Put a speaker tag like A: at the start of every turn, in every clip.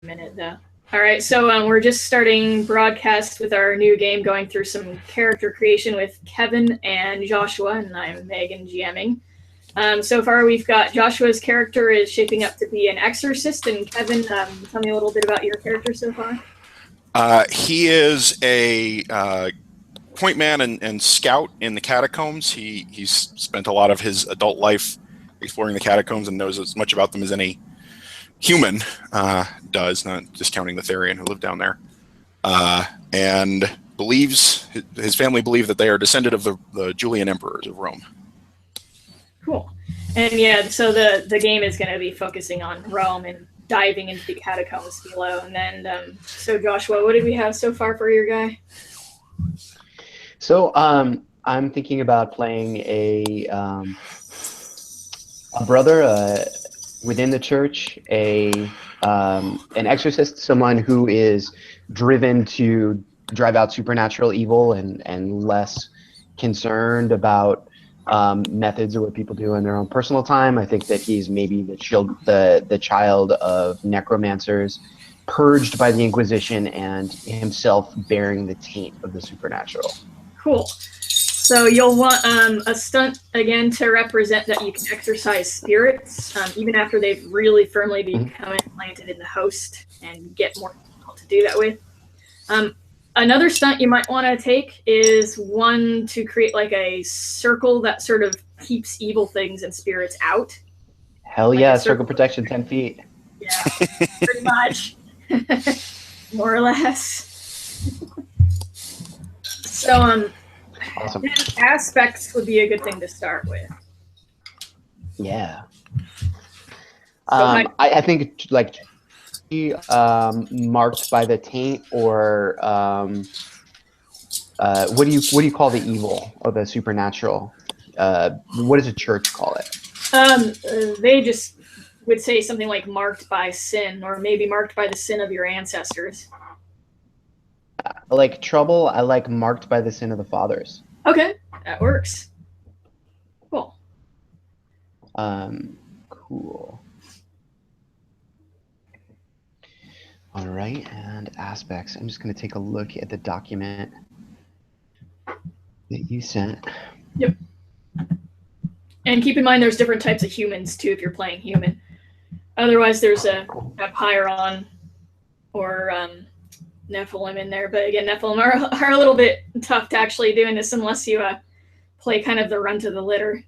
A: minute though. All right, so we're just starting broadcast with our new game, going through some character creation with Kevin and Joshua, and I'm Megan GMing. So far, we've got Joshua's character is shaping up to be an exorcist, and Kevin, tell me a little bit about your character so far.
B: He is a point man and scout in the catacombs. He's spent a lot of his adult life exploring the catacombs and knows as much about them as any human does, not discounting the Therian who lived down there. And believes, his family believe that they are descended of the Julian emperors of Rome.
A: Cool. And yeah, so the game is going to be focusing on Rome and diving into the catacombs below. And then, so Joshua, what did we have so far for your guy?
C: So I'm thinking about playing a brother within the church, an exorcist, someone who is driven to drive out supernatural evil and less concerned about methods of what people do in their own personal time. I think that he's maybe the child of necromancers, purged by the Inquisition, and himself bearing the taint of the supernatural.
A: Cool. So you'll want a stunt again to represent that you can exorcise spirits, even after they've really firmly become implanted in the host, and get more difficult to do that with. Another stunt you might want to take is one to create like a circle that sort of keeps evil things and spirits out.
C: Hell
A: like
C: yeah, circle protection 10 feet.
A: Yeah, pretty much. More or less. So,
C: awesome.
A: Aspects would be a good thing to start with.
C: Yeah. I think like marked by the taint, or what do you call the evil or the supernatural? What does a church call it?
A: They just would say something like marked by sin, or maybe marked by the sin of your ancestors.
C: Like trouble, I like marked by the sin of the fathers.
A: Okay, that works. Cool.
C: Cool. All right, and aspects. I'm just going to take a look at the document that you sent.
A: Yep. And keep in mind there's different types of humans too if you're playing human. Otherwise there's a Pyron or Nephilim in there. But again, Nephilim are a little bit tough to actually do in this unless you play kind of the runt of the litter.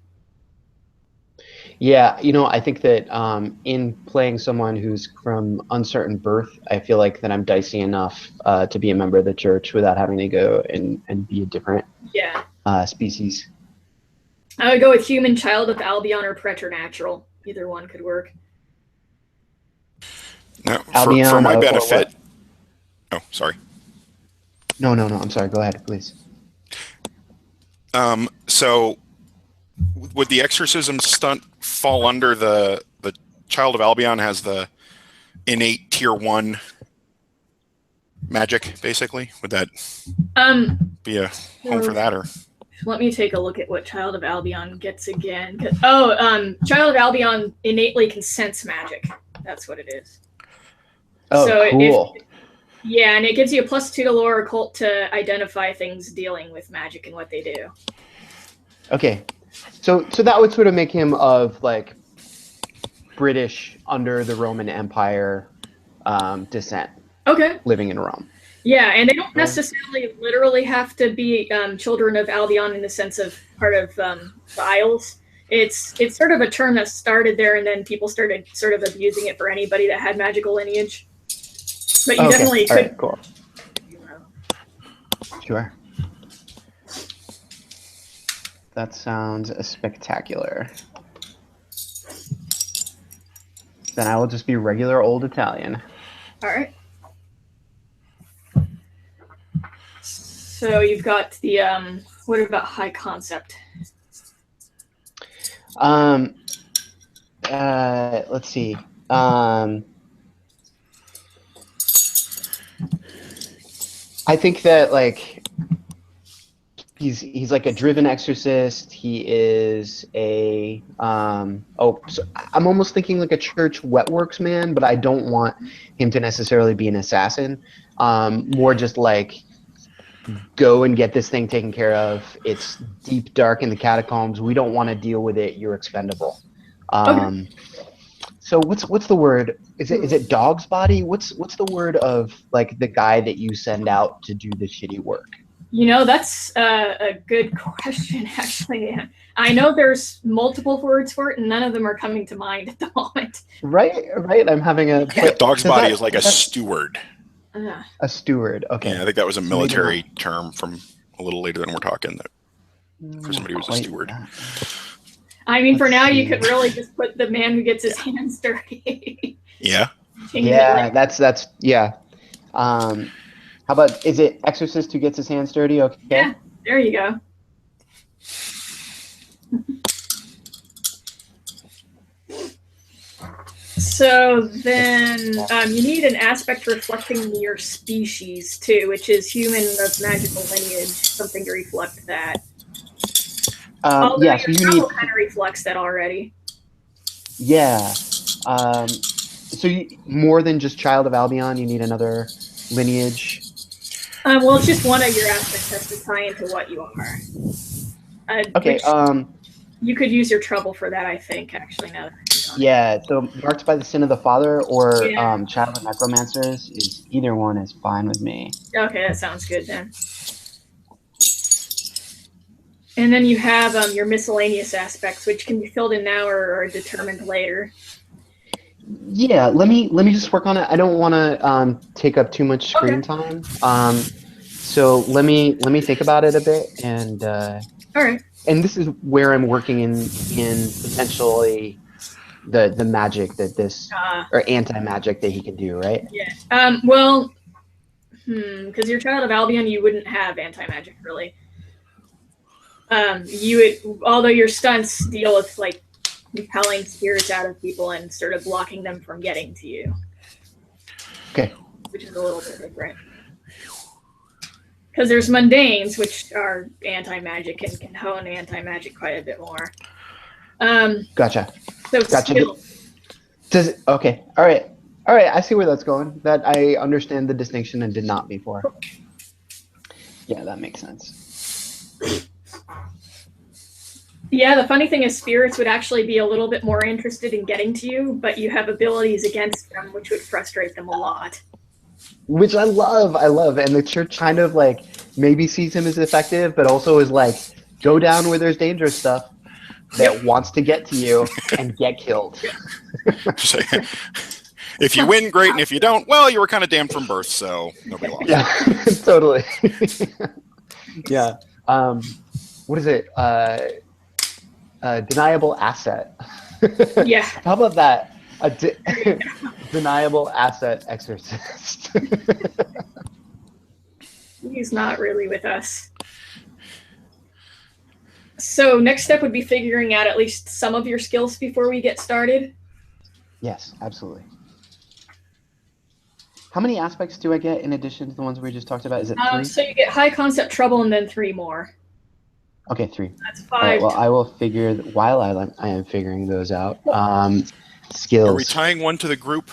C: Yeah, I think that in playing someone who's from uncertain birth, I feel like that I'm dicey enough to be a member of the church without having to go and be a different species.
A: I would go with human, child of Albion, or preternatural. Either one could work.
B: Now,
C: Albion,
B: for my benefit... Oh, sorry.
C: No, I'm sorry. Go ahead, please.
B: So... would the exorcism stunt fall under the Child of Albion has the innate tier 1 magic, basically? Would that be a home for that? Or
A: let me take a look at what Child of Albion gets again. Child of Albion innately can sense magic. That's what it is.
C: Oh, so cool.
A: And it gives you a +2 to lore occult to identify things dealing with magic and what they do.
C: Okay. So that would sort of make him of like British under the Roman Empire descent.
A: Okay.
C: Living in Rome.
A: Yeah, and they don't necessarily literally have to be children of Albion in the sense of part of the Isles. It's sort of a term that started there, and then people started sort of abusing it for anybody that had magical lineage. But you definitely could.
C: Right, cool. Sure. That sounds spectacular. Then I will just be regular old Italian.
A: All right. So you've got the what about high concept?
C: Let's see. I think that like he's like a driven exorcist. He is a so I'm almost thinking like a church wetworks man, but I don't want him to necessarily be an assassin. More just like go and get this thing taken care of. It's deep, dark in the catacombs. We don't want to deal with it. You're expendable.
A: Okay.
C: So what's the word? Is it dog's body? What's the word of like the guy that you send out to do the shitty work?
A: That's a good question, actually. I know there's multiple words for it, and none of them are coming to mind at the moment.
C: Right. I'm having a.
B: I think a dog's body is like a steward.
C: A steward. Okay.
B: Yeah, I think that was a military term from a little later than we're talking. That for somebody who was a steward.
A: I mean, for now, you could really just put the man who gets his hands dirty.
B: Yeah.
C: That's yeah. How about, is it exorcist who gets his hands dirty? Okay.
A: Yeah, there you go. So then you need an aspect reflecting your species too, which is human of magical lineage, something to reflect that. So you need kind of reflects that already. Yeah.
C: So more than just child of Albion, you need another lineage.
A: Well, it's just one of your aspects has to tie into what you are.
C: Okay.
A: You could use your trouble for that, I think. Actually, now.
C: Yeah. So marked by the sin of the father or child of necromancers is either one is fine with me.
A: Okay, that sounds good then. And then you have your miscellaneous aspects, which can be filled in now or determined later.
C: Yeah, let me just work on it. I don't want to take up too much screen time. So let me think about it a bit, and
A: all right.
C: And this is where I'm working in potentially the magic that this or anti-magic that he can do, right?
A: Yeah. Because you're child of Albion, you wouldn't have anti-magic really. You would, although your stunts deal with like repelling spirits out of people and sort of blocking them from getting to you.
C: Okay.
A: Which is a little bit different. Because there's mundanes, which are anti-magic and can hone anti-magic quite a bit more.
C: Gotcha.
A: So
C: gotcha. Okay. All right. I see where that's going. That I understand the distinction and did not before. Yeah, that makes sense.
A: Yeah, the funny thing is spirits would actually be a little bit more interested in getting to you, but you have abilities against them, which would frustrate them a lot.
C: Which I love, and the church kind of like maybe sees him as effective, but also is like, go down where there's dangerous stuff that wants to get to you and get killed.
B: If you win, great, and if you don't, well, you were kind of damned from birth, so nobody lost.
C: Yeah, totally. Yeah. What is it? Deniable asset.
A: Yeah.
C: How about that? Deniable asset exorcist.
A: He's not really with us. So next step would be figuring out at least some of your skills before we get started.
C: Yes, absolutely. How many aspects do I get in addition to the ones we just talked about? Is it 3? So
A: you get high concept trouble and then 3 more.
C: Okay, 3.
A: That's 5.
C: All right, well, I will figure while I am figuring those out. Skills.
B: Are we tying one to the group?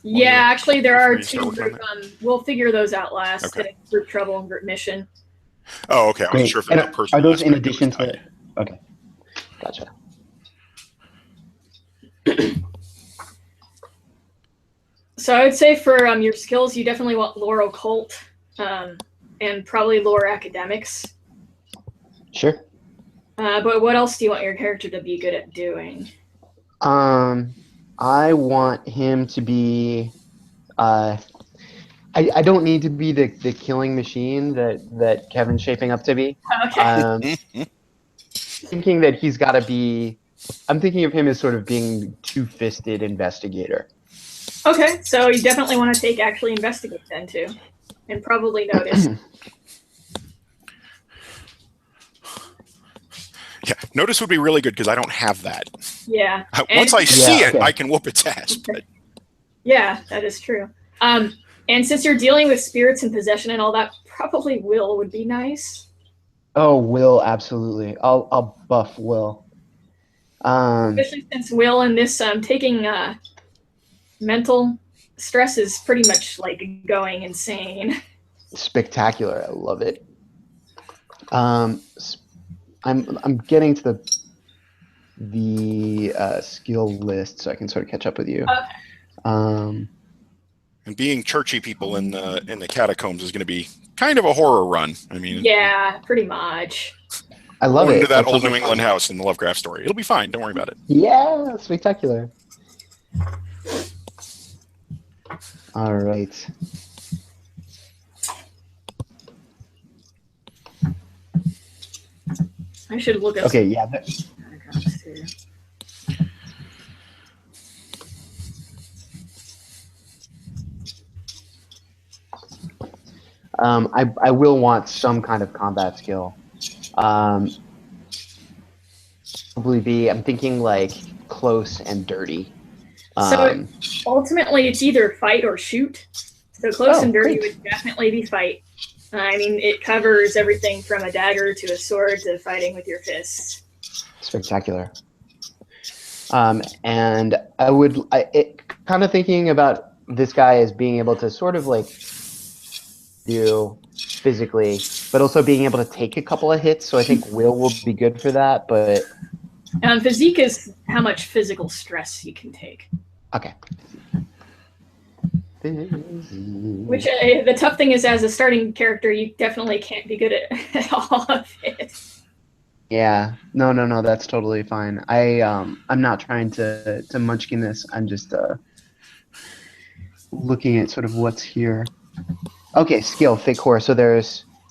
A: Yeah, actually, there are 2 group. We'll figure those out last. Okay. Group trouble and group mission.
B: Oh, okay. I wasn't sure if it was a personal.
C: Are those in addition to? Okay, gotcha.
A: So I would say for your skills, you definitely want lore occult, and probably lore academics.
C: Sure.
A: But what else do you want your character to be good at doing?
C: I want him to be. I don't need to be the killing machine that Kevin's shaping up to be.
A: Okay.
C: Thinking that he's got to be. I'm thinking of him as sort of being two-fisted investigator.
A: Okay, so you definitely want to take actually investigate then too, and probably notice.
B: Yeah, notice would be really good because I don't have that.
A: Yeah.
B: Once I see it, I can whoop its ass. But...
A: Yeah, that is true. And since you're dealing with spirits and possession and all that, probably will would be nice.
C: Oh, Will, absolutely. I'll buff Will.
A: Especially since Will in this taking mental stress is pretty much like going insane.
C: Spectacular. I love it. I'm getting to the skill list so I can sort of catch up with you.
A: Okay.
B: And being churchy people in the catacombs is going to be kind of a horror run. I mean,
A: yeah, pretty much.
C: I love
B: going
C: it.
B: to that
C: That's
B: old
C: so
B: New England
C: fun.
B: house in the Lovecraft story. It'll be fine. Don't worry about it.
C: Yeah, spectacular. All right.
A: I should look up.
C: Okay, yeah. I will want some kind of combat skill. Probably be, I'm thinking like close and dirty.
A: So ultimately, it's either fight or shoot. So close and dirty
C: great.
A: would definitely be fight. I mean, it covers everything from a dagger to a sword to fighting with your fists.
C: Spectacular. And kind of thinking about this guy as being able to sort of like do physically, but also being able to take a couple of hits. So I think will be good for that. But
A: physique is how much physical stress you can take.
C: Okay.
A: Which the tough thing is, as a starting character, you definitely can't be good at all of it.
C: Yeah, no, that's totally fine. I'm not trying to munchkin this. I'm just looking at sort of what's here. Okay, skill, fake horror. So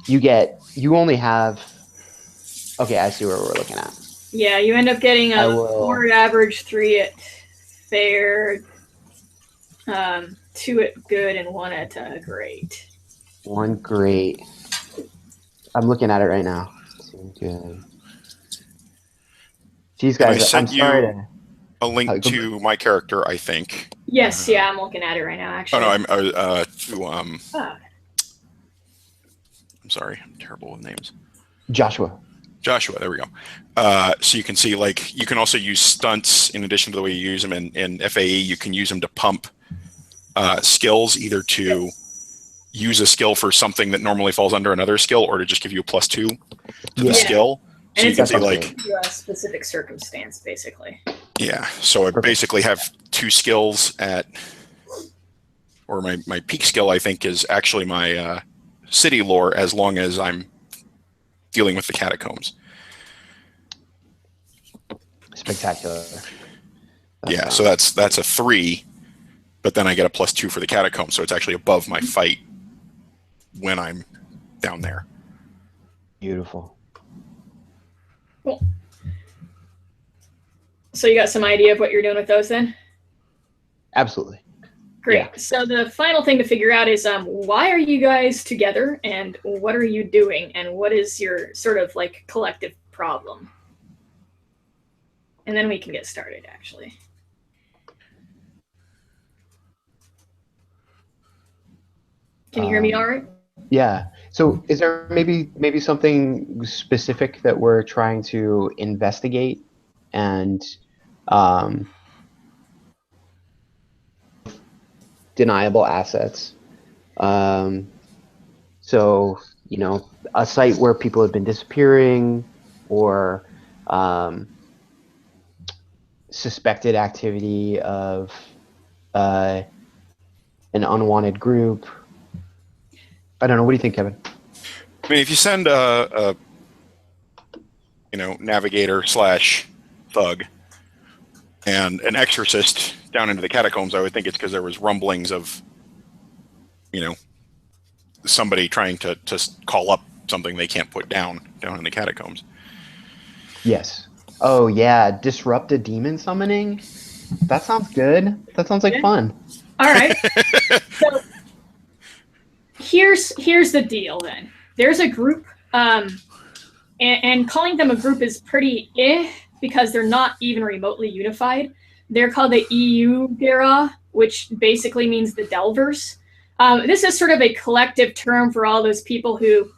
C: you only have. Okay, I see where we're looking at.
A: Yeah, you end up getting a 4 at average, 3 at fair, 2 at good, and 1 at great.
C: 1 great. I'm looking at it right now. 2 good. Geez, guys,
B: I sent
C: I'm sorry
B: you a link to my character, I think.
A: Yes, yeah, I'm looking at it right now, actually.
B: Oh no, I'm sorry, I'm terrible with names.
C: Joshua,
B: there we go. So you can see, like, you can also use stunts in addition to the way you use them in FAE. You can use them to pump skills, either to use a skill for something that normally falls under another skill, or to just give you a +2 to the skill. So
A: and
B: you can see, like,
A: a specific circumstance, basically.
B: Yeah. So I basically have 2 skills at, or my peak skill, I think, is actually my city lore, as long as I'm dealing with the catacombs.
C: Spectacular.
B: Yeah. So that's a 3, but then I get a +2 for the catacombs, so it's actually above my fight when I'm down there.
C: Beautiful.
A: Cool. So you got some idea of what you're doing with those then?
C: Absolutely.
A: Great.
C: Yeah.
A: So the final thing to figure out is why are you guys together, and what are you doing, and what is your sort of like collective problem? And then we can get started, actually. Can you hear me all right?
C: Yeah. So is there maybe something specific that we're trying to investigate and deniable assets? So, a site where people have been disappearing, or suspected activity of an unwanted group. I don't know. What do you think, Kevin?
B: I mean, if you send a navigator / thug and an exorcist down into the catacombs, I would think it's because there was rumblings of, somebody trying to call up something they can't put down in the catacombs.
C: Yes. Oh yeah, disrupted demon summoning. That sounds good. That sounds like fun.
A: All right. So here's the deal then. There's a group, and calling them a group is pretty because they're not even remotely unified. They're called the EU-Gera, which basically means the Delvers. This is sort of a collective term for all those people who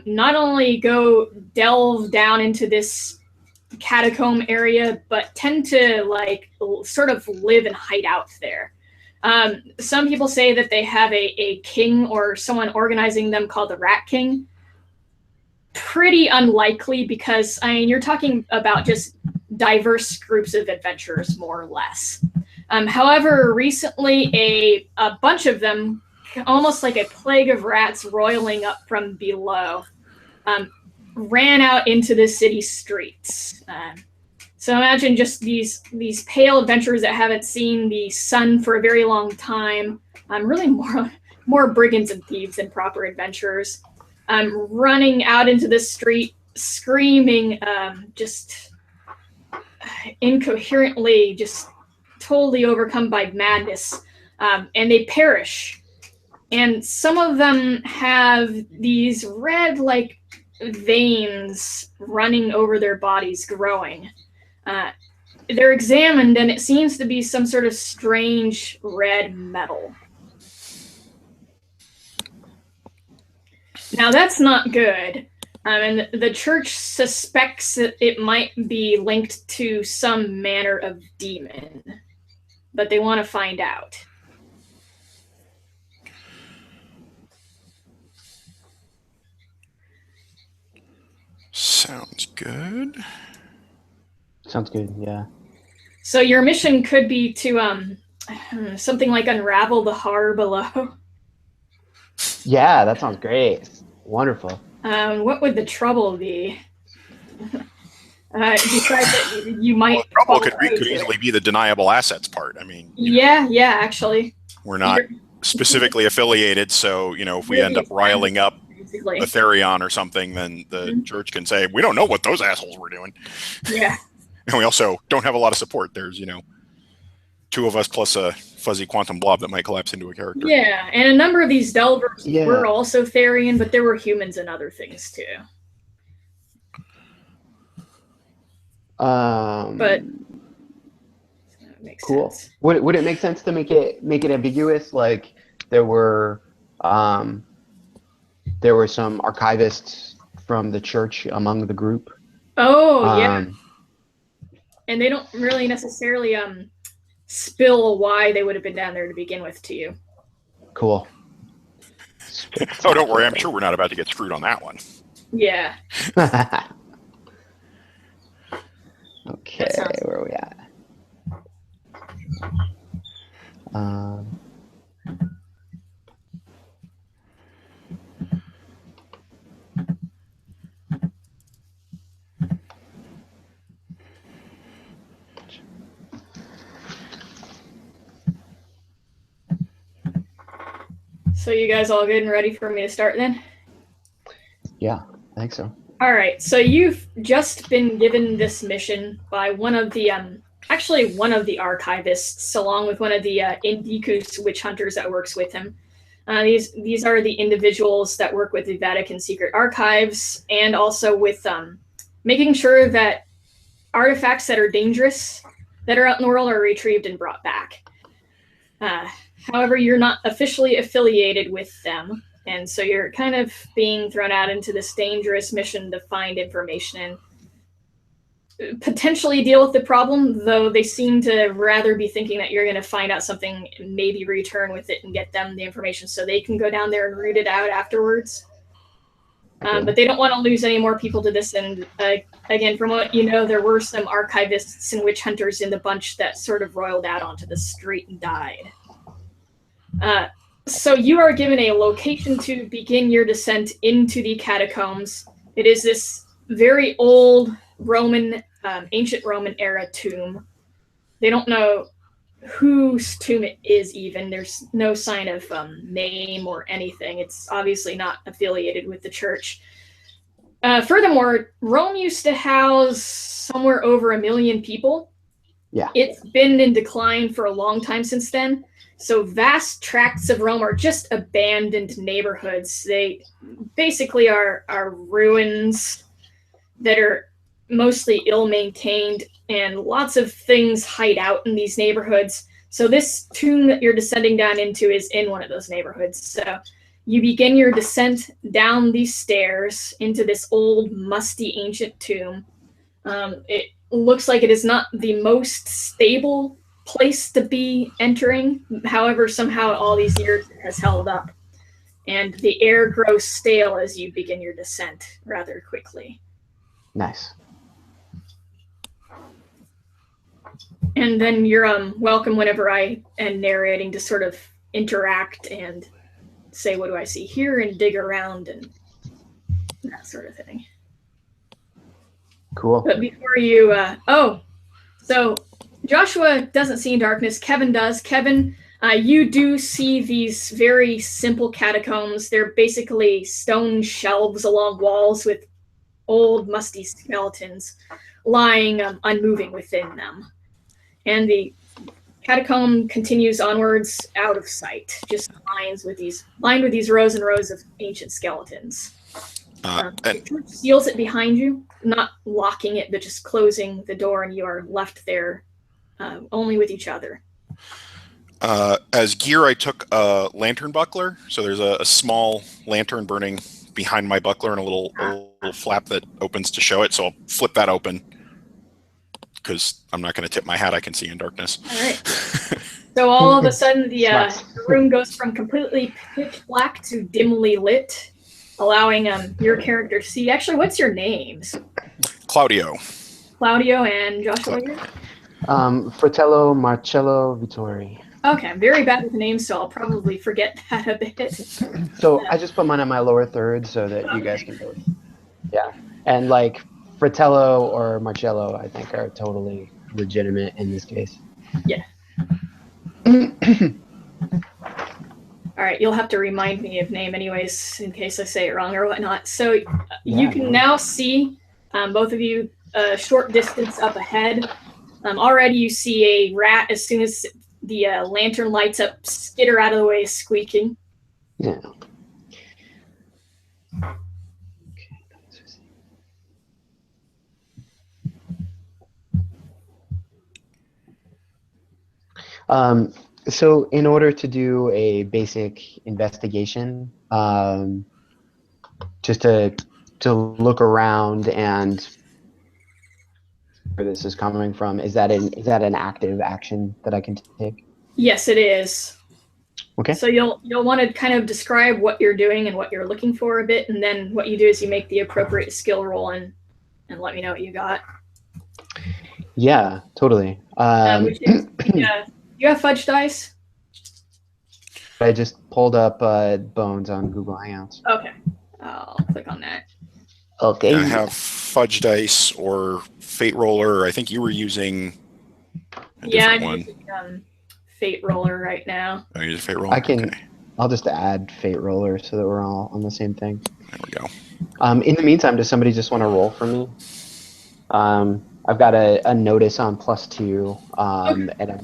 A: not only go delve down into this catacomb area, but tend to like sort of live and hide out there. Some people say that they have a king or someone organizing them called the Rat King. Pretty unlikely, because I mean, you're talking about just diverse groups of adventurers, more or less. However, recently a bunch of them, almost like a plague of rats roiling up from below, ran out into the city streets. So imagine just these pale adventurers that haven't seen the sun for a very long time. Really more brigands and thieves than proper adventurers. Running out into the street, screaming, just incoherently, just totally overcome by madness, and they perish. And some of them have these red, like, veins running over their bodies, growing. They're examined, and it seems to be some sort of strange red metal. Now, that's not good. And the church suspects that it might be linked to some manner of demon, but they want to find out.
B: Sounds good.
C: Sounds good, yeah.
A: So your mission could be to something like unravel the horror below.
C: Yeah, that sounds great. Wonderful.
A: What would the trouble be? Besides that you might...
B: Well, the trouble could easily be the deniable assets part. I mean...
A: Yeah, actually.
B: We're not specifically affiliated, so, you know, if we end up riling up Etherion or something, then the church can say, we don't know what those assholes were doing.
A: Yeah.
B: And we also don't have a lot of support. There's, you know, 2 of us plus a fuzzy quantum blob that might collapse into a character.
A: Yeah, and a number of these Delvers were also Therian, but there were humans and other things too. But
C: cool.
A: Sense.
C: Would it make sense to make it ambiguous? Like there were some archivists from the church among the group.
A: Oh yeah. And they don't really necessarily spill why they would have been down there to begin with to you.
C: Cool.
B: Oh, don't worry. I'm sure we're not about to get screwed on that one.
A: Yeah.
C: Okay, where are we at?
A: So you guys all good and ready for me to start then?
C: Yeah, I think so.
A: All right, so you've just been given this mission by one of the, actually one of the archivists, along with one of the Indicus witch hunters that works with him. These are the individuals that work with the Vatican Secret Archives, and also with making sure that artifacts that are dangerous that are out in the world are retrieved and brought back. However, you're not officially affiliated with them, and so you're kind of being thrown out into this dangerous mission to find information and potentially deal with the problem, though they seem to rather be thinking that you're going to find out something, maybe return with it and get them the information so they can go down there and root it out afterwards. But they don't want to lose any more people to this, and again, from what you know, there were some archivists and witch hunters in the bunch that sort of roiled out onto the street and died. So you are given a location to begin your descent into the catacombs. It is this very old Roman, ancient Roman era tomb. They don't know whose tomb it is even. There's no sign of name or anything. It's obviously not affiliated with the church. Furthermore, Rome used to house somewhere over 1 million people.
C: Yeah.
A: It's been in decline for a long time since then. So vast tracts of Rome are just abandoned neighborhoods. They basically are ruins that are mostly ill-maintained, and lots of things hide out in these neighborhoods. So this tomb that you're descending down into is in one of those neighborhoods. So you begin your descent down these stairs into this old, musty, ancient tomb. It looks like it is not the most stable place to be entering. However, somehow all these years it has held up. And the air grows stale as you begin your descent rather quickly.
C: Nice.
A: And then you're welcome whenever I am narrating to sort of interact and say, what do I see here, and dig around and that sort of thing.
C: Cool.
A: But before you, so Joshua doesn't see in darkness. Kevin does. Kevin, you do see these very simple catacombs. They're basically stone shelves along walls with old, musty skeletons lying unmoving within them. And the catacomb continues onwards out of sight, just lined with these rows and rows of ancient skeletons. The church seals it behind you, not locking it, but just closing the door, and you are left there only with each other.
B: As gear, I took a lantern buckler, so there's a small lantern burning behind my buckler and a little flap that opens to show it, so I'll flip that open, because I'm not going to tip my hat. I can see in darkness.
A: All right. So all of a sudden, the room goes from completely pitch black to dimly lit, allowing your character to see. Actually, what's your names?
B: Claudio.
A: Claudio and Joshua here?
C: Fratello Marcello Vittori.
A: Okay, I'm very bad with names, so I'll probably forget that a bit.
C: So I just put mine on my lower third so that you guys can both. Yeah. And like Fratello or Marcello, I think, are totally legitimate in this case.
A: Yeah. All right, you'll have to remind me of name anyways, in case I say it wrong or whatnot. So you can now see, both of you, a short distance up ahead. Already you see a rat as soon as the lantern lights up, skitter out of the way, squeaking.
C: Yeah. So in order to do a basic investigation, just to look around and where this is coming from, is that an active action that I can take?
A: Yes, it is.
C: Okay.
A: So you'll want to kind of describe what you're doing and what you're looking for a bit, and then what you do is you make the appropriate skill roll and let me know what you got.
C: Yeah, totally.
A: Which is, you have fudge dice?
C: I just pulled up Bones on Google Hangouts.
A: Okay, I'll click on that.
C: Okay.
B: I have fudge dice or fate roller. I think you were using a different one.
A: Using fate roller right now.
B: Oh, you're using fate roller?
C: Okay.
B: Okay.
C: I'll just add fate roller so that we're all on the same thing.
B: There we go.
C: In the meantime, does somebody just want to roll for me? I've got a notice on +2, okay.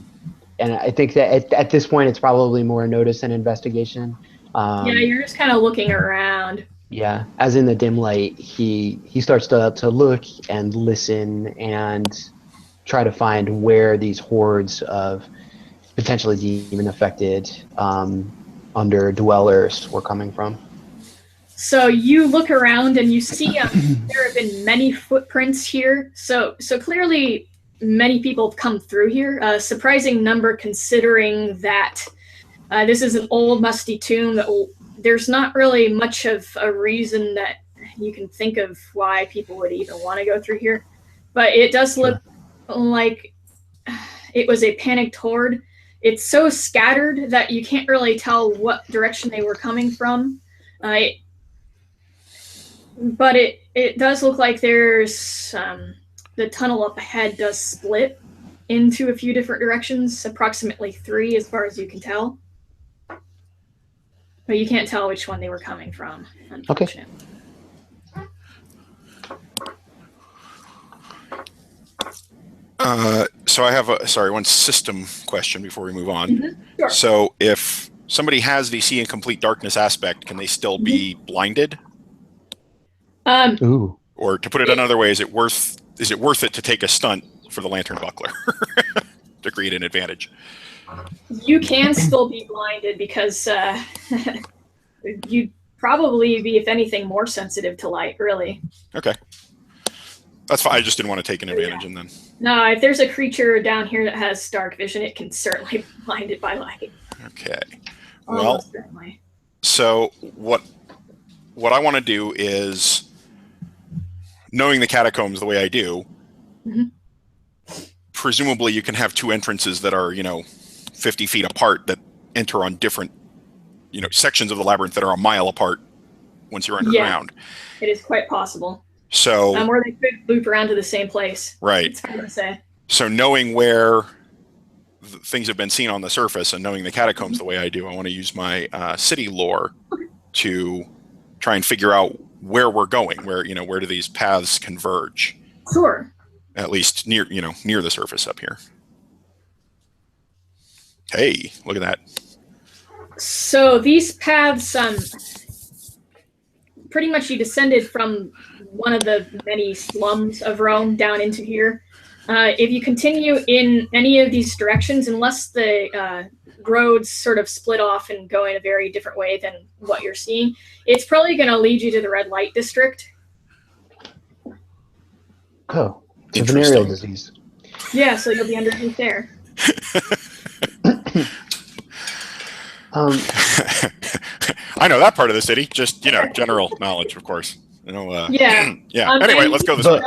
C: And I think that at this point it's probably more notice than investigation.
A: Yeah, you're just kind of looking around.
C: Yeah, as in the dim light, he starts to look and listen and try to find where these hordes of potentially demon-affected under-dwellers were coming from.
A: So you look around and you see there have been many footprints here. So clearly many people have come through here. A surprising number considering that this is an old musty tomb. There's not really much of a reason that you can think of why people would even want to go through here. But it does look like it was a panicked horde. It's so scattered that you can't really tell what direction they were coming from. But it does look like there's the tunnel up ahead does split into a few different directions, approximately 3 as far as you can tell. But you can't tell which one they were coming from, unfortunately.
B: Okay. So I have one system question before we move on.
A: Mm-hmm. Sure.
B: So if somebody has the see in complete darkness aspect, can they still be blinded?
C: Ooh.
B: Or to put it another way, is it worth it to take a stunt for the lantern buckler to create an advantage?
A: You can still be blinded because you'd probably be, if anything, more sensitive to light, really.
B: Okay. That's fine. I just didn't want to take an advantage and then.
A: No, if there's a creature down here that has dark vision, it can certainly be blinded by light.
B: Okay.
A: Almost certainly.
B: So what I want to do is, knowing the catacombs the way I do, presumably you can have two entrances that are, 50 feet apart that enter on different, sections of the labyrinth that are a mile apart once you're underground.
A: Yeah, it is quite possible.
B: So,
A: or they could loop around to the same place.
B: Right.
A: It's hard to say.
B: So knowing where things have been seen on the surface and knowing the catacombs the way I do, I want to use my city lore to try and figure out where we're going, where do these paths converge?
A: Sure.
B: At least near the surface up here. Hey, look at that.
A: So these paths, pretty much you descended from one of the many slums of Rome down into here. If you continue in any of these directions, unless the roads sort of split off and go in a very different way than what you're seeing, it's probably going to lead you to the red light district.
C: Oh, it's a venereal disease.
A: Yeah, so you'll be underneath there.
B: I know that part of the city. Just general knowledge, of course.
A: Yeah.
B: Yeah. Anyway, let's go this way.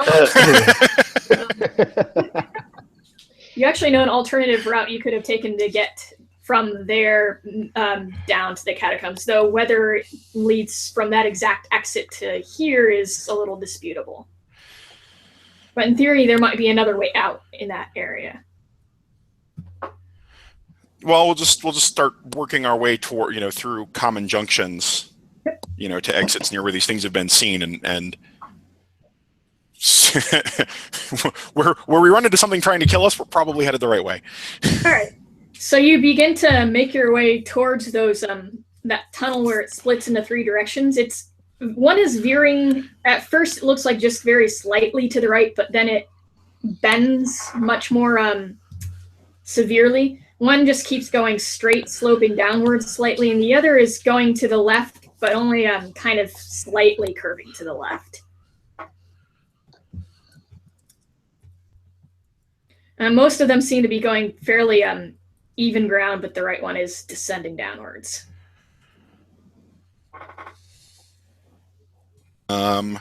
A: You actually know an alternative route you could have taken to get from there down to the catacombs, though whether it leads from that exact exit to here is a little disputable. But in theory, there might be another way out in that area.
B: Well, we'll just start working our way toward through common junctions, to exits near where these things have been seen, and where we run into something trying to kill us, we're probably headed the right way.
A: All right. So you begin to make your way towards those that tunnel where it splits into three directions. One is veering. At first, it looks like just very slightly to the right, but then it bends much more severely. One just keeps going straight, sloping downwards slightly, and the other is going to the left, but only kind of slightly curving to the left. Most of them seem to be going fairly even ground, but the right one is descending downwards.
B: So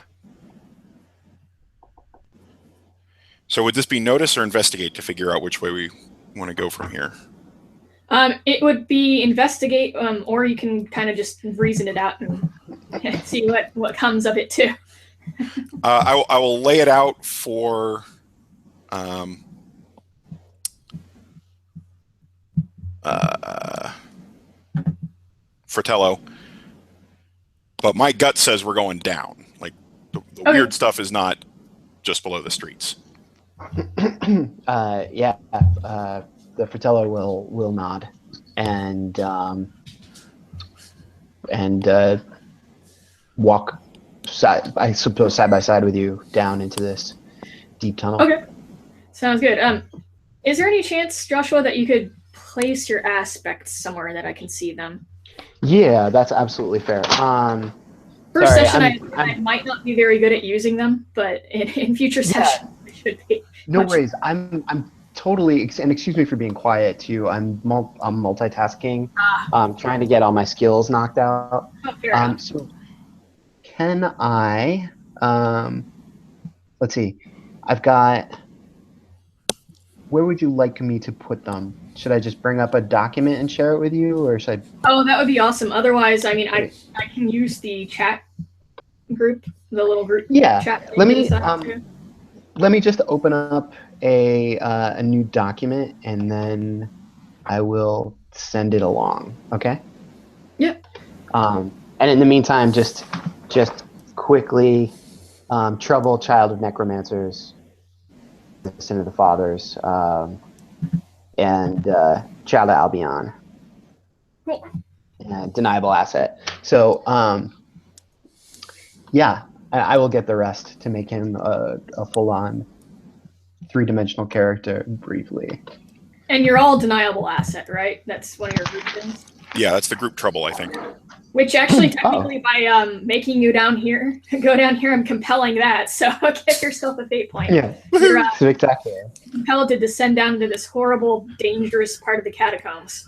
B: would this be notice or investigate to figure out which way we want to go from here?
A: It would be investigate, or you can kind of just reason it out and see what comes of it too.
B: I will lay it out for Fratello, but my gut says we're going down. Like the weird stuff is not just below the streets.
C: The Fratello will nod and walk side by side with you down into this deep tunnel.
A: Okay, sounds good. Is there any chance, Joshua, that you could place your aspects somewhere that I can see them?
C: Yeah, that's absolutely fair.
A: First session, I might not be very good at using them, but in future sessions, I should be.
C: No worries. I'm totally, and excuse me for being quiet too. I'm multitasking. Trying to get all my skills knocked out.
A: Oh, fair enough.
C: So can I? Let's see. I've got. Where would you like me to put them? Should I just bring up a document and share it with you, or should I? Oh,
A: that would be awesome. Otherwise, I mean, I can use the chat group, the little group.
C: Yeah.
A: Chat
C: Let me just open up a new document, and then I will send it along. Okay.
A: Yep.
C: And in the meantime, just quickly, trouble, child of necromancers, the sin of the fathers, and child of Albion.
A: Cool.
C: Deniable asset. So, yeah, I will get the rest to make him a full-on three-dimensional character briefly.
A: And you're all deniable asset, right? That's one of your group things.
B: Yeah, that's the group trouble, I think.
A: Which actually, technically, by making you go down here, I'm compelling that. So get yourself a fate point.
C: Yeah,
A: You're
C: spectacular.
A: compelled to descend down into this horrible, dangerous part of the catacombs,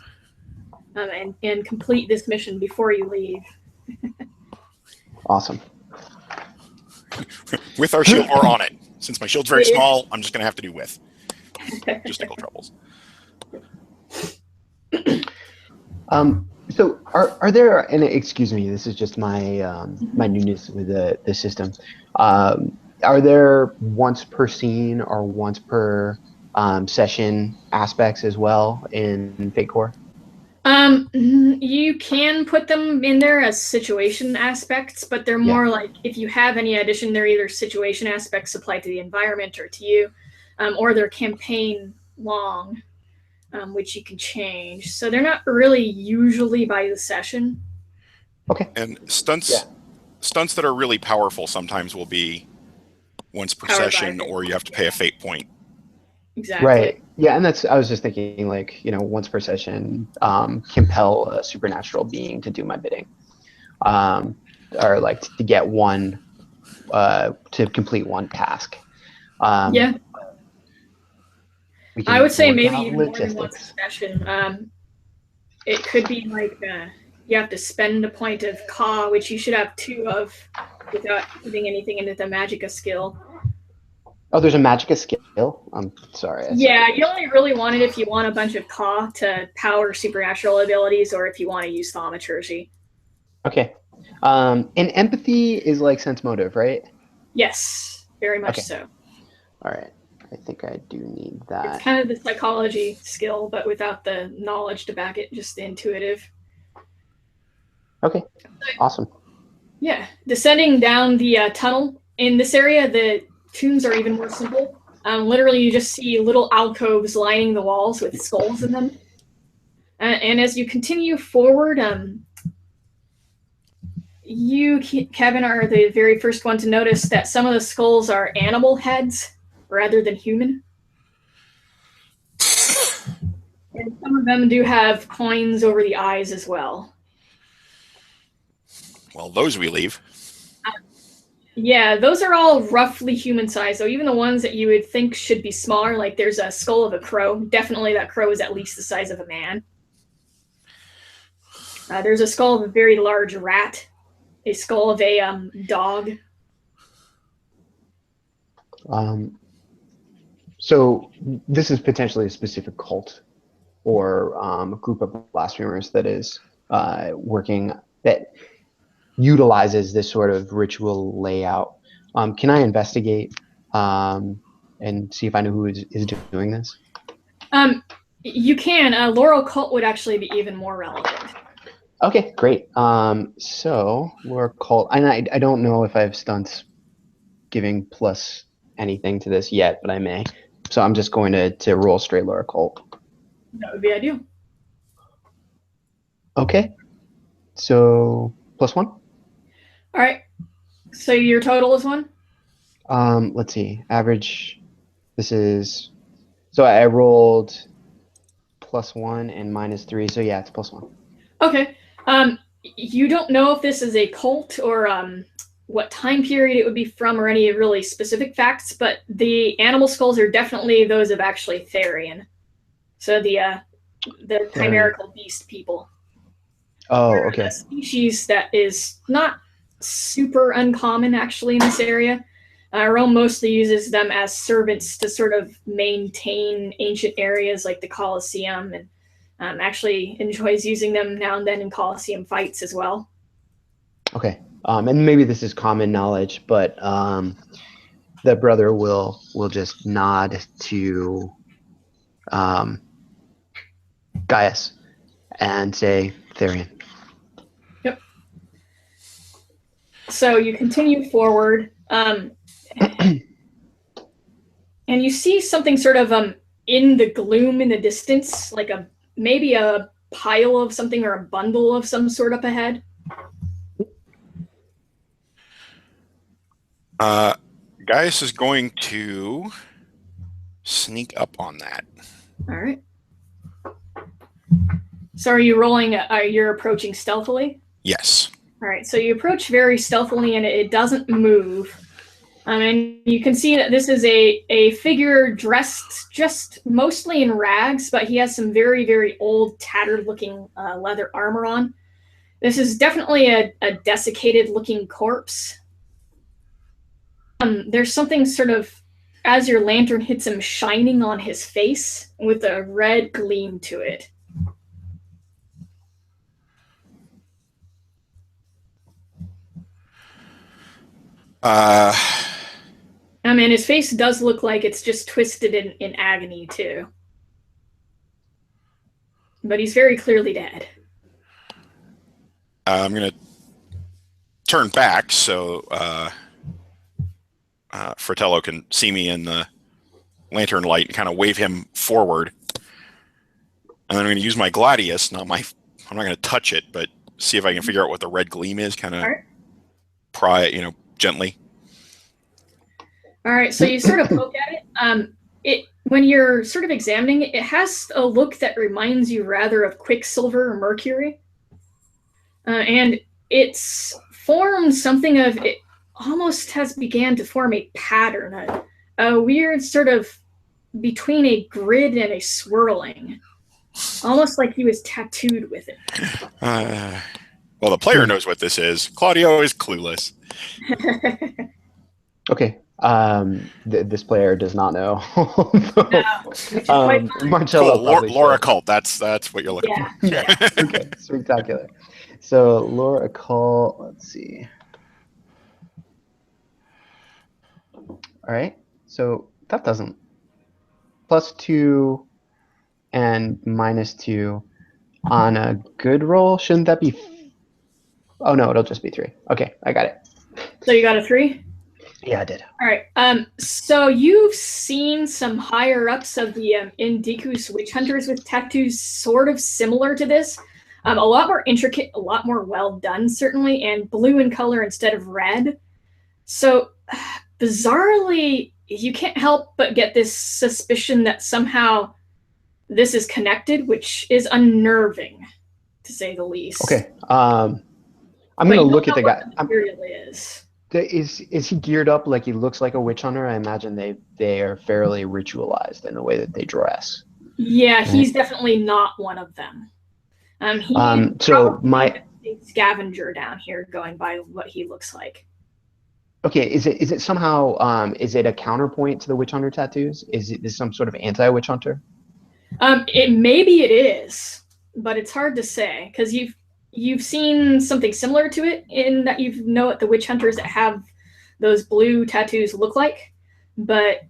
A: and complete this mission before you leave.
C: Awesome.
B: With our shield or on it. Since my shield's very small, I'm just going to have to do with. Logistical troubles.
C: So are there, and excuse me, this is just my my newness with the system. Are there once per scene or once per session aspects as well in Fate Core?
A: You can put them in there as situation aspects, but they're more like, if you have any addition, they're either situation aspects applied to the environment or to you, or they're campaign long, which you can change. So they're not really usually by the session.
C: Okay.
B: And stunts that are really powerful sometimes will be once per session, or you have to pay a fate point.
A: Exactly.
C: Right. Yeah, and I was just thinking, like, once per session, compel a supernatural being to do my bidding, or like to get one, to complete one task.
A: Yeah. I would say maybe even more than once per session. It could be like you have to spend a point of Ka, which you should have 2 of, without putting anything into the Magicka skill.
C: Oh, there's a Magicka skill? I'm sorry.
A: Yeah, you only really want it if you want a bunch of Ka to power supernatural abilities, or if you want to use thaumaturgy.
C: Okay. And empathy is like sense motive, right?
A: Yes, very much so.
C: All right. I think I do need that.
A: It's kind of the psychology skill, but without the knowledge to back it, just the intuitive.
C: Okay, awesome.
A: Yeah, descending down the tunnel. In this area, the tombs are even more simple. Literally, you just see little alcoves lining the walls with skulls in them. And as you continue forward, you, Kevin, are the very first one to notice that some of the skulls are animal heads rather than human. And some of them do have coins over the eyes as well.
B: Well, those we leave.
A: Yeah, those are all roughly human size. So even the ones that you would think should be smaller, like there's a skull of a crow. Definitely that crow is at least the size of a man. There's a skull of a very large rat. A skull of a dog.
C: So this is potentially a specific cult or a group of blasphemers that is working, that utilizes this sort of ritual layout. Can I investigate and see if I know who is doing this?
A: You can. Laurel cult would actually be even more relevant.
C: Okay, great. So we're cult, and I don't know if I have stunts giving plus anything to this yet, but I may. So I'm just going to roll straight Laura cult.
A: That would be ideal.
C: Okay. So +1.
A: All right. So your total is 1?
C: Let's see. Average. This is. So I rolled +1 and -3. So yeah, it's +1.
A: Okay. You don't know if this is a cult or what time period it would be from, or any really specific facts, but the animal skulls are definitely those of actually Therian. So the chimerical beast people.
C: Oh, okay.
A: A species that is not super uncommon actually in this area. Rome mostly uses them as servants to sort of maintain ancient areas like the Colosseum, and actually enjoys using them now and then in Colosseum fights as well.
C: Okay. And maybe this is common knowledge, but the brother will just nod to Gaius and say Therian.
A: Yep. So you continue forward, and you see something sort of in the gloom in the distance, like maybe a pile of something or a bundle of some sort up ahead.
B: Gaius is going to sneak up on that.
A: All right. So are you rolling? You're approaching stealthily?
B: Yes.
A: All right. So you approach very stealthily, and it doesn't move. And you can see that this is a figure dressed just mostly in rags, but he has some very, very old, tattered-looking leather armor on. This is definitely a desiccated-looking corpse. There's something sort of, as your lantern hits him, shining on his face with a red gleam to it. And his face does look like it's just twisted in agony, too. But he's very clearly dead.
B: I'm going to turn back so Fratello can see me in the lantern light and kind of wave him forward. And then I'm going to use my gladius, I'm not going to touch it, but see if I can figure out what the red gleam is, kind of pry it, gently.
A: All right, so you sort of poke at it. When you're sort of examining it, it has a look that reminds you rather of Quicksilver or Mercury. And it's formed something of, it almost has began to form a pattern, a weird sort of between a grid and a swirling. Almost like he was tattooed with it.
B: Well, the player knows what this is. Claudio is clueless.
C: Okay. This player does not know.
B: Marcello, cool. Lore occult. That's what you're looking for.
C: Yeah. Okay. Spectacular. So lore occult. Let's see. All right. So that doesn't. +2 and -2 on a good roll. Shouldn't that be? Oh no, it'll just be 3. Okay, I got it.
A: So you got a 3?
C: Yeah, I did.
A: All right. So you've seen some higher ups of the Indicus witch hunters with tattoos sort of similar to this. A lot more intricate, a lot more well done, certainly, and blue in color instead of red. So bizarrely, you can't help but get this suspicion that somehow this is connected, which is unnerving, to say the least.
C: Okay. I'm going to look at the guy. Is he geared up like he looks like a witch hunter? I imagine they are fairly ritualized in the way that they dress.
A: Yeah, he's definitely not one of them.
C: So my
A: scavenger down here, going by what he looks like.
C: Okay, is it somehow is it a counterpoint to the witch hunter tattoos? Is it some sort of anti-witch hunter?
A: Maybe it is, but it's hard to say because you've seen something similar to it in that you know what the witch hunters that have those blue tattoos look like, but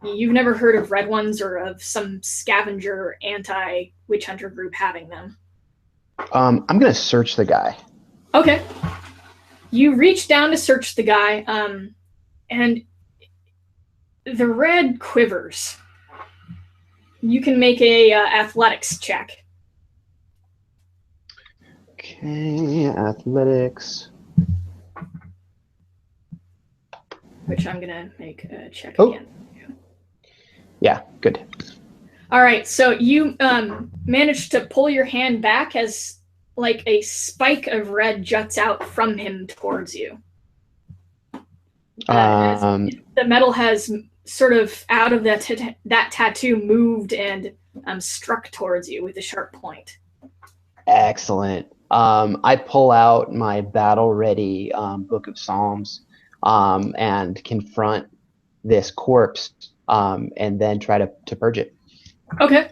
A: you've never heard of red ones or of some scavenger anti-witch hunter group having them.
C: I'm gonna search the guy.
A: Okay. You reach down to search the guy, and the red quivers. You can make a athletics check.
C: Okay, athletics.
A: Which I'm gonna make a check again.
C: Yeah, good.
A: All right, so you managed to pull your hand back as like a spike of red juts out from him towards you. The metal has sort of out of that tattoo moved and struck towards you with a sharp point.
C: Excellent. I pull out my battle-ready Book of Psalms and confront this corpse and then try to purge it.
A: Okay.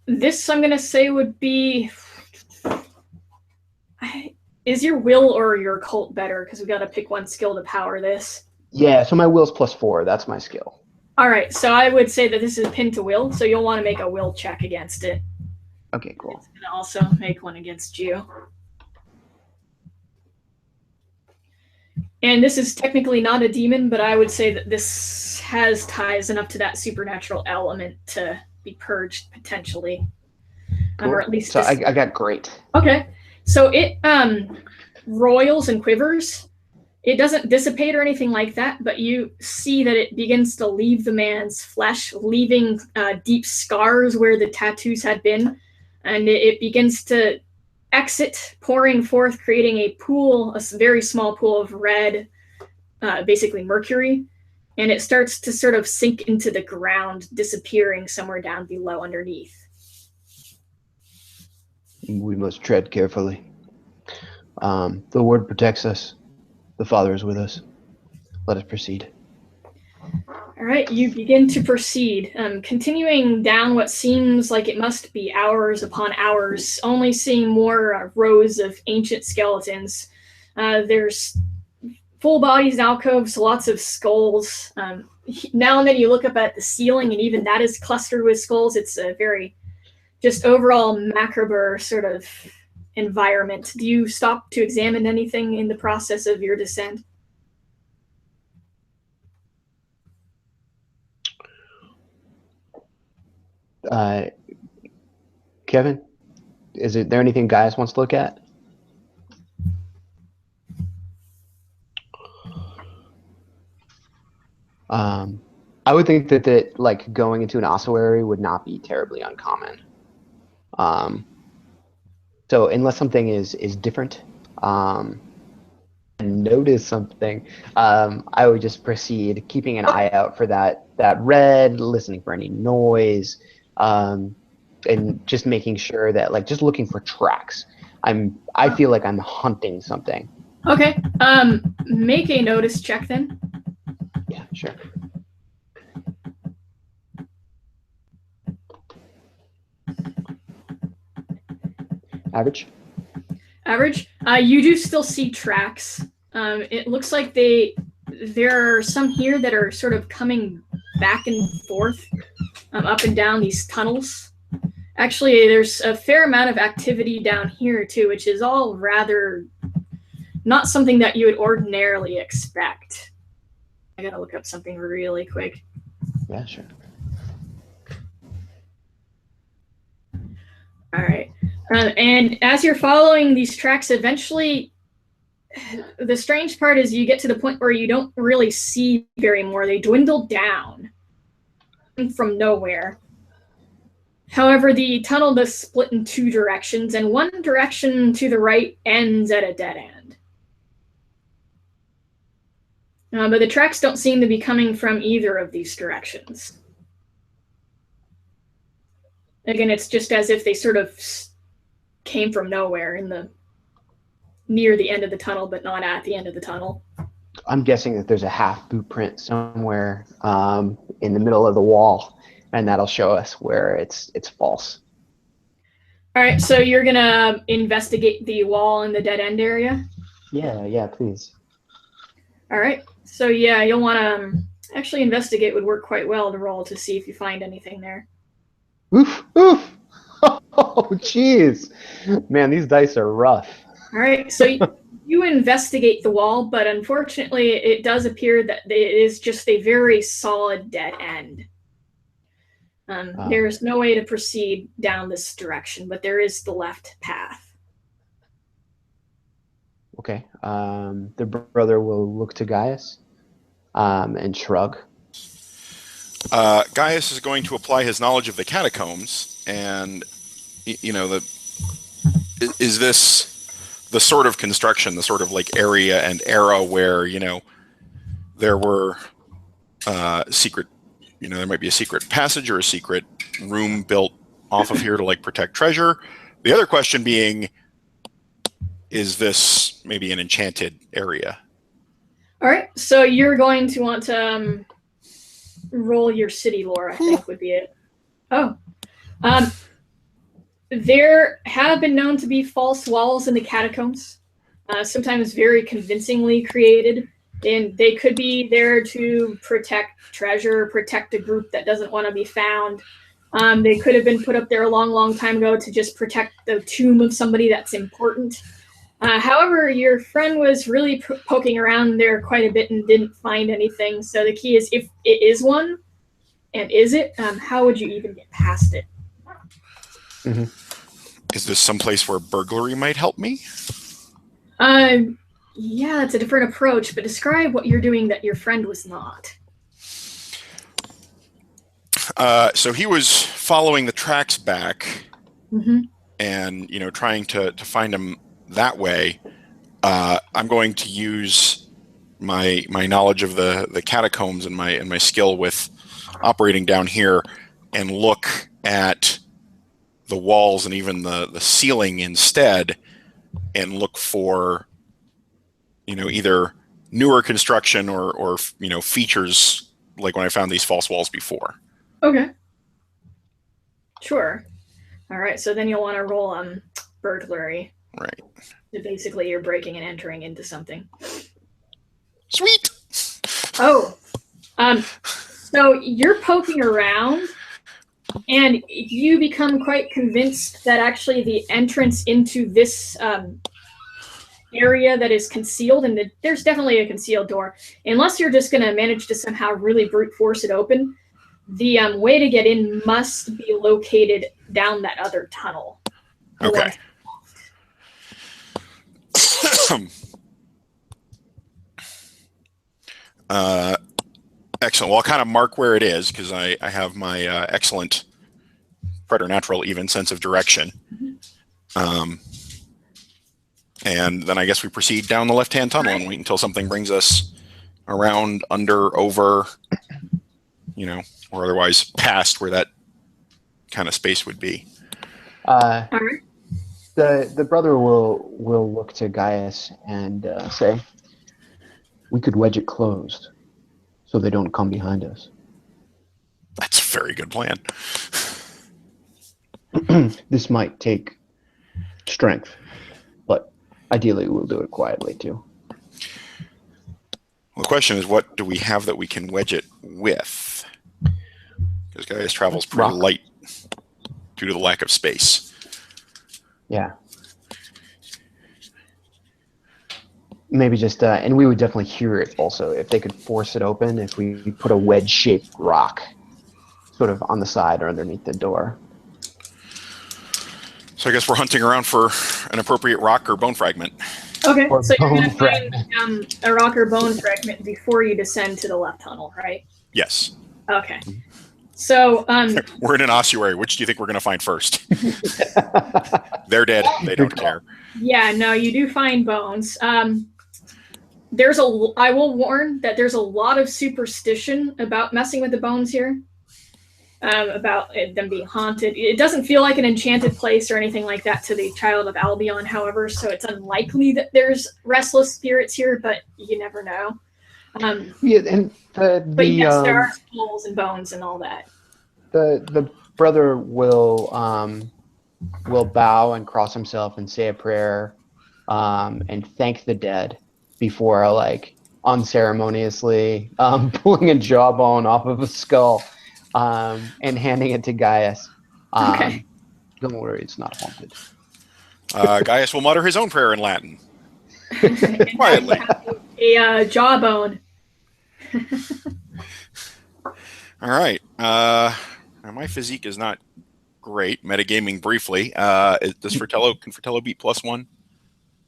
A: This I'm going to say would be... Is your will or your occult better? Because we got to pick one skill to power this.
C: Yeah, so my will's +4. That's my skill.
A: All right, so I would say that this is pinned to will, so you'll want to make a will check against it.
C: Okay, cool.
A: It's going to also make one against you. And this is technically not a demon, but I would say that this has ties enough to that supernatural element to be purged potentially.
C: Cool.
A: Or at least
C: so I got great.
A: Okay. So it roils and quivers. It doesn't dissipate or anything like that, but you see that it begins to leave the man's flesh, leaving deep scars where the tattoos had been. and it begins to exit, pouring forth, creating a pool, a very small pool of red, basically mercury, and it starts to sort of sink into the ground, disappearing somewhere down below underneath.
C: We must tread carefully. The Lord protects us. The Father is with us. Let us proceed.
A: All right, you begin to proceed, continuing down what seems like it must be hours upon hours, only seeing more rows of ancient skeletons. There's full bodies, alcoves, lots of skulls. Now and then you look up at the ceiling, and even that is clustered with skulls. It's a very just overall macabre sort of environment. Do you stop to examine anything in the process of your descent?
C: Kevin, is there anything Gaius wants to look at? I would think that like going into an ossuary would not be terribly uncommon. So unless something is different, and notice something, I would just proceed, keeping an eye out for that red, listening for any noise, and just making sure that like just looking for tracks. I feel like I'm hunting something.
A: Okay. Make a notice check then.
C: Yeah, sure. Average.
A: Average. You do still see tracks. It looks like there are some here that are sort of coming back and forth, up and down these tunnels. Actually, there's a fair amount of activity down here too, which is all rather not something that you would ordinarily expect. I gotta look up something really quick.
C: Yeah, sure.
A: All right. And as you're following these tracks, eventually, the strange part is you get to the point where you don't really see very more. They dwindle down from nowhere. However, the tunnel does split in two directions, and one direction to the right ends at a dead end. But the tracks don't seem to be coming from either of these directions. Again, it's just as if they sort of came from nowhere near the end of the tunnel, but not at the end of the tunnel.
C: I'm guessing that there's a half boot print somewhere in the middle of the wall, and that'll show us where it's false.
A: All right, so you're gonna investigate the wall in the dead end area?
C: Yeah, please.
A: All right, so yeah, you'll want to actually investigate would work quite well to roll to see if you find anything there.
C: Oof. Oh, jeez. Man, these dice are rough.
A: All right, so you investigate the wall, but unfortunately, it does appear that it is just a very solid dead end. There's no way to proceed down this direction, but there is the left path.
C: Okay. The brother will look to Gaius and shrug.
B: Gaius is going to apply his knowledge of the catacombs, and is this the sort of construction, the sort of like area and era where there were secret, there might be a secret passage or a secret room built off of here to like protect treasure. The other question being, is this maybe an enchanted area?
A: All right, so you're going to want to roll your city lore, I think would be it. Oh. There have been known to be false walls in the catacombs, sometimes very convincingly created, and they could be there to protect treasure, protect a group that doesn't want to be found. They could have been put up there a long, long time ago to just protect the tomb of somebody that's important. However, your friend was really poking around there quite a bit and didn't find anything. So the key is, if it is one, and is it, how would you even get past it?
C: Mm-hmm.
B: Is this someplace where burglary might help me?
A: Yeah, it's a different approach, but describe what you're doing that your friend was not.
B: So he was following the tracks back and trying to find him that way. I'm going to use my knowledge of the catacombs and my skill with operating down here and look at the walls and even the ceiling instead, and look for either newer construction or features like when I found these false walls before.
A: Okay. Sure. All right. So then you'll want to roll burglary.
B: Right.
A: So basically, you're breaking and entering into something.
B: Sweet.
A: Oh. So you're poking around, and you become quite convinced that actually the entrance into this area that is concealed, and there's definitely a concealed door, unless you're just going to manage to somehow really brute force it open. The way to get in must be located down that other tunnel.
B: Okay. Excellent. Well, I'll kind of mark where it is because I have my excellent preternatural even sense of direction. And then I guess we proceed down the left-hand tunnel and wait until something brings us around, under, over, or otherwise past where that kind of space would be.
C: The brother will look to Gaius and say, "We could wedge it closed, so they don't come behind us."
B: That's a very good plan.
C: This might take strength, but ideally we'll do it quietly too.
B: Well, the question is, what do we have that we can wedge it with? Because Gaius travels pretty light due to the lack of space.
C: Yeah. Maybe just, and we would definitely hear it also if they could force it open, if we put a wedge-shaped rock sort of on the side or underneath the door.
B: So I guess we're hunting around for an appropriate rock or bone fragment.
A: Okay,
C: Or
A: so you're going to
C: bone
A: find a rock or bone fragment before you descend to the left tunnel, right?
B: Yes.
A: Okay. So
B: we're in an ossuary. Which do you think we're going to find first? They're dead. They don't care.
A: Yeah, no, you do find bones. I will warn that there's a lot of superstition about messing with the bones here. About them being haunted. It doesn't feel like an enchanted place or anything like that to the Child of Albion, however, so it's unlikely that there's restless spirits here, but you never know.
C: Yeah, and
A: but yes, there are skulls and bones and all that.
C: The brother will bow and cross himself and say a prayer, and thank the dead before unceremoniously pulling a jawbone off of a skull and handing it to Gaius.
A: Okay.
C: Don't worry, it's not haunted.
B: Gaius will mutter his own prayer in Latin. Quietly.
A: A jawbone.
B: All right. Now my physique is not great. Metagaming briefly. Can Fratello beat +1?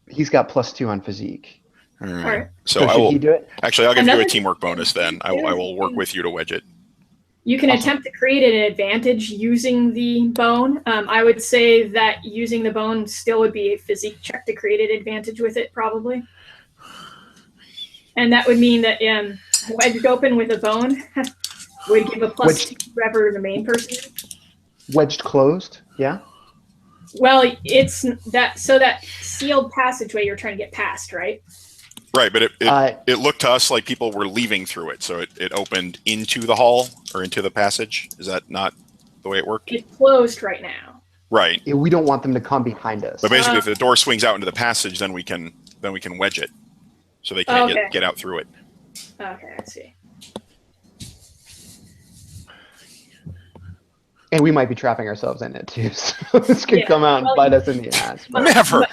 C: He's got +2 on physique.
B: All right. So
C: should he do it?
B: Actually, I'll give you a teamwork bonus then. I will work with you to wedge it.
A: You can attempt to create an advantage using the bone. I would say that using the bone still would be a physique check to create an advantage with it, probably. And that would mean that wedged open with a bone would give a +2 whoever the main person is.
C: Wedged closed, yeah?
A: Well, it's that sealed passageway you're trying to get past, right?
B: Right, but it looked to us like people were leaving through it, so it opened into the hall or into the passage. Is that not the way it worked?
A: It's closed right now.
B: Right.
C: Yeah, we don't want them to come behind us.
B: But basically, if the door swings out into the passage, then we can wedge it, so they can't get out through it.
A: Okay, I see.
C: And we might be trapping ourselves in it too, so this could come out and bite us in the ass.
B: Never.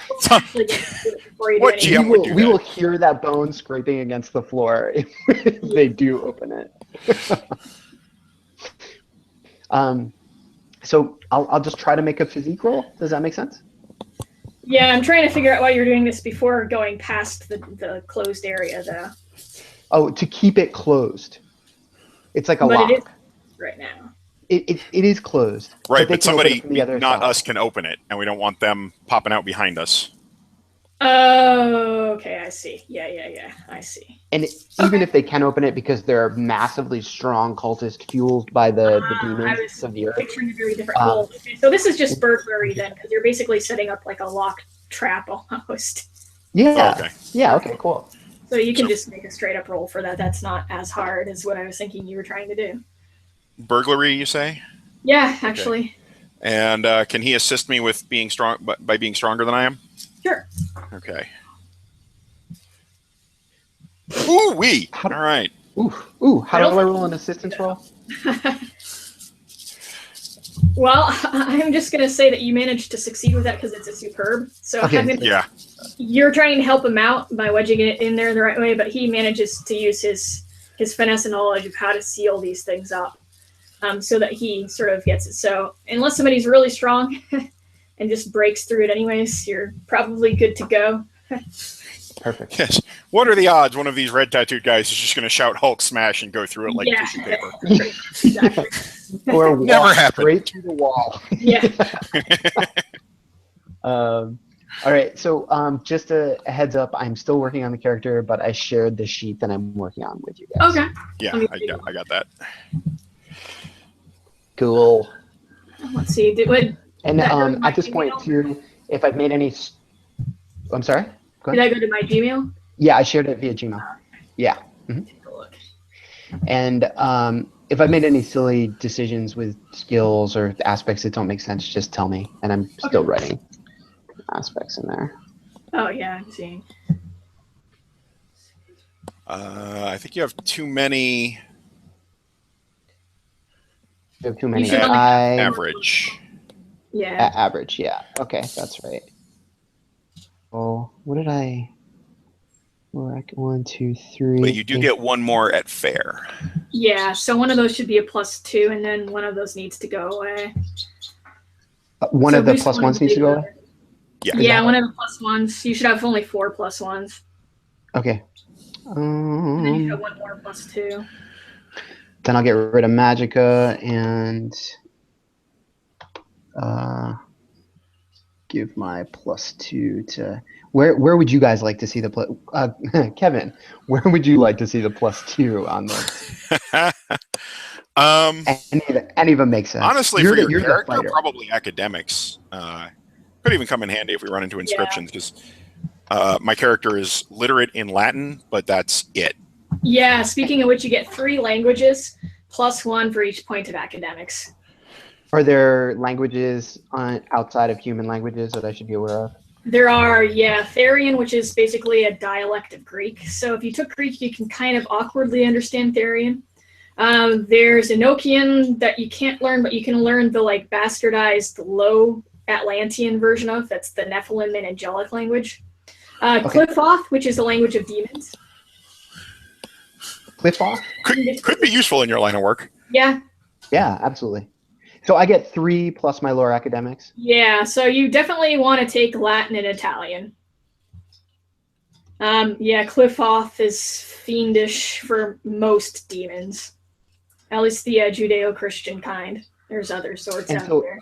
B: What GM would do that?
C: We will hear that bone scraping against the floor if they do open it. So I'll just try to make a physique roll. Does that make sense?
A: Yeah, I'm trying to figure out why you're doing this before going past the closed area, though.
C: Oh, to keep it closed. It's like a lock.
A: But it is right now.
C: It is closed.
B: Right,
C: they
B: but
C: can open it
B: somebody,
C: from the other
B: not
C: side.
B: us, can open it, and we don't want them popping out behind us.
A: Oh, okay, I see. Yeah, I see.
C: And even if they can open it because they're massively strong cultists fueled by the demons of the earth.
A: Picturing a very different goal. Okay, so this is just burglary then, because you're basically setting up like a locked trap almost.
C: Yeah.
B: Oh, okay.
C: Yeah. Okay. Cool.
A: So you can just make a straight up roll for that. That's not as hard as what I was thinking you were trying to do.
B: Burglary, you say?
A: Yeah, actually.
B: Okay. And can he assist me with being strong by being stronger than I am?
A: Sure.
B: Okay. Ooh wee! All right.
C: Ooh. How do I roll an assistance roll?
A: Well, I'm just going to say that you managed to succeed with that because it's a superb. So
B: yeah.
A: You're trying to help him out by wedging it in there the right way, but he manages to use his finesse and knowledge of how to seal these things up, so that he sort of gets it. So unless somebody's really strong and just breaks through it anyways, you're probably good to go.
C: Perfect.
B: Yes. What are the odds one of these red tattooed guys is just going to shout Hulk smash and go through it like tissue paper?
A: Exactly.
C: Or
B: Never
C: walk
B: happened.
C: straight through the wall.
A: Yeah.
C: All right. So just a heads up, I'm still working on the character, but I shared the sheet that I'm working on with you guys.
A: Okay.
B: Yeah, I got that.
C: Cool.
A: Let's see.
C: And at this point, too, if I've made any... I'm sorry?
A: Did I go to my Gmail?
C: Yeah, I shared it via Gmail. Yeah. Mm-hmm.
A: Take a look.
C: And if I've made any silly decisions with skills or aspects that don't make sense, just tell me. And I'm still writing aspects in there.
A: Oh, yeah, I'm seeing.
B: I think you have too many.
C: You have too many.
B: Average.
A: Yeah.
C: Average, yeah. Okay, that's right. Oh, what did I... 1, 2, 3.
B: But you do get one more at fair.
A: Yeah, so one of those should be a +2, and then one of those needs to go away.
C: One of the +1s needs to go away?
B: Yeah.
A: Yeah, one of the +1s. You should have only 4 +1s.
C: Okay.
A: And then you have one more +2.
C: Then I'll get rid of Magicka and give my +2 to... Where would you guys like to see the Kevin, where would you like to see the +2 on this? Any of them make sense.
B: Honestly, for your character, probably academics. Could even come in handy if we run into inscriptions, because my character is literate in Latin, but that's it.
A: Yeah, speaking of which, you get 3 languages, +1 for each point of academics.
C: Are there languages outside of human languages that I should be aware of?
A: There are, yeah. Therian, which is basically a dialect of Greek. So if you took Greek, you can kind of awkwardly understand Therian. There's Enochian that you can't learn, but you can learn the bastardized Low Atlantean version of. That's the Nephilim and angelic language. Cliffoth, which is the language of demons.
C: Cliffoth?
B: Could be useful in your line of work.
A: Yeah.
C: Yeah, absolutely. So I get 3 plus my lore academics?
A: Yeah, so you definitely want to take Latin and Italian. Yeah, Cliffoth is fiendish for most demons. At least the Judeo-Christian kind. There's other sorts out there.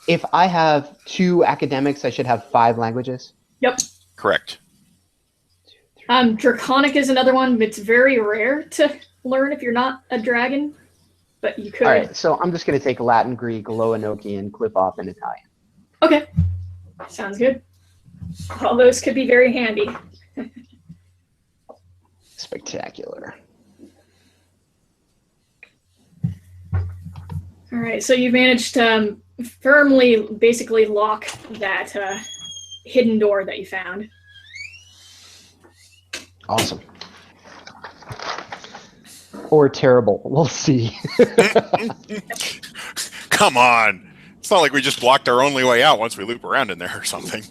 C: If I have 2 academics, I should have 5 languages?
A: Yep.
B: Correct.
A: Draconic is another one. It's very rare to learn if you're not a dragon, but you could.
C: All right, so I'm just going to take Latin, Greek, Low Enochian, Cliffoth, and Italian.
A: Okay. Sounds good. All those could be very handy.
C: Spectacular.
A: All right, so you've managed to firmly, basically lock that hidden door that you found.
C: Awesome. Or terrible. We'll see.
B: Come on. It's not like we just blocked our only way out once we loop around in there or something.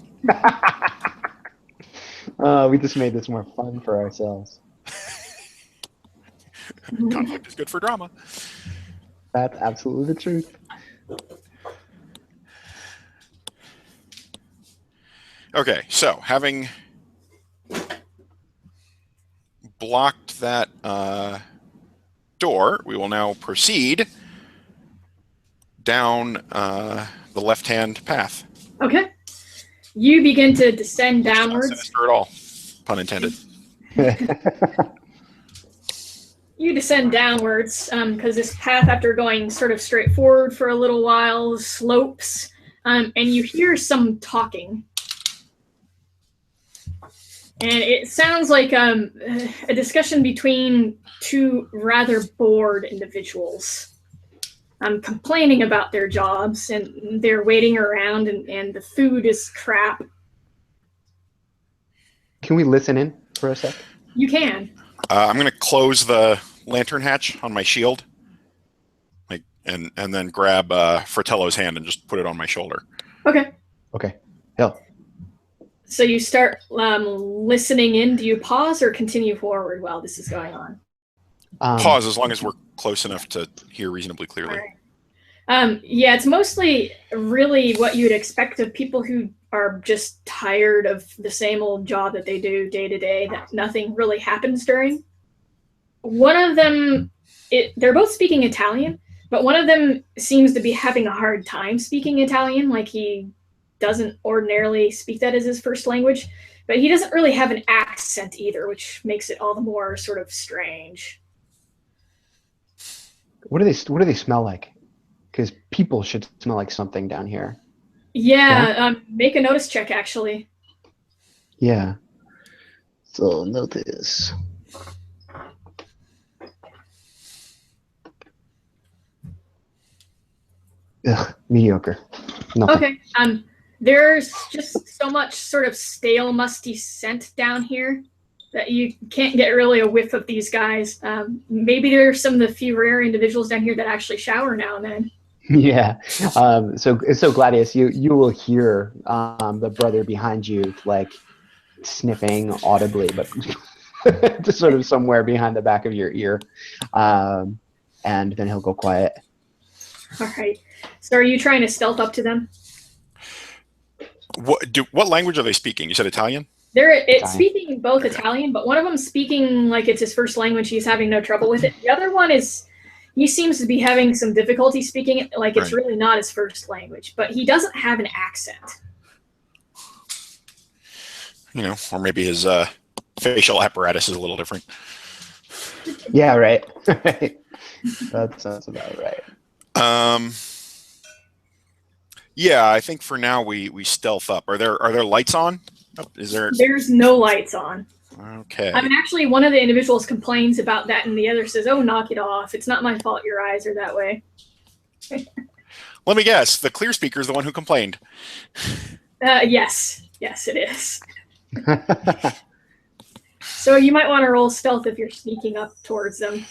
C: We just made this more fun for ourselves.
B: Conflict is good for drama.
C: That's absolutely the truth.
B: Okay, so having blocked that door, we will now proceed down the left-hand path.
A: Okay. You begin to descend
B: Not
A: downwards.
B: sinister at all, pun intended.
A: You descend downwards because this path, after going sort of straight forward for a little while, slopes, and you hear some talking. And it sounds like a discussion between two rather bored individuals, complaining about their jobs, and they're waiting around, and the food is crap.
C: Can we listen in for a sec?
A: You can.
B: I'm going to close the lantern hatch on my shield, and then grab Fratello's hand and just put it on my shoulder.
A: Okay.
C: Okay. Hell.
A: So you start listening in. Do you pause or continue forward while this is going on?
B: Pause as long as we're close enough to hear reasonably clearly.
A: Right. Yeah, it's mostly really what you'd expect of people who are just tired of the same old job that they do day to day, that nothing really happens during. One of them, they're both speaking Italian, but one of them seems to be having a hard time speaking Italian, like he doesn't ordinarily speak that as his first language, but he doesn't really have an accent either, which makes it all the more sort of strange.
C: What do they smell like? Because people should smell like something down here.
A: Yeah, make a notice check, actually.
C: Yeah. So notice. Ugh, mediocre. Nothing.
A: Okay. There's just so much sort of stale, musty scent down here that you can't get really a whiff of these guys. Maybe there's some of the few rare individuals down here that actually shower now and then.
C: Yeah. So Gladius, you will hear the brother behind you like sniffing audibly, but just sort of somewhere behind the back of your ear, and then he'll go quiet.
A: All right. So are you trying to stealth up to them?
B: What language are they speaking? You said Italian?
A: It's speaking both Italian, but one of them's speaking like it's his first language. He's having no trouble with it. The other one he seems to be having some difficulty speaking it, like it's really not his first language, but he doesn't have an accent.
B: Or maybe his facial apparatus is a little different.
C: Yeah, right. That sounds about right.
B: Yeah, I think for now we stealth up. Are there lights on?
A: There's no lights on.
B: Okay.
A: I mean, actually, one of the individuals complains about that, and the other says, "Oh, knock it off! It's not my fault your eyes are that way."
B: Let me guess. The clear speaker is the one who complained.
A: Yes, it is. So you might want to roll stealth if you're sneaking up towards them.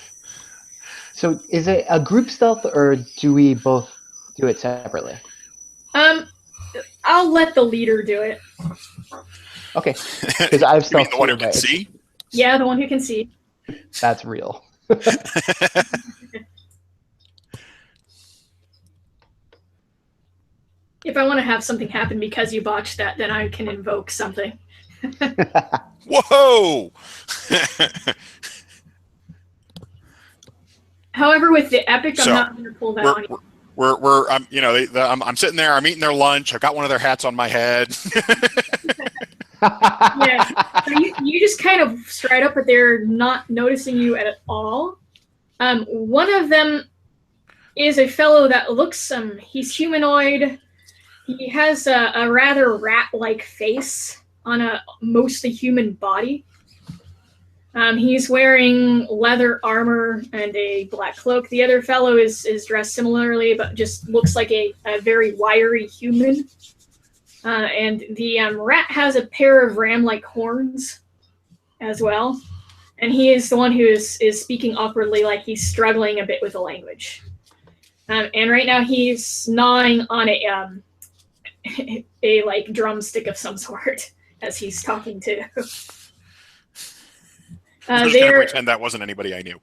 C: So is it a group stealth, or do we both do it separately?
A: I'll let the leader do it.
C: Okay, because I've stealth.
B: You mean the one who can see?
A: Yeah, the one who can see.
C: That's real.
A: If I want to have something happen because you botched that, then I can invoke something.
B: Whoa!
A: However, with the epic, I'm not going to pull that on you.
B: I'm sitting there. I'm eating their lunch. I've got one of their hats on my head.
A: Yeah, so you just kind of stride up, but they're not noticing you at all. One of them is a fellow that looks, he's humanoid. He has a rather rat-like face on a mostly human body. He's wearing leather armor and a black cloak. The other fellow is dressed similarly, but just looks like a very wiry human. And the rat has a pair of ram-like horns as well. And he is the one who is speaking awkwardly, like he's struggling a bit with the language. And right now he's gnawing on a like drumstick of some sort as he's talking to.
B: I'm just going to pretend that wasn't anybody I knew.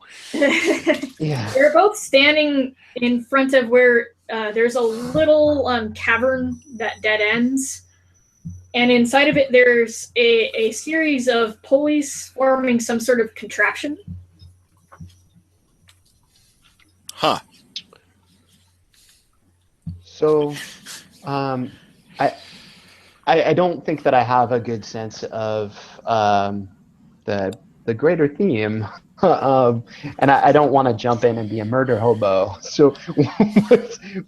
C: Yeah.
A: They're both standing in front of where there's a little cavern that dead ends. And inside of it, there's a series of pulleys forming some sort of contraption.
B: Huh.
C: So, um, I don't think that I have a good sense of the greater theme, and I don't want to jump in and be a murder hobo. So,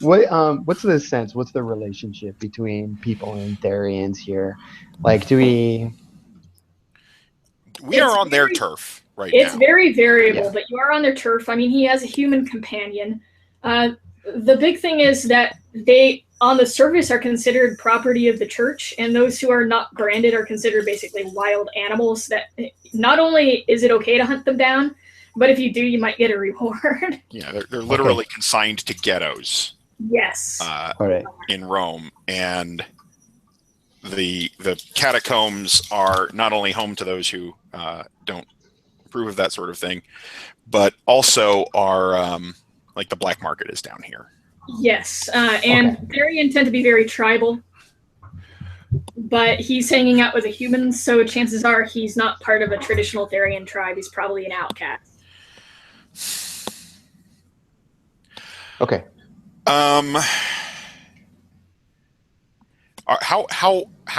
C: what's the sense? What's the relationship between people and Therians here? Like, do we?
B: We are on their turf right
A: It's
B: now.
A: very variable,
C: Yeah.
A: but you are on their turf. I mean, he has a human companion. The big thing is that they, on the surface, are considered property of the church, and those who are not branded are considered basically wild animals. That not only is it okay to hunt them down, but if you do, you might get a reward.
B: Yeah, they're literally consigned to ghettos.
A: Yes.
C: All right.
B: In Rome, and the catacombs are not only home to those who don't approve of that sort of thing, but also are like the black market is down here.
A: Yes, and Therian tend to be very tribal, but he's hanging out with a human, so chances are he's not part of a traditional Therian tribe. He's probably an outcast.
C: Okay.
B: How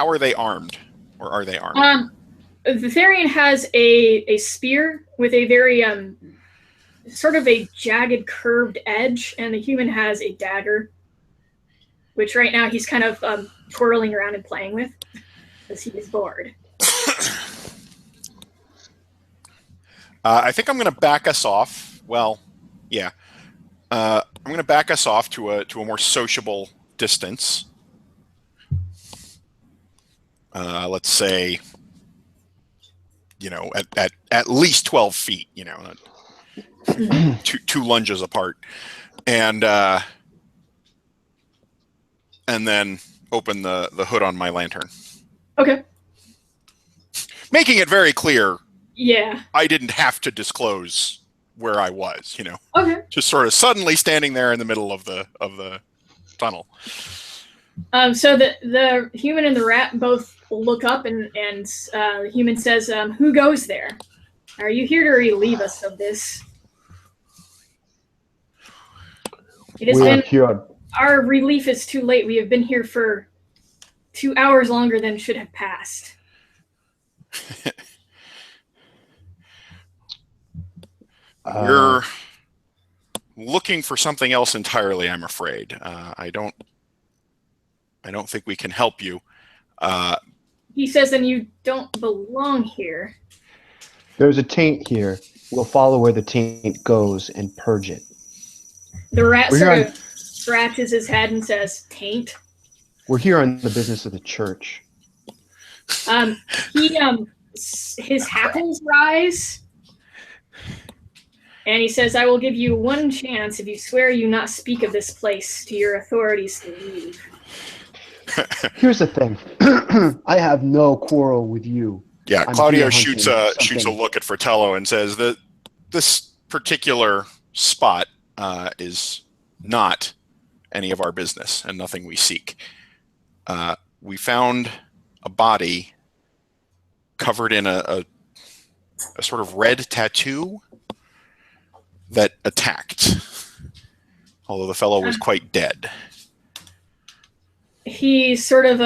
B: are they armed, or are they armed?
A: The Therian has a spear with a very sort of a jagged, curved edge, and the human has a dagger, which right now he's kind of twirling around and playing with because he is bored.
B: I think I'm going to back us off. Well, yeah, I'm going to back us off to a more sociable distance. Let's say, at least 12 feet. Two lunges apart, and then open the hood on my lantern.
A: Okay.
B: Making it very clear.
A: Yeah.
B: I didn't have to disclose where I was.
A: Okay.
B: Just sort of suddenly standing there in the middle of the tunnel.
A: So the human and the rat both look up, and the human says, "Who goes there? Are you here to relieve us of this?" It has been
C: cured.
A: Our relief is too late. We have been here for 2 hours longer than should have passed.
B: We're looking for something else entirely, I'm afraid. I don't think we can help you.
A: He says, "Then you don't belong here."
C: There's a taint here. We'll follow where the taint goes and purge it.
A: The rat sort of scratches his head and says, "Taint?"
C: We're here on the business of the church.
A: His hackles rise, and he says, "I will give you one chance if you swear you not speak of this place to your authorities to leave."
C: Here's the thing. I have no quarrel with you.
B: Yeah,
C: I'm
B: Claudio
C: here
B: shoots a look at Fratello and says that this particular spot is not any of our business and nothing we seek. We found a body covered in a sort of red tattoo that attacked, although the fellow was quite dead.
A: He sort of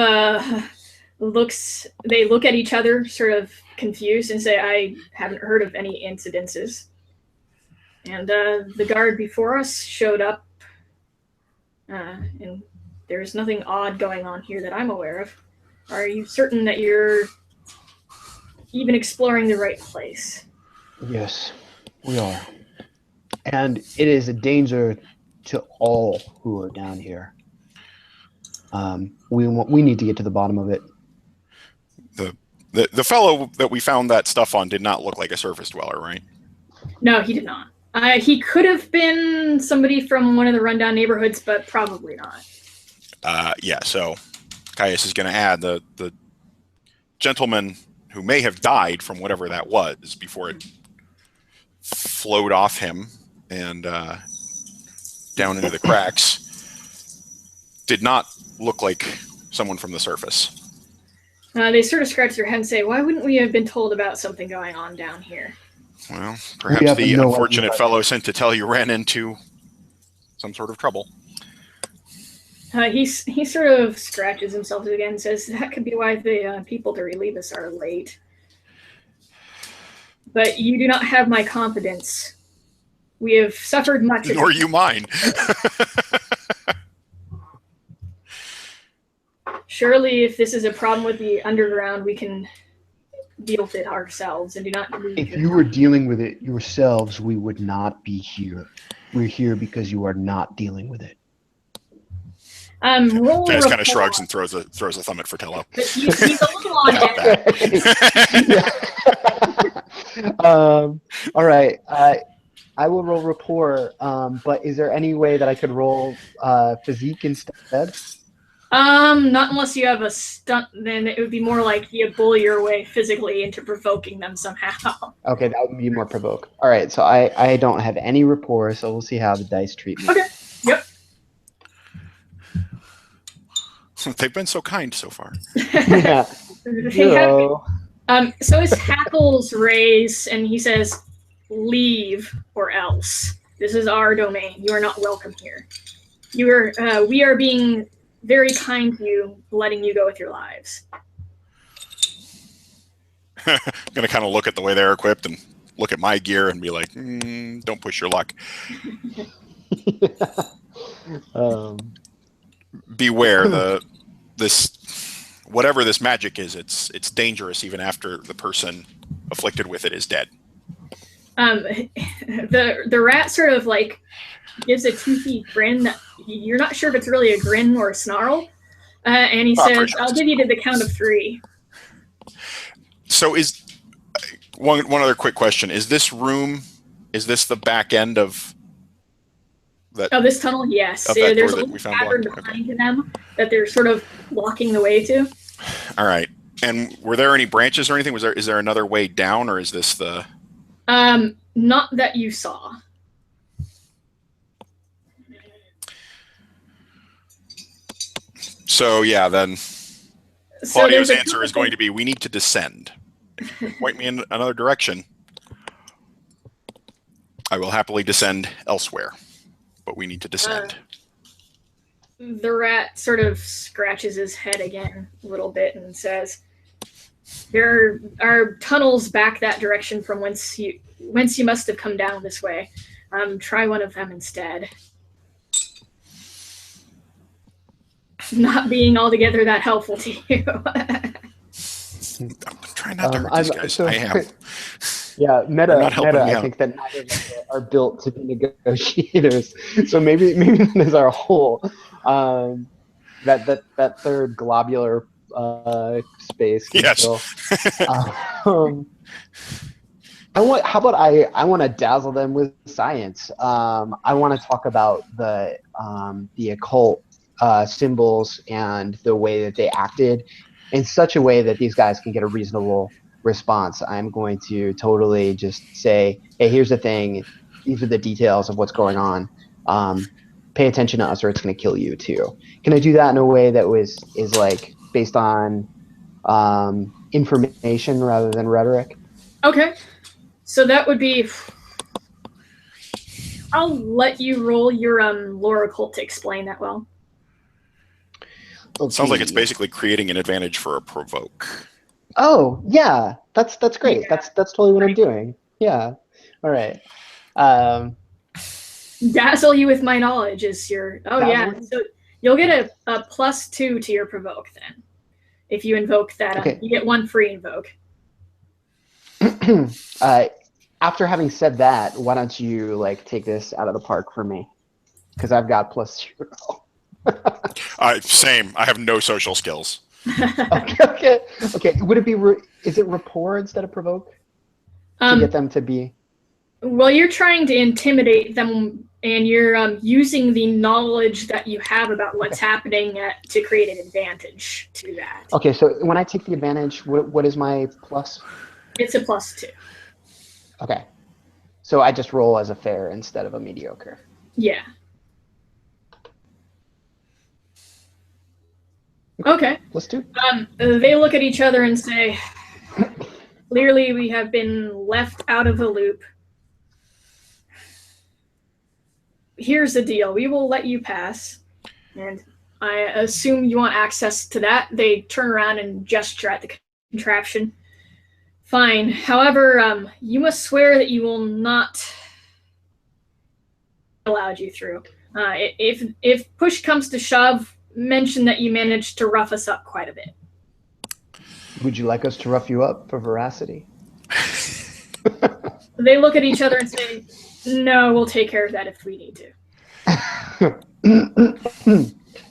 A: they look at each other sort of confused and say, "I haven't heard of any incidences." And the guard before us showed up, and there's nothing odd going on here that I'm aware of. Are you certain that you're even exploring the right place?
C: Yes, we are. And it is a danger to all who are down here. We need to get to the bottom of it.
B: The fellow that we found that stuff on did not look like a surface dweller, right?
A: No, he did not. He could have been somebody from one of the rundown neighborhoods, but probably not.
B: Yeah, so Caius is going to add the gentleman who may have died from whatever that was before it flowed off him and down into the cracks did not look like someone from the surface.
A: They sort of scratch their head and say, "Why wouldn't we have been told about something going on down here?"
B: Well, perhaps the unfortunate fellow sent to tell you ran into some sort of trouble.
A: He sort of scratches himself again and says, that could be why the people to relieve us are late. But you do not have my confidence. We have suffered much.
B: Nor you mine.
A: Surely, if this is a problem with the underground, we can deal with it ourselves and do not need
C: If you were dealing with it yourselves, we would not be here. We're here because you are not dealing with it.
A: Roll
B: Jazz kind of
A: rapport.
B: shrugs and throws a thumb at Fratello.
A: But he's a little on edge.
C: All right. I will roll rapport, but is there any way that I could roll physique instead?
A: Not unless you have a stunt, then it would be more like you bully your way physically into provoking them somehow.
C: Okay, that would be more provoke. All right, so I don't have any rapport, so we'll see how the dice treat me.
A: Okay, yep.
B: They've been so kind so far.
C: Yeah.
A: So his hackles raise, and he says, "Leave or else. This is our domain. You are not welcome here. We are being very kind to you, letting you go with your lives."
B: I'm gonna kind of look at the way they're equipped and look at my gear and be like, "Don't push your luck." Beware whatever this magic is. It's dangerous even after the person afflicted with it is dead.
A: The rat sort of like gives a toothy grin that you're not sure if it's really a grin or a snarl, and he says, "I'll give you to the count of 3."
B: So is one other quick question: is this the back end of that?
A: Oh, this tunnel, yes. There's a little cavern behind them that they're sort of blocking the way to.
B: All right. And were there any branches or anything? Is there another way down, or is this the?
A: Not that you saw.
B: So yeah, then Claudio's answer is going to be, we need to descend. If you point me in another direction, I will happily descend elsewhere. But we need to descend.
A: The rat sort of scratches his head again a little bit and says, "There are tunnels back that direction from whence you must have come down this way. Try one of them instead." Not being altogether that helpful to you.
B: I'm trying not to hurt these guys. I am.
C: Yeah, meta. I think that neither of us are built to be negotiators. So maybe that is our whole that third globular space.
B: Yes.
C: I want to dazzle them with science. I want to talk about the occult symbols and the way that they acted in such a way that these guys can get a reasonable response. I'm going to totally just say, "Hey, here's the thing. These are the details of what's going on. Pay attention to us, or it's going to kill you too." Can I do that in a way that is like based on information rather than rhetoric?
A: Okay, so that would be. I'll let you roll your lore occult to explain that well.
C: Okay.
B: Sounds like it's basically creating an advantage for a provoke.
C: Oh yeah, that's great.
A: Yeah.
C: That's totally what I'm doing. Yeah. All right.
A: Dazzle you with my knowledge is your. Oh yeah, so you'll get a +2 to your provoke then, if you invoke that.
C: Okay.
A: You get 1 free invoke.
C: After having said that, why don't you take this out of the park for me? Because I've got +0.
B: Same. I have no social skills.
C: Okay. Would it be? Is it rapport instead of provoke to get them to be?
A: Well, you're trying to intimidate them, and you're using the knowledge that you have about what's happening to create an advantage to that.
C: Okay, so when I take the advantage, what is my plus?
A: It's a +2.
C: Okay, so I just roll as a fair instead of a mediocre.
A: Yeah. Okay.
C: Let's do.
A: They look at each other and say, "Clearly, we have been left out of the loop. Here's the deal. We will let you pass, and I assume you want access to that. They turn around and gesture at the contraption. Fine. However, you must swear that you will not allowed you through. If push comes to shove, mention that you managed to rough us up quite a bit.
C: Would you like us to rough you up for veracity?
A: They look at each other and say, no, we'll take care of that if we need to.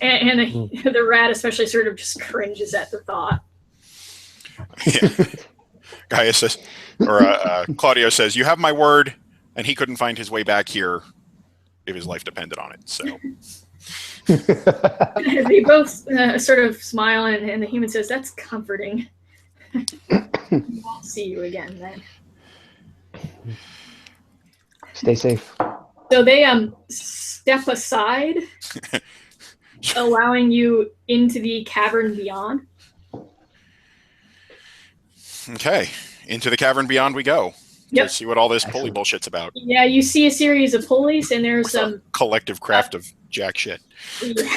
A: and the rat especially sort of just cringes at the thought.
B: Yeah. Gaius says, or Claudio says, you have my word, and he couldn't find his way back here if his life depended on it. So
A: they both sort of smile, and the human says, that's comforting. We won't see you again then.
C: Stay safe.
A: So they step aside, allowing you into the cavern beyond.
B: Okay, into the cavern beyond we go.
A: Yep.
B: To see what all this pulley bullshit's about.
A: Yeah, you see a series of pulleys, and there's some
B: collective craft of jack shit.
A: Yeah.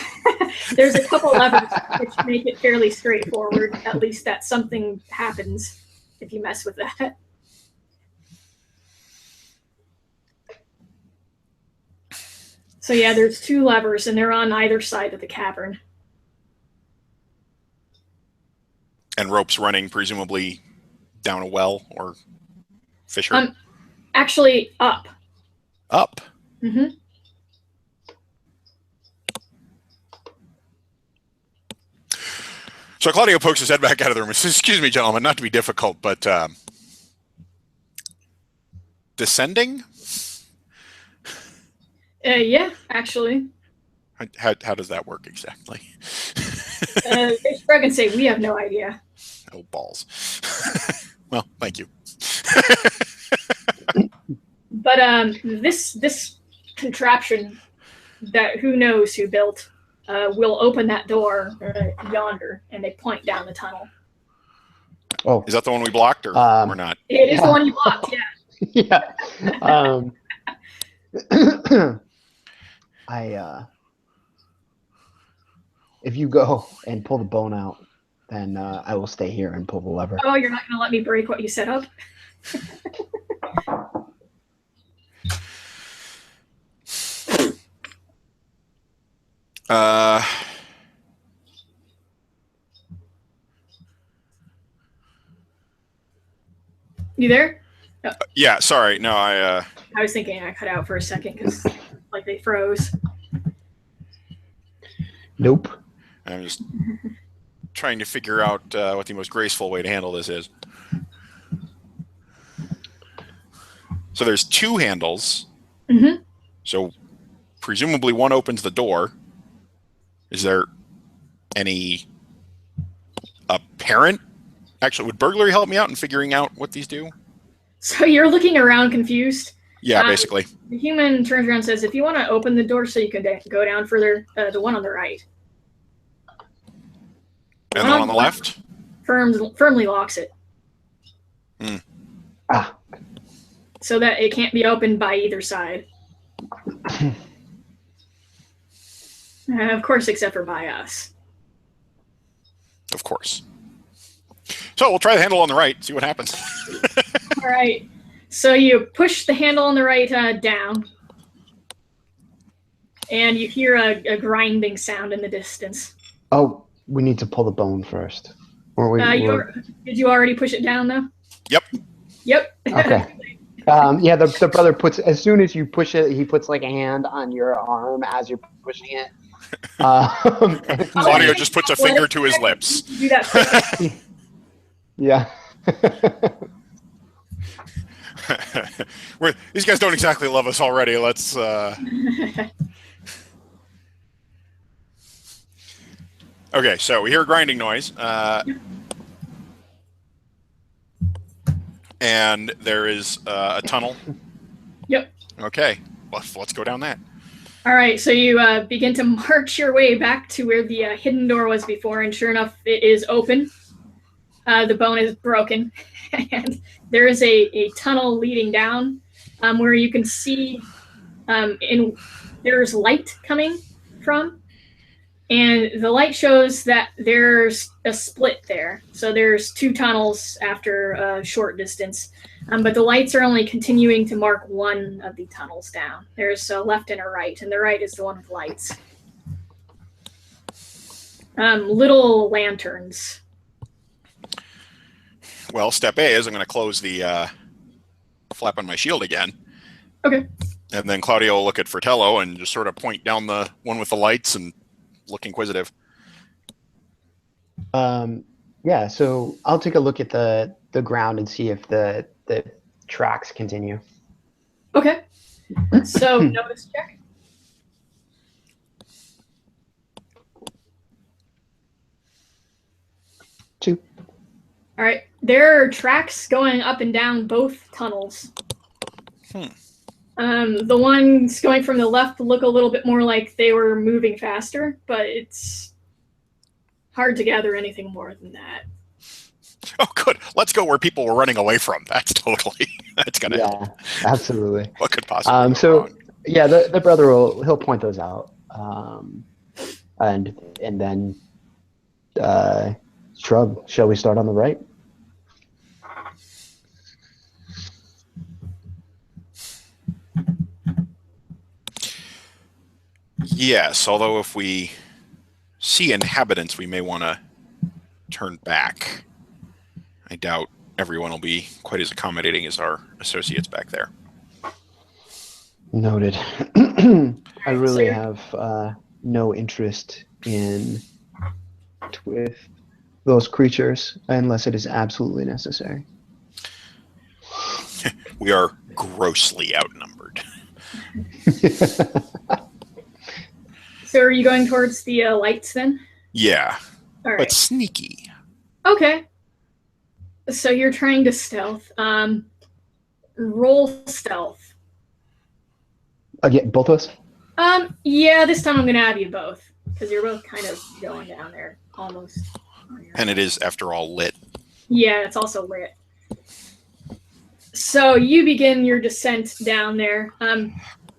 A: There's a couple levers which make it fairly straightforward. At least that something happens if you mess with that. So yeah, there's 2 levers, and they're on either side of the cavern.
B: And ropes running, presumably down a well or fissure.
A: Actually, up.
B: Up.
A: Mm-hmm.
B: So Claudio pokes his head back out of the room and says, excuse me, gentlemen, not to be difficult, but descending?
A: Yeah, actually.
B: How does that work exactly?
A: They shrug and say, we have no idea.
B: Oh, balls. Well, thank you.
A: But this contraption that who knows who built will open that door yonder, and they point down the tunnel.
C: Oh,
B: is that the one we blocked or not?
A: It is the one you blocked, yeah.
C: Yeah. If you go and pull the bone out, then I will stay here and pull the lever.
A: Oh, you're not going to let me break what you set up? You there?
B: Oh. Yeah, sorry. No, I
A: was thinking I cut out for a second because like they froze.
C: Nope.
B: I'm just trying to figure out what the most graceful way to handle this is. So there's 2 handles.
A: Mm-hmm.
B: So presumably one opens the door. Is there any apparent? Actually, would burglary help me out in figuring out what these do?
A: So you're looking around confused?
B: Yeah, basically.
A: The human turns around and says, if you want to open the door so you can go down further, the one on the right.
B: And the one on the left?
A: Firmly locks it.
B: Hmm.
A: So that it can't be opened by either side. Of course, except for by us.
B: Of course. So we'll try the handle on the right, see what happens.
A: All right. So you push the handle on the right down, and you hear a grinding sound in the distance.
C: Oh, we need to pull the bone first.
A: Did you already push it down, though?
B: Yep.
C: Okay. Yeah, the brother puts, as soon as you push it, he puts like a hand on your arm as you're pushing it.
B: Claudio just puts a finger to his lips.
A: Do that.
C: Yeah.
B: These guys don't exactly love us already. Let's. Okay, so we hear a grinding noise. And there is a tunnel.
A: Yep.
B: Okay, let's go down that.
A: All right, so you begin to march your way back to where the hidden door was before, and sure enough, it is open. The bone is broken, and there is a tunnel leading down where you can see there's light coming from. And the light shows that there's a split there. So there's 2 tunnels after a short distance. But the lights are only continuing to mark one of the tunnels down. There's a left and a right, and the right is the one with lights. Little lanterns.
B: Well, step A is I'm going to close the flap on my shield again.
A: Okay.
B: And then Claudio will look at Fratello and just sort of point down the one with the lights and look inquisitive.
C: Yeah, so I'll take a look at the ground and see if the tracks continue.
A: Okay. So notice check.
C: Two.
A: All right. There are tracks going up and down both tunnels. The ones going from the left look a little bit more like they were moving faster, but it's hard to gather anything more than that.
B: Oh, good. Let's go where people were running away from. That's totally, that's going to help.
C: Absolutely.
B: What could possibly go wrong?
C: Yeah, the brother he'll point those out. And then shrug. Shall we start on the right?
B: Yes, although if we see inhabitants, we may want to turn back. I doubt everyone will be quite as accommodating as our associates back there.
C: Noted. I really have no interest with those creatures unless it is absolutely necessary.
B: We are grossly outnumbered.
A: So are you going towards the lights then?
B: Yeah,
A: all right.
B: But sneaky.
A: Okay. So you're trying to stealth. Roll stealth.
C: Again, both of us?
A: Yeah, this time I'm going to have you both. Because you're both kind of going down there, almost.
B: And it is, after all, lit.
A: Yeah, it's also lit. So you begin your descent down there.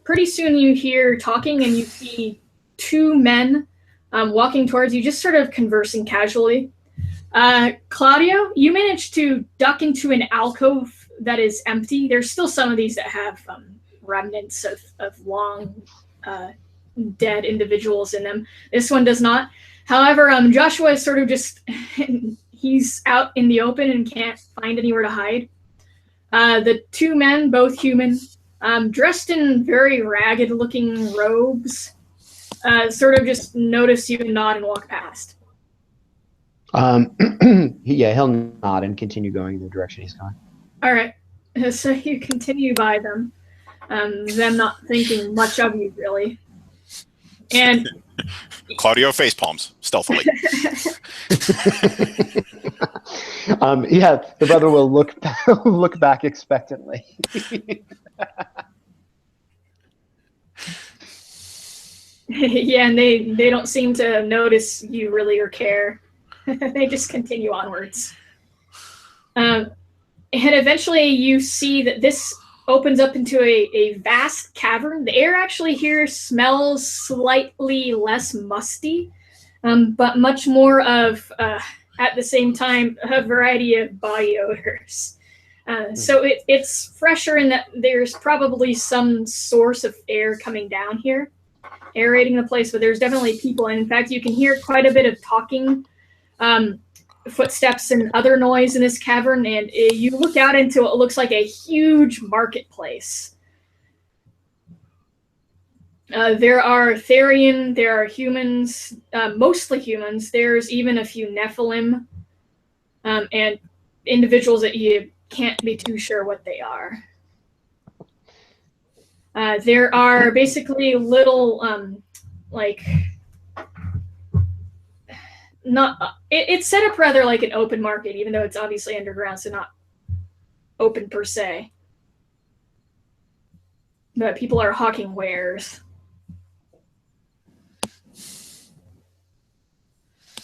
A: Pretty soon you hear talking and you see 2 men walking towards you, just sort of conversing casually. Claudio, you managed to duck into an alcove that is empty. There's still some of these that have remnants of long dead individuals in them. This one does not. However, Joshua is sort of just, he's out in the open and can't find anywhere to hide. The 2 men, both human, dressed in very ragged looking robes, sort of just notice you and nod and walk past.
C: Yeah, he'll nod and continue going in the direction he's going.
A: All right. So you continue by them, them not thinking much of you, really. And
B: Claudio face palms stealthily.
C: Yeah, the brother will look back expectantly.
A: Yeah, and they don't seem to notice you really or care. They just continue onwards. And eventually you see that this opens up into a vast cavern. The air actually here smells slightly less musty, but much more of, at the same time, a variety of body odors. So it's fresher in that there's probably some source of air coming down here, aerating the place, but there's definitely people. And in fact, you can hear quite a bit of talking, footsteps and other noise in this cavern, and you look out into what looks like a huge marketplace. There are Therian, there are humans, mostly humans. There's even a few Nephilim, and individuals that you can't be too sure what they are. There are basically little, it's set up rather like an open market, even though it's obviously underground, so not open per se. But people are hawking wares.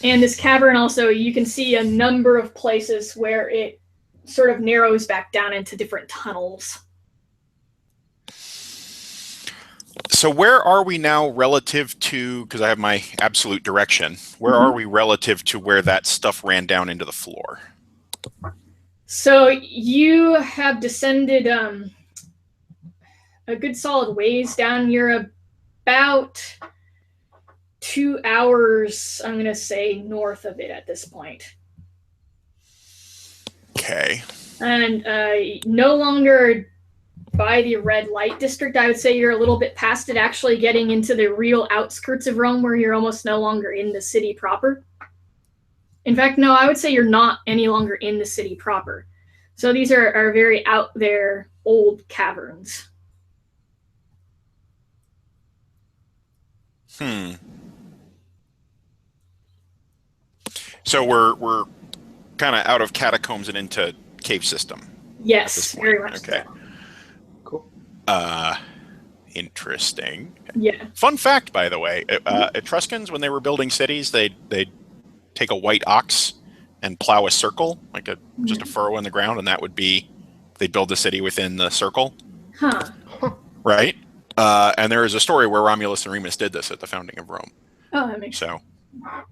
A: And this cavern also, you can see a number of places where it sort of narrows back down into different tunnels.
B: So where are we now relative to, because I have my absolute direction, where are we relative to where that stuff ran down into the floor?
A: So you have descended a good solid ways down. You're about 2 hours, I'm going to say, north of it at this point.
B: Okay.
A: And no longer by the red light district. I would say you're a little bit past it, actually getting into the real outskirts of Rome, where you're almost no longer in the city proper. In fact, no, I would say you're not any longer in the city proper. So these are very out there old caverns.
B: So we're kind of out of catacombs and into cave system.
A: Yes, very much.
B: Okay.
A: So.
C: Cool.
B: Interesting.
A: Yeah.
B: Fun fact, by the way, Etruscans, when they were building cities, they'd take a white ox and plow a circle, like just a furrow in the ground, and that would be, they'd build the city within the circle.
A: Huh.
B: Right? And there is a story where Romulus and Remus did this at the founding of Rome.
A: Oh, that makes sense.
B: So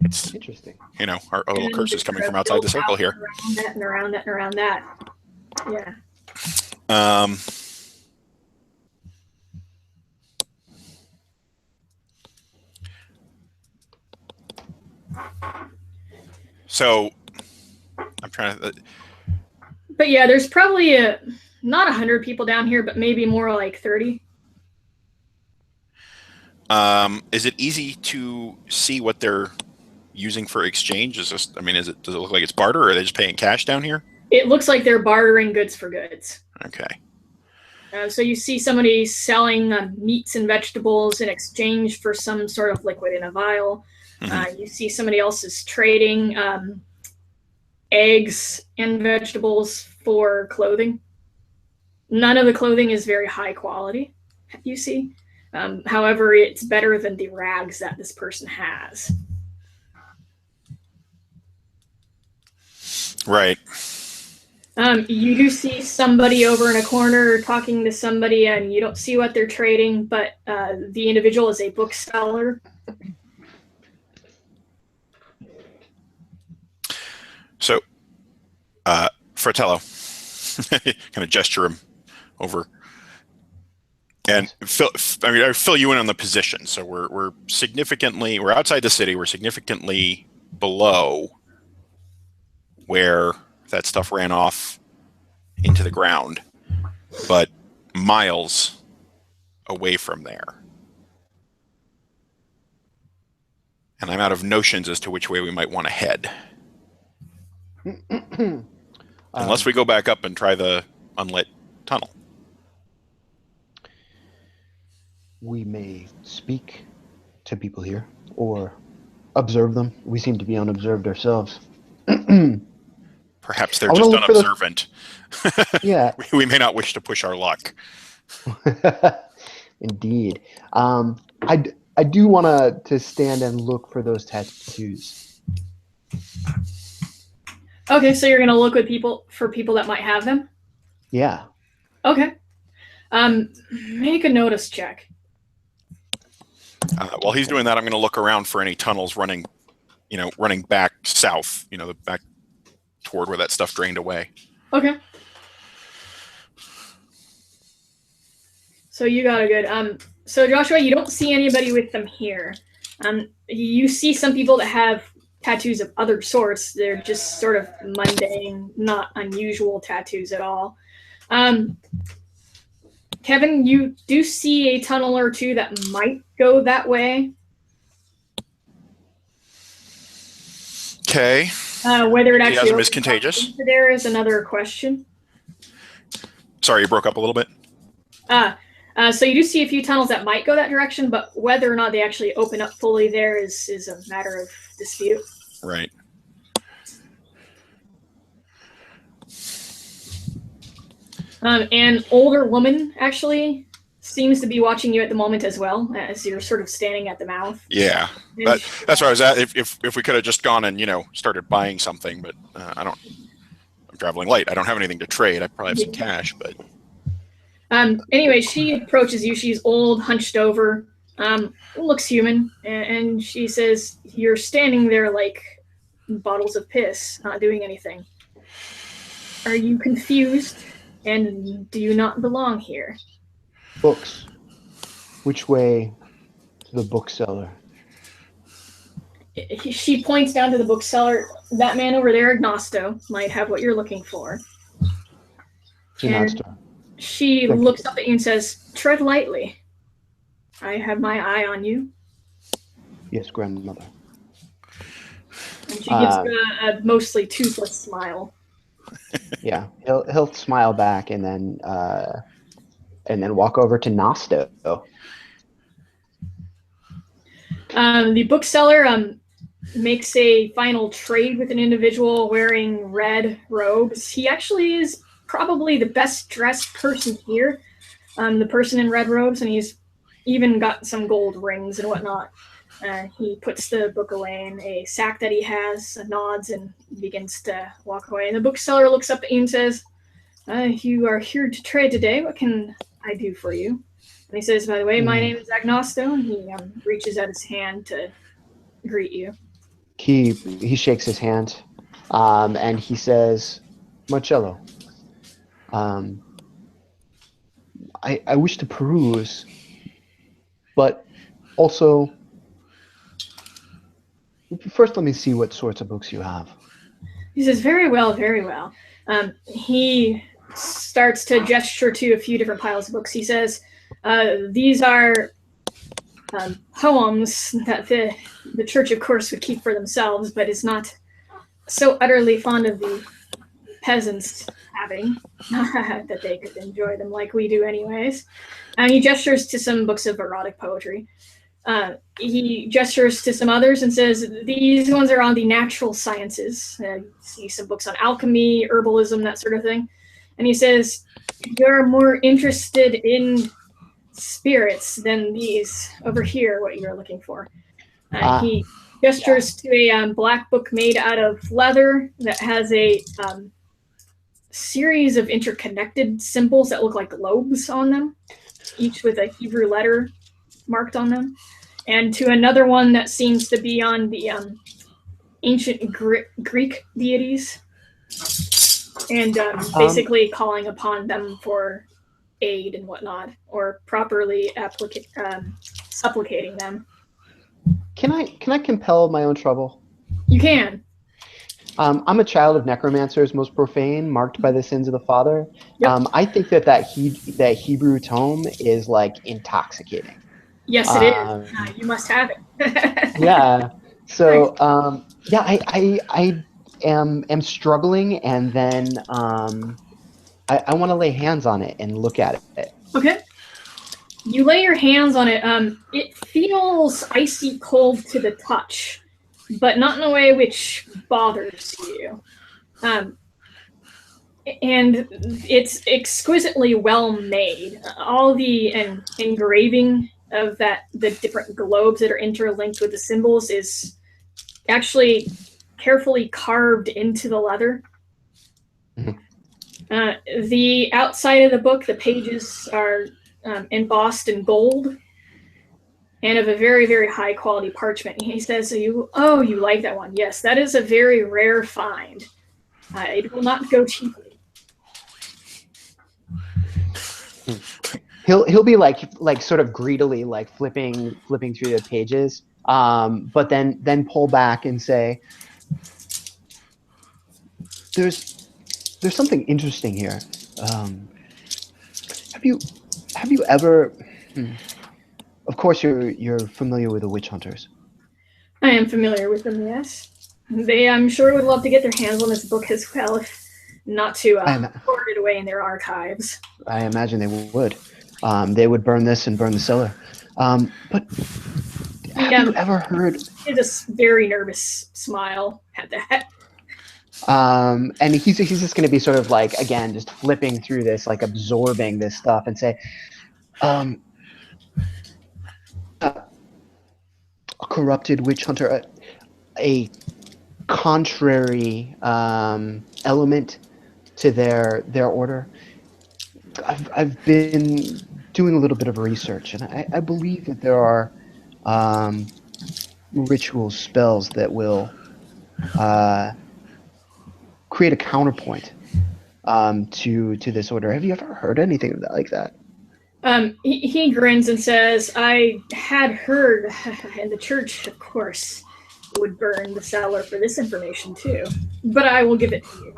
B: it's
C: Interesting.
B: You know, our little curse is coming from outside the circle here.
A: Around that and around that and around that. Yeah.
B: So I'm trying to.
A: But yeah, there's probably not 100 people down here, but maybe more like 30.
B: Is it easy to see what they're using for exchange? Does it look like it's barter, or are they just paying cash down here?
A: It looks like they're bartering goods for goods.
B: Okay.
A: So you see somebody selling meats and vegetables in exchange for some sort of liquid in a vial. You see somebody else is trading eggs and vegetables for clothing. None of the clothing is very high quality, you see. However, it's better than the rags that this person has.
B: Right.
A: You do see somebody over in a corner talking to somebody, and you don't see what they're trading, but the individual is a bookseller.
B: So, Fratello, kind of gesture him over, and I fill you in on the position. So we're outside the city. We're significantly below where that stuff ran off into the ground, but miles away from there. And I'm out of notions as to which way we might want to head. Unless we go back up and try the unlit tunnel.
C: We may speak to people here or observe them. We seem to be unobserved ourselves.
B: Perhaps they're just unobservant.
C: Yeah.
B: We may not wish to push our luck.
C: Indeed. I do want to stand and look for those tattoos.
A: Okay, so you're going to look for people that might have them?
C: Yeah.
A: Okay. Make a notice check.
B: While he's doing that, I'm going to look around for any tunnels running back south, back toward where that stuff drained away.
A: Okay. So you got a good. So Joshua, you don't see anybody with them here. You see some people that have tattoos of other sorts. They're just sort of mundane, not unusual tattoos at all. Kevin, you do see a tunnel or two that might go that way.
B: Okay.
A: Whether it actually
B: is contagious.
A: There is another question.
B: Sorry, you broke up a little bit.
A: So you do see a few tunnels that might go that direction, but whether or not they actually open up fully there is a matter of dispute.
B: Right.
A: An older woman actually seems to be watching you at the moment as well, as you're sort of standing at the mouth.
B: Yeah, that's where I was at. If we could have just gone and started buying something, but I'm traveling late. I don't have anything to trade. I probably have some cash, but
A: Anyway, she approaches you. She's old, hunched over, looks human, and she says, "You're standing there like bottles of piss, not doing anything. Are you confused? And do you not belong here?"
C: Books. Which way to the bookseller?
A: She points down to the bookseller. "That man over there, Agnosto, might have what you're looking for." And she looks up at you and says, "Tread lightly. I have my eye on you."
C: Yes, grandmother.
A: And she gives you a mostly toothless smile.
C: Yeah, he'll smile back and then walk over to Nosto.
A: The bookseller makes a final trade with an individual wearing red robes. He actually is probably the best dressed person here, the person in red robes, and he's even got some gold rings and whatnot. He puts the book away in a sack that he has, nods, and begins to walk away. And the bookseller looks up at you and says, "You are here to trade today. What can I do for you?" And he says, "By the way, my name is Agnosto," and he reaches out his hand to greet you.
C: He shakes his hand, and he says, "Marcello, I wish to peruse, but also, first let me see what sorts of books you have."
A: He says, "Very well, very well." He starts to gesture to a few different piles of books. He says, "These are poems that the church, of course, would keep for themselves, but is not so utterly fond of the peasants having that they could enjoy them like we do anyways." And he gestures to some books of erotic poetry. He gestures to some others and says, "These ones are on the natural sciences." You see some books on alchemy, herbalism, that sort of thing. And he says, "You're more interested in spirits than these over here, what you're looking for." He gestures to a black book made out of leather that has a series of interconnected symbols that look like globes on them, each with a Hebrew letter marked on them, and to another one that seems to be on the ancient Greek deities, and basically calling upon them for aid and whatnot, or properly supplicating them.
C: Can I compel my own trouble?
A: You can.
C: I'm a child of necromancers, most profane, marked by the sins of the father.
A: Yep.
C: I think that Hebrew tome is like intoxicating.
A: Yes, it is. You must have it.
C: Yeah. So I am struggling, and then I want to lay hands on it and look at it.
A: Okay. You lay your hands on it. It feels icy cold to the touch, but not in a way which bothers you. And it's exquisitely well made. All the engraving of the different globes that are interlinked with the symbols is actually carefully carved into the leather. Mm-hmm. The outside of the book, the pages are embossed in gold and of a very, very high quality parchment. He says, you like that one? Yes, that is a very rare find. It will not go cheaply.
C: He'll be like sort of greedily like flipping through the pages, but then pull back and say, "There's something interesting here. Have you ever? Of course, you're familiar with the witch hunters."
A: "I am familiar with them. Yes, they, I'm sure, would love to get their hands on this book as well, if not to hoard it away in their archives."
C: I imagine they would. They would burn this and burn the cellar. But have you ever heard?
A: He has a very nervous smile at that.
C: And he's just going to be sort of like, again, just flipping through this, like absorbing this stuff, and say, a corrupted witch hunter, a contrary element to their order. I've been doing a little bit of research, and I believe that there are ritual spells that will create a counterpoint to this order. Have you ever heard anything like that?
A: He grins and says, I had heard, and the church, of course, would burn the cellar for this information too, but I will give it to you.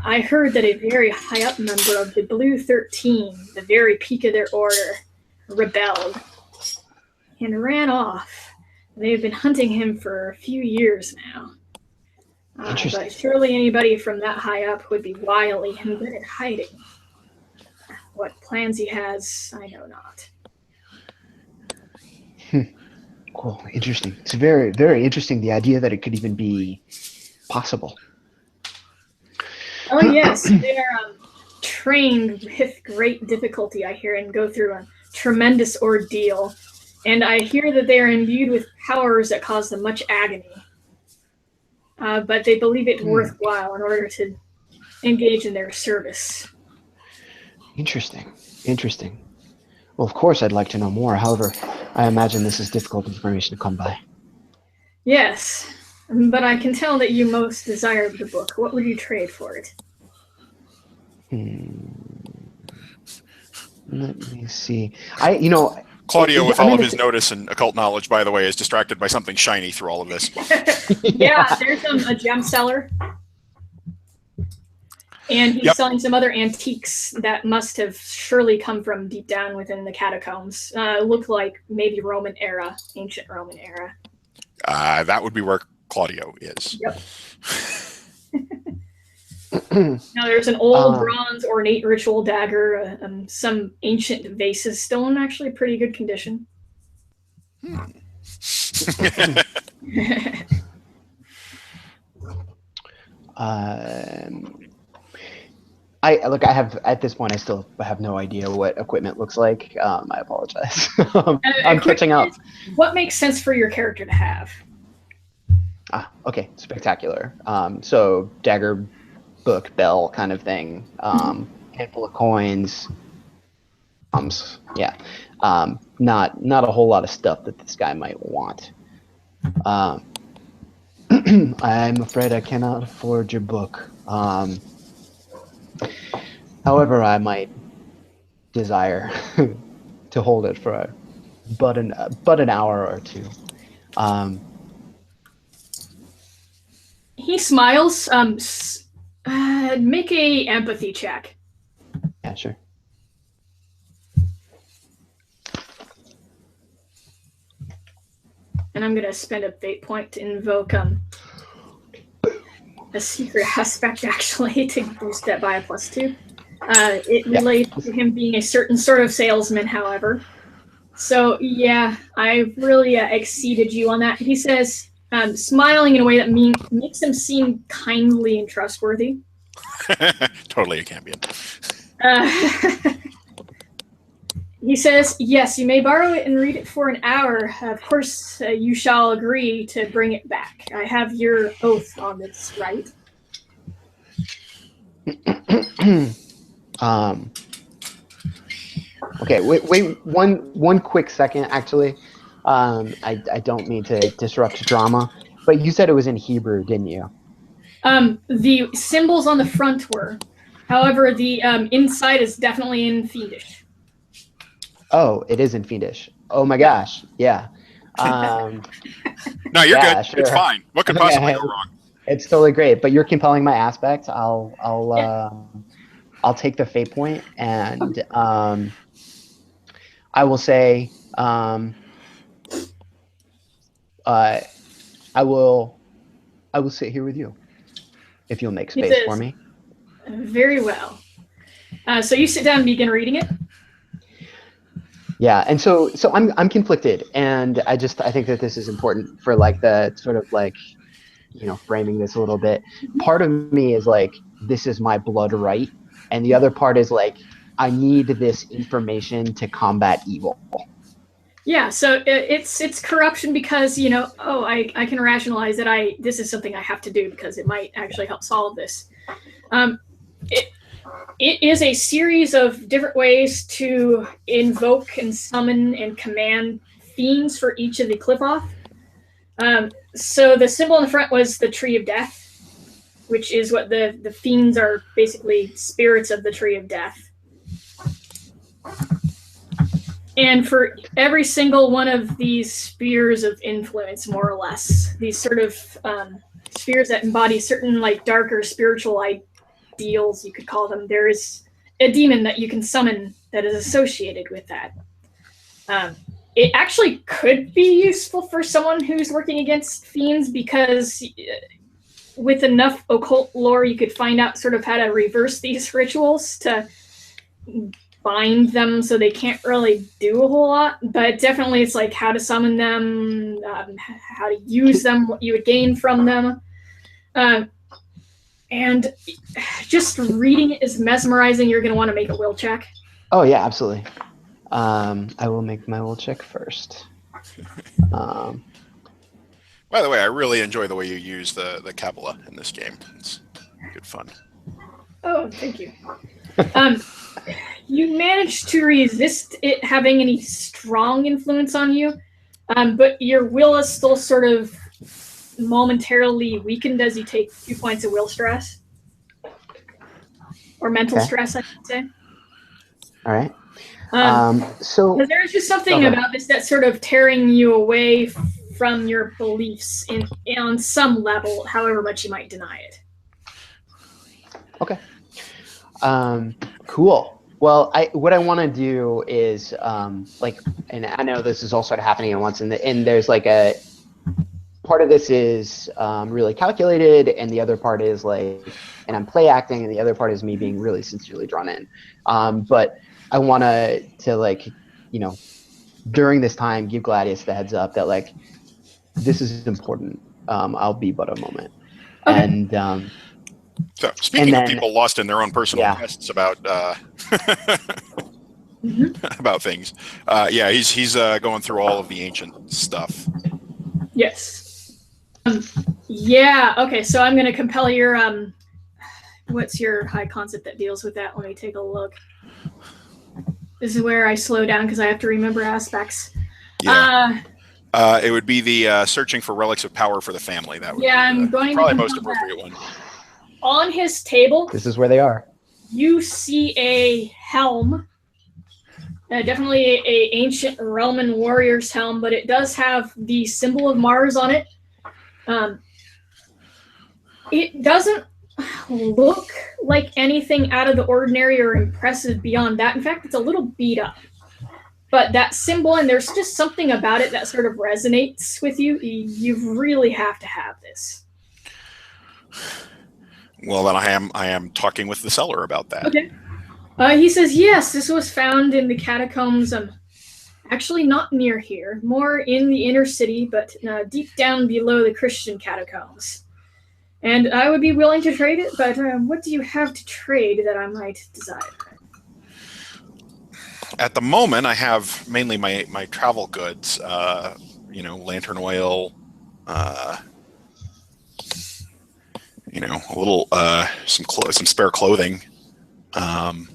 A: I heard that a very high up member of the Blue 13, the very peak of their order, rebelled and ran off. They've been hunting him for a few years now. But surely anybody from that high up would be wily and good at hiding. What plans he has, I know not.
C: Cool, interesting. It's very, very interesting, the idea that it could even be possible.
A: Oh, yes. They are trained with great difficulty, I hear, and go through a tremendous ordeal. And I hear that they are imbued with powers that cause them much agony. But they believe it worthwhile in order to engage in their service.
C: Interesting. Well, of course I'd like to know more. However, I imagine this is difficult information to come by.
A: Yes, but I can tell that you most desire the book. What would you trade for it?
C: Let me see.
B: Claudio, with all of his notice and occult knowledge, by the way, is distracted by something shiny through all of this.
A: Yeah, there's a gem seller. And he's selling some other antiques that must have surely come from deep down within the catacombs. Look like maybe Roman era, ancient Roman era.
B: That would be where Claudio is.
A: Yep. Now there's an old bronze ornate ritual dagger, some ancient vases, still in actually pretty good condition.
C: I have at this point. I still have no idea what equipment looks like. I apologize. I'm catching up.
A: What makes sense for your character to have?
C: Okay, spectacular. So dagger, book, bell, kind of thing. Handful of coins. Yeah. Not a whole lot of stuff that this guy might want. I'm afraid I cannot afford your book. However, I might desire to hold it for but an hour or two.
A: He smiles. Make a empathy check.
C: Yeah, sure.
A: And I'm gonna spend a fate point to invoke a secret aspect, actually, to boost that by a +2. It relates to him being a certain sort of salesman, however. So, yeah, I really exceeded you on that. He says, smiling in a way that makes him seem kindly and trustworthy.
B: Totally a Cambion.
A: He says, yes, you may borrow it and read it for an hour. Of course, you shall agree to bring it back. I have your oath on this, right?
C: Okay, wait one quick second, actually. I don't mean to disrupt drama, but you said it was in Hebrew, didn't you?
A: The symbols on the front were. However, the inside is definitely in Fiendish.
C: Oh, it is in Fiendish. Oh my gosh, yeah.
B: No, you're good. Sure. It's fine. What could possibly go wrong?
C: It's totally great, but you're compelling my aspect. I'll take the fate point, and I will say I will sit here with you if you'll make space for me.
A: Very well. So you sit down and begin reading it.
C: Yeah, and so I'm conflicted, and I think that this is important for like the sort of like, framing this a little bit. Part of me is like, this is my blood right, and the other part is like, I need this information to combat evil.
A: Yeah, so it's corruption because I can rationalize that this is something I have to do because it might actually help solve this. It is a series of different ways to invoke and summon and command fiends for each of the Qliphoth. So the symbol in the front was the Tree of Death, which is what the fiends are, basically spirits of the Tree of Death. And for every single one of these spheres of influence, more or less, these sort of spheres that embody certain like darker spiritual ideals, you could call them, there is a demon that you can summon that is associated with that. It actually could be useful for someone who's working against fiends, because with enough occult lore, you could find out sort of how to reverse these rituals to bind them so they can't really do a whole lot. But definitely it's like how to summon them, how to use them, what you would gain from them. And just reading it is mesmerizing. You're going to want to make a will check.
C: Oh, yeah, absolutely. I will make my will check first.
B: By the way, I really enjoy the way you use the Kabbalah in this game. It's good fun.
A: Oh, thank you. You managed to resist it having any strong influence on you, but your will is still sort of momentarily weakened as you take 2 points of will stress. Or mental stress, I should say.
C: All right.
A: So there's just something about this that's sort of tearing you away from your beliefs on some level, however much you might deny it.
C: Okay. Cool. Well, what I want to do is and I know this is all sort of happening at once, and there's like a part of this is really calculated, and the other part is like, and I'm play acting, and the other part is me being really sincerely drawn in. But I want to like, during this time, give Gladius the heads up that like, this is important. I'll be but a moment. Okay. And
B: so speaking of people lost in their own personal quests about about things, he's going through all of the ancient stuff.
A: Yes. Okay. So I'm going to compel your what's your high concept that deals with that? Let me take a look. This is where I slow down because I have to remember aspects.
B: Yeah. It would be the searching for relics of power for the family. That would be
A: I'm going
B: probably
A: to
B: most appropriate one.
A: On his table,
C: this is where they are.
A: You see a helm. Definitely a ancient Roman warrior's helm, but it does have the symbol of Mars on it. It doesn't look like anything out of the ordinary or impressive beyond that. In fact, it's a little beat up. But that symbol, and there's just something about it that sort of resonates with you. You really have to have this.
B: Well, then I am talking with the seller about that.
A: Okay. He says, yes, this was found in the catacombs. Actually, not near here. More in the inner city, but deep down below the Christian catacombs. And I would be willing to trade it, but what do you have to trade that I might desire?
B: At the moment, I have mainly my travel goods, lantern oil, a little some spare clothing. I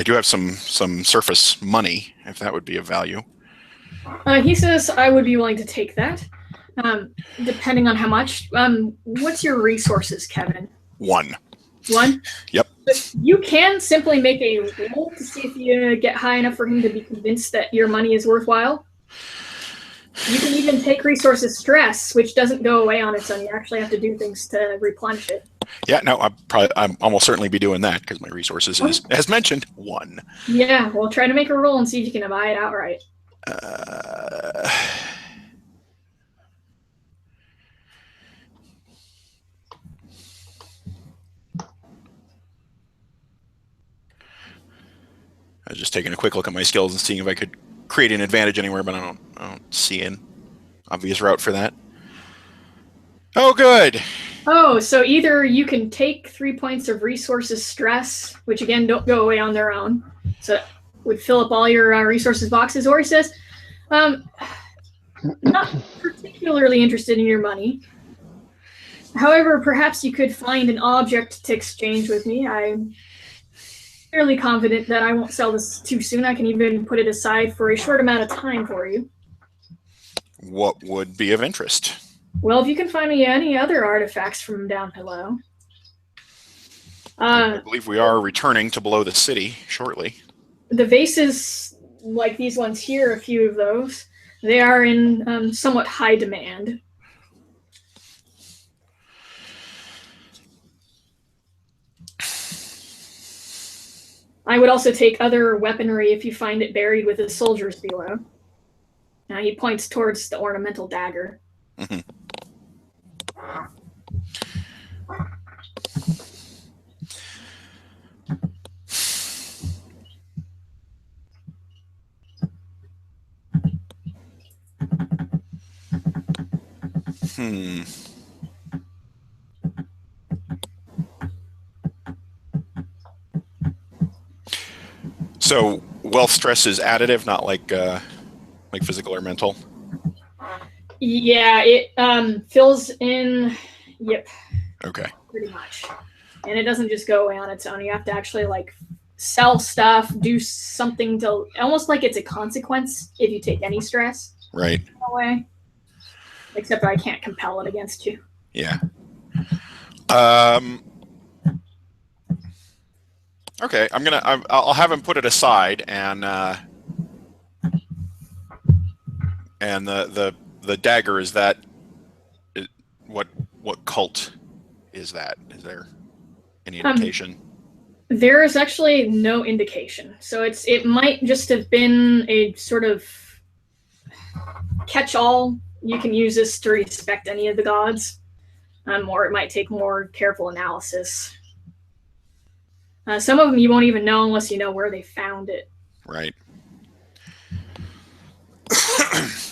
B: do have some surface money, if that would be of value.
A: He says I would be willing to take that, depending on how much. What's your resources, Kevin?
B: 1.
A: 1?
B: Yep.
A: But you can simply make a roll to see if you get high enough for him to be convinced that your money is worthwhile. You can even take resources stress, which doesn't go away on its own. You actually have to do things to replenish it.
B: Yeah, no, I'm almost certainly be doing that because my resources is, as mentioned, 1.
A: Yeah, well, try to make a roll and see if you can buy it outright.
B: I was just taking a quick look at my skills and seeing if I could create an advantage anywhere, but I don't see an obvious route for that. Oh, good.
A: Oh, so either you can take 3 points of resources stress, which again don't go away on their own, so it would fill up all your resources boxes, or he says, not particularly interested in your money. However, perhaps you could find an object to exchange with me. I'm fairly confident that I won't sell this too soon. I can even put it aside for a short amount of time for you.
B: What would be of interest?
A: Well, if you can find me any other artifacts from down below.
B: I believe we are returning to below the city shortly.
A: The vases, like these ones here, a few of those, they are in somewhat high demand. I would also take other weaponry if you find it buried with the soldiers below. Now he points towards the ornamental dagger.
B: Mm-hmm. So wealth stress is additive, not like physical or mental.
A: Yeah, it fills in. Yep.
B: Okay.
A: Pretty much, and it doesn't just go away on its own. You have to actually like sell stuff, do something to almost like it's a consequence if you take any stress.
B: Right.
A: In a way. Except I can't compel it against you.
B: Yeah. Okay, I'll have him put it aside, and the dagger, is that what cult is that? Is there any indication?
A: There is actually no indication. So it might just have been a sort of catch-all. You can use this to respect any of the gods, or it might take more careful analysis. Some of them you won't even know unless you know where they found it.
B: Right.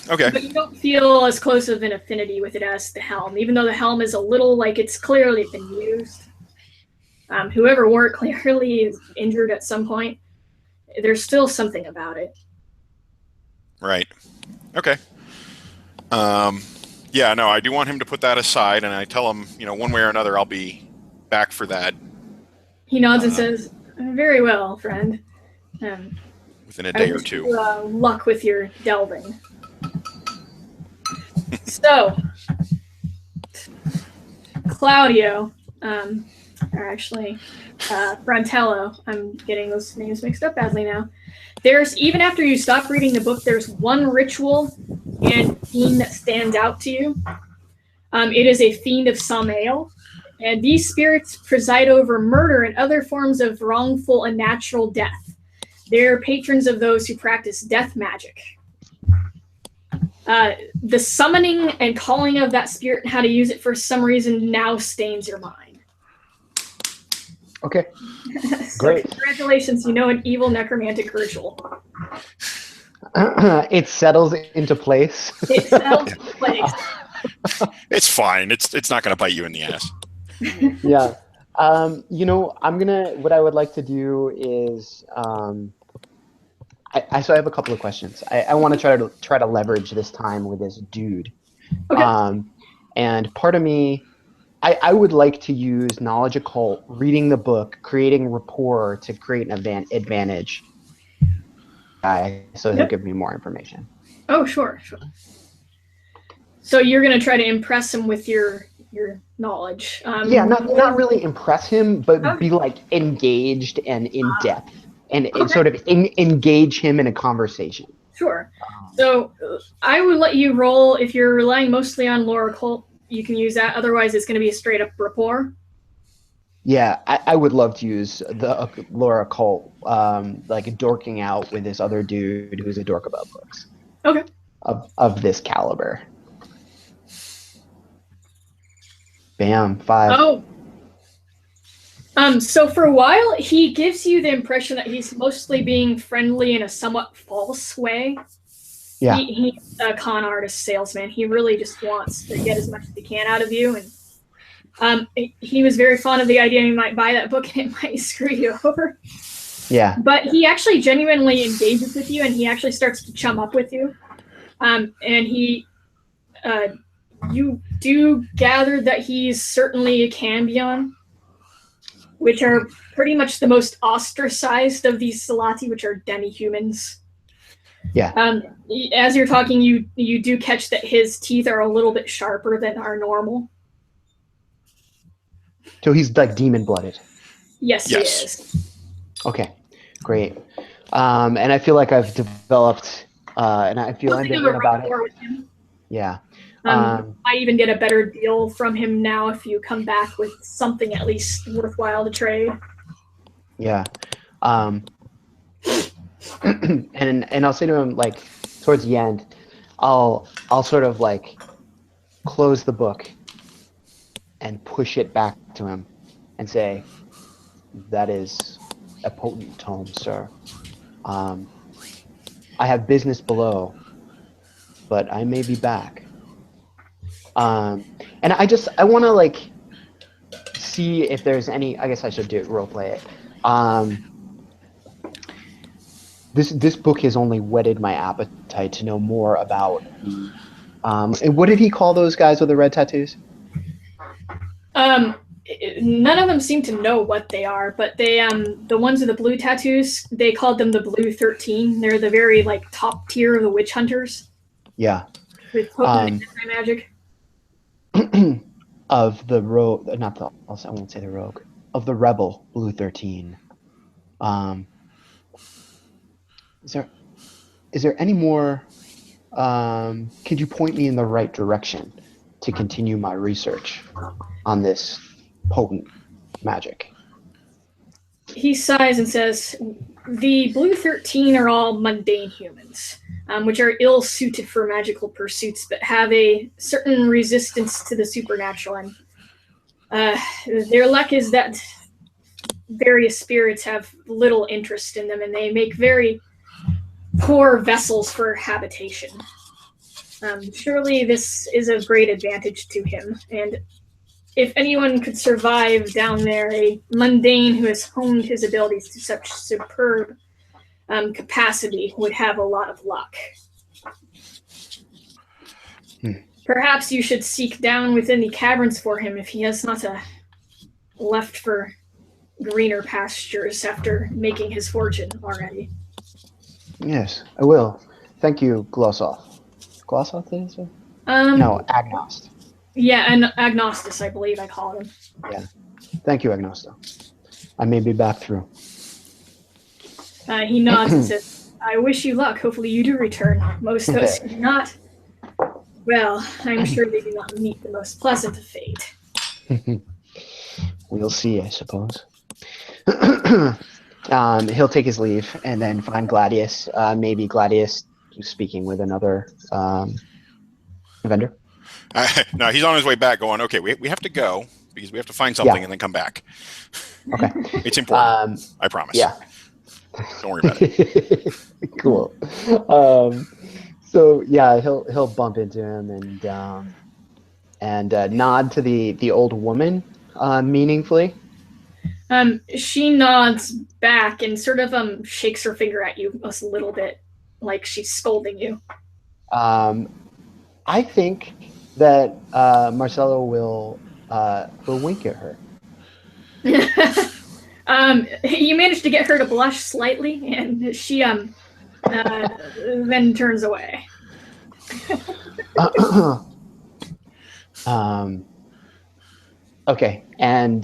B: Okay.
A: But you don't feel as close of an affinity with it as the helm, even though the helm is a little like it's clearly been used. Whoever wore it clearly is injured at some point. There's still something about it.
B: Right. Okay. Yeah, no, I do want him to put that aside, and I tell him, one way or another, I'll be back for that.
A: He nods and says, "Very well, friend.
B: Within a day or two.
A: Luck with your delving." So, Claudio, or actually, Frontello, I'm getting those names mixed up badly now. There's, even after you stop reading the book, there's one ritual and theme that stands out to you. It is a fiend of Samael, and these spirits preside over murder and other forms of wrongful and unnatural death. They're patrons of those who practice death magic. The summoning and calling of that spirit and how to use it for some reason now stains your mind.
C: Okay.
A: So
C: great.
A: Congratulations, you know an evil necromantic ritual.
C: It settles into place.
A: It settles into place.
B: It's fine. It's not going to bite you in the ass.
C: Yeah. What I would like to do is, I have a couple of questions. I want to try to leverage this time with this dude.
A: Okay.
C: And part of me, I would like to use knowledge occult, reading the book, creating rapport to create an advantage. So he'll give me more information.
A: Oh, sure. So you're going to try to impress him with your knowledge.
C: Yeah, not really impress him, but be like engaged and in depth, and sort of engage him in a conversation.
A: Sure. So I would let you roll. If you're relying mostly on lore occult, you can use that. Otherwise, it's going to be a straight up rapport.
C: Yeah, I would love to use the lore occult, like dorking out with this other dude who's a dork about books.
A: Okay.
C: Of this caliber. Bam, 5.
A: Oh. So for a while, he gives you the impression that he's mostly being friendly in a somewhat false way.
C: Yeah.
A: He's a con artist salesman. He really just wants to get as much as he can out of you. And he was very fond of the idea you might buy that book and it might screw you over.
C: Yeah.
A: But he actually genuinely engages with you, and he actually starts to chum up with you. And he You do gather that he's certainly a Cambion, which are pretty much the most ostracized of these Salati, which are demi-humans.
C: Yeah.
A: As you're talking, you do catch that his teeth are a little bit sharper than are normal.
C: So he's like demon-blooded.
A: Yes, he is.
C: Okay, great. And I feel like I've developed, and I feel ambivalent about it.
A: With him.
C: Yeah.
A: I even get a better deal from him now if you come back with something at least worthwhile to trade.
C: Yeah. And I'll say to him, like, towards the end, I'll sort of like close the book and push it back to him and say, that is a potent tome, sir. I have business below, but I may be back. And I want to like see if there's any, I guess I should roleplay it. This book has only whetted my appetite to know more about the, and what did he call those guys with the red tattoos?
A: None of them seem to know what they are, but they the ones with the blue tattoos, they called them the Blue 13. They're the very like top tier of the witch hunters.
C: Yeah.
A: With potent magic.
C: Of the rogue, not the, I won't say the rogue, of the rebel Blue 13. Is there any more? Could you point me in the right direction to continue my research on this potent magic?
A: He sighs and says, the Blue 13 are all mundane humans, which are ill-suited for magical pursuits, but have a certain resistance to the supernatural. And their luck is that various spirits have little interest in them, and they make very poor vessels for habitation. Surely this is of great advantage to him, and if anyone could survive down there, a mundane who has honed his abilities to such superb capacity would have a lot of luck. Perhaps you should seek down within the caverns for him if he has not left for greener pastures after making his fortune already.
C: Yes, I will. Thank you, Glossoth. Glossoth, is it? No, Agnost.
A: Yeah, and Agnostus, I believe I called him.
C: Yeah. Thank you, Agnosto. I may be back through.
A: He nods and says, I wish you luck. Hopefully you do return. Most of us do not. Well, I'm sure they do not meet the most pleasant of fate.
C: We'll see, I suppose. He'll take his leave and then find Gladius. Maybe Gladius speaking with another vendor.
B: No, he's on his way back going, okay, we have to go because we have to find something and then come back.
C: Okay.
B: It's important. I promise.
C: Yeah.
B: Don't worry about it.
C: Cool. So yeah, he'll bump into him and nod to the old woman meaningfully.
A: She nods back and sort of shakes her finger at you a little bit, like she's scolding you.
C: I think that Marcelo will wink at her.
A: You managed to get her to blush slightly, and she then turns away.
C: Okay, and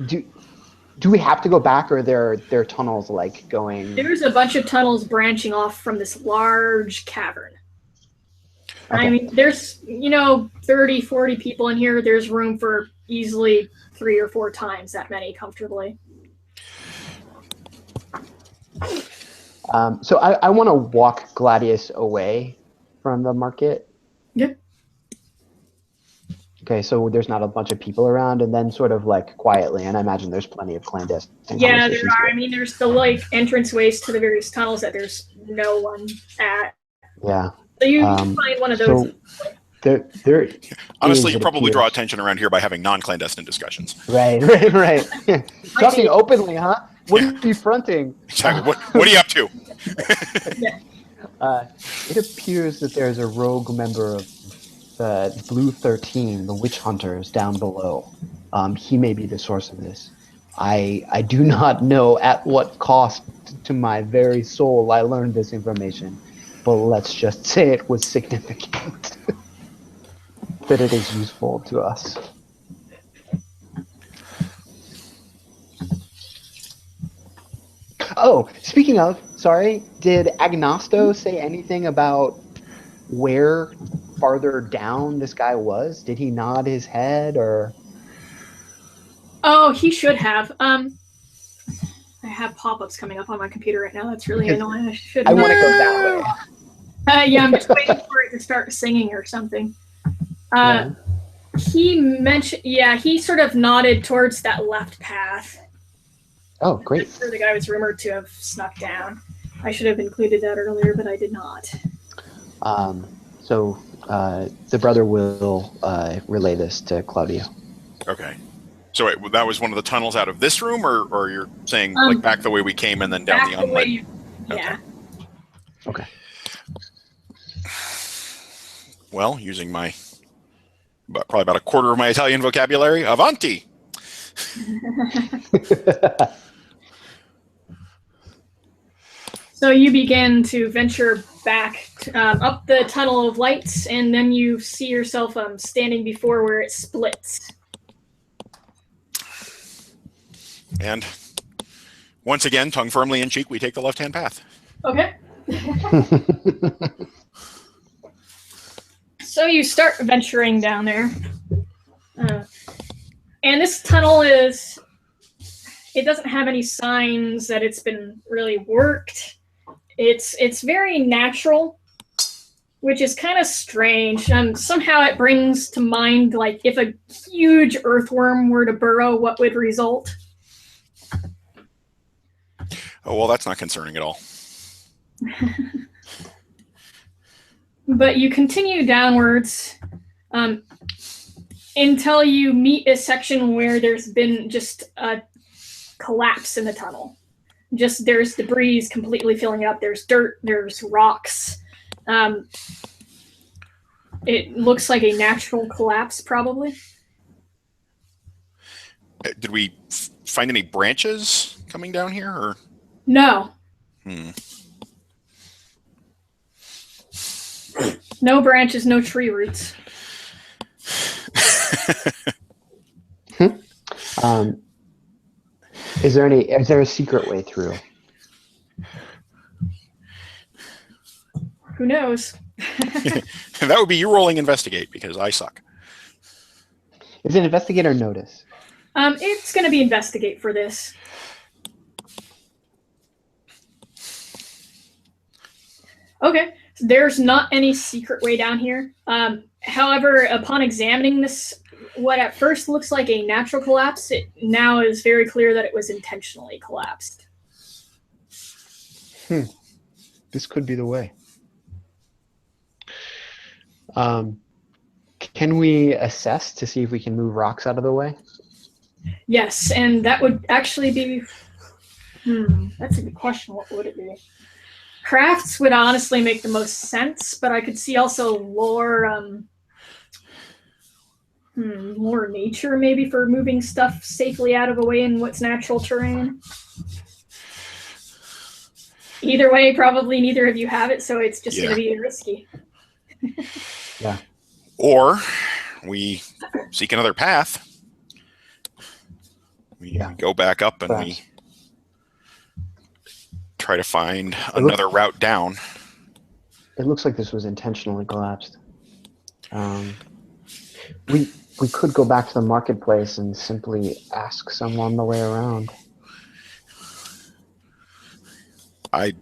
C: do we have to go back, or there are tunnels like going?
A: There's a bunch of tunnels branching off from this large cavern. Okay. I mean, there's 30, 40 people in here. There's room for easily 3 or 4 times that many comfortably.
C: So I want to walk Gladius away from the market.
A: Yeah.
C: Okay, so there's not a bunch of people around, and then sort of like quietly, and I imagine there's plenty of clandestine.
A: Yeah, there are. I mean, there's the like entranceways to the various tunnels that there's no one at.
C: Yeah.
A: So you find one of those.
C: So there
B: honestly, you probably draw attention around here by having non-clandestine discussions.
C: Right. Talking openly, huh? What are you fronting?
B: Exactly. What are you up to?
C: It appears that there's a rogue member of Blue 13, the witch hunters down below. He may be the source of this. I do not know at what cost to my very soul I learned this information, but let's just say it was significant. That it is useful to us. Oh, speaking of, sorry, did Agnosto say anything about where farther down this guy was? Did he nod his head or?
A: Oh, he should have. I have pop-ups coming up on my computer right now. That's really annoying. I should.
C: I want to go that way.
A: Yeah, I'm just waiting for it to start singing or something.
C: Yeah.
A: He mentioned, yeah, he sort of nodded towards that left path.
C: Oh, great.
A: Where the guy was rumored to have snuck down. I should have included that earlier, but I did not.
C: So the brother will relay this to Claudio.
B: Okay. So wait, that was one of the tunnels out of this room, or you're saying like back the way we came and then down the unlit?
A: Yeah.
C: Okay.
B: Well, using my probably about a quarter of my Italian vocabulary, avanti.
A: So you begin to venture back up the tunnel of lights, and then you see yourself standing before where it splits.
B: And once again, tongue firmly in cheek, we take the left-hand path.
A: Okay. So you start venturing down there. And this tunnel it doesn't have any signs that it's been really worked. It's very natural, which is kind of strange. Somehow it brings to mind, like, if a huge earthworm were to burrow, what would result?
B: Oh, well, that's not concerning at all.
A: But you continue downwards until you meet a section where there's been just a collapse in the tunnel. Just there's debris completely filling it up. There's dirt, there's rocks. It looks like a natural collapse, probably.
B: Did we find any branches coming down here, or?
A: No. No branches, no tree roots.
C: Is there a secret way through?
A: Who knows?
B: That would be you rolling investigate, because I suck.
C: Is it investigate or notice?
A: It's going to be investigate for this. Okay, so there's not any secret way down here. However, upon examining this, what at first looks like a natural collapse, it now is very clear that it was intentionally collapsed.
C: This could be the way. Can we assess to see if we can move rocks out of the way?
A: Yes, and that would actually be... that's a good question. What would it be? Crafts would honestly make the most sense, but I could see also lore, more nature maybe for moving stuff safely out of the way in what's natural terrain. Either way, probably neither of you have it, so it's just going to be risky.
C: Yeah.
B: Or we seek another path. We go back up and we try to find another route down.
C: It looks like this was intentionally collapsed. We could go back to the marketplace and simply ask someone the way around.
B: I'd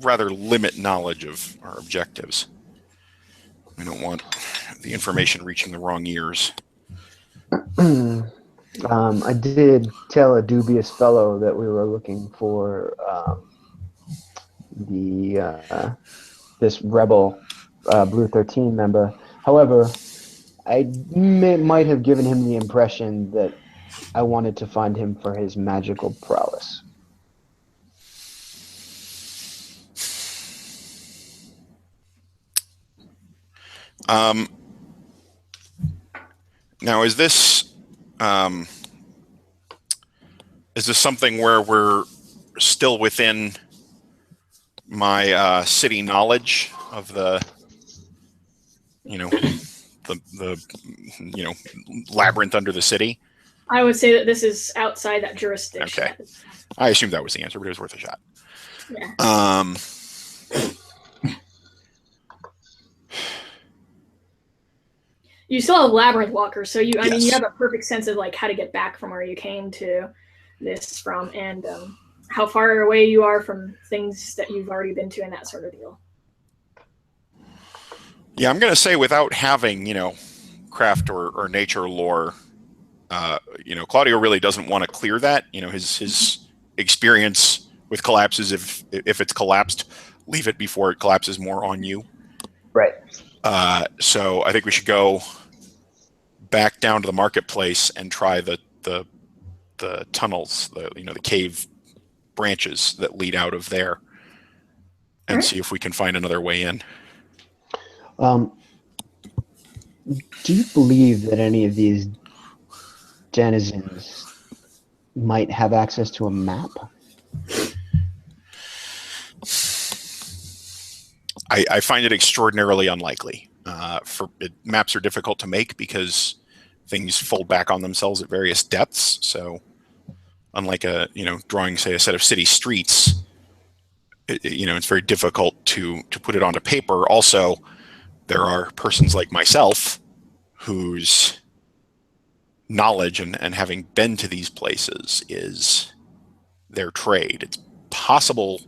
B: rather limit knowledge of our objectives. We don't want the information reaching the wrong ears.
C: I did tell a dubious fellow that we were looking for this rebel Blue 13 member. However, I might have given him the impression that I wanted to find him for his magical prowess.
B: Now, is this something where we're still within my city knowledge of the, the labyrinth under the city?
A: I would say that this is outside that jurisdiction.
B: Okay. I assumed that was the answer, but it was worth a shot.
A: Yeah. You still have labyrinth walkers, so I mean, you have a perfect sense of like how to get back from where you came to this from, and how far away you are from things that you've already been to and that sort of deal.
B: Yeah, I'm going to say without having, craft or nature lore, Claudio really doesn't want to clear that. His experience with collapses, if it's collapsed, leave it before it collapses more on you.
C: Right.
B: So I think we should go back down to the marketplace and try the tunnels, the cave branches that lead out of there, and see if we can find another way in.
C: Do you believe that any of these denizens might have access to a map?
B: I find it extraordinarily unlikely. Maps are difficult to make because things fold back on themselves at various depths. So, unlike drawing, say, a set of city streets, it's very difficult to put it onto paper. Also, there are persons like myself whose knowledge and having been to these places is their trade. It's possible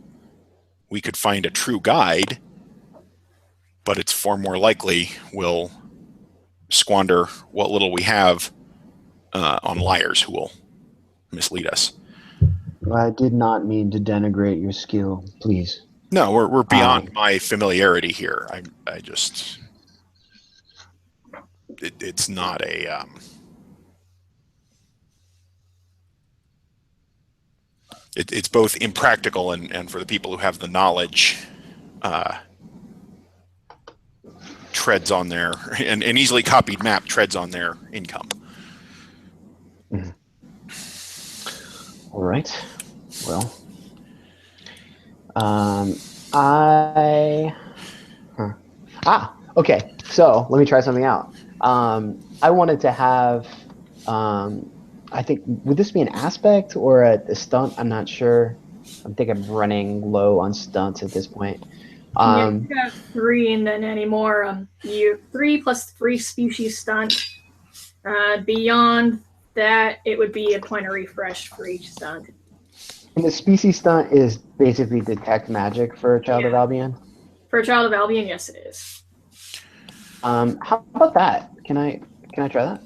B: we could find a true guide, but it's far more likely we'll squander what little we have on liars who will mislead us.
C: I did not mean to denigrate your skill, please.
B: No, we're beyond my familiarity here. I just it's not a it's both impractical and for the people who have the knowledge, treads on their an easily copied map treads on their income.
C: All right. Well, okay. So let me try something out. I wanted to have, I think, would this be an aspect or a stunt? I'm not sure. I think I'm running low on stunts at this point.
A: You have 3 and then any more. You 3 plus 3 species stunt. Beyond that, it would be a point of refresh for each stunt.
C: And the species stunt is basically detect magic for a Child of Albion?
A: For a Child of Albion, yes, it is.
C: How about that? Can I try
A: that?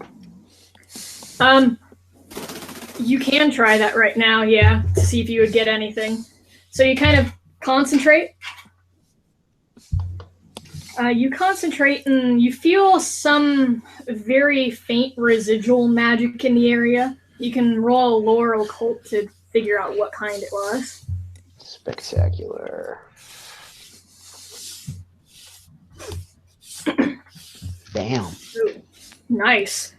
A: You can try that right now, yeah, to see if you would get anything. So you kind of concentrate. You concentrate and you feel some very faint residual magic in the area. You can roll a lore or occult to figure out what kind it was.
C: Spectacular. Damn.
A: Ooh, nice.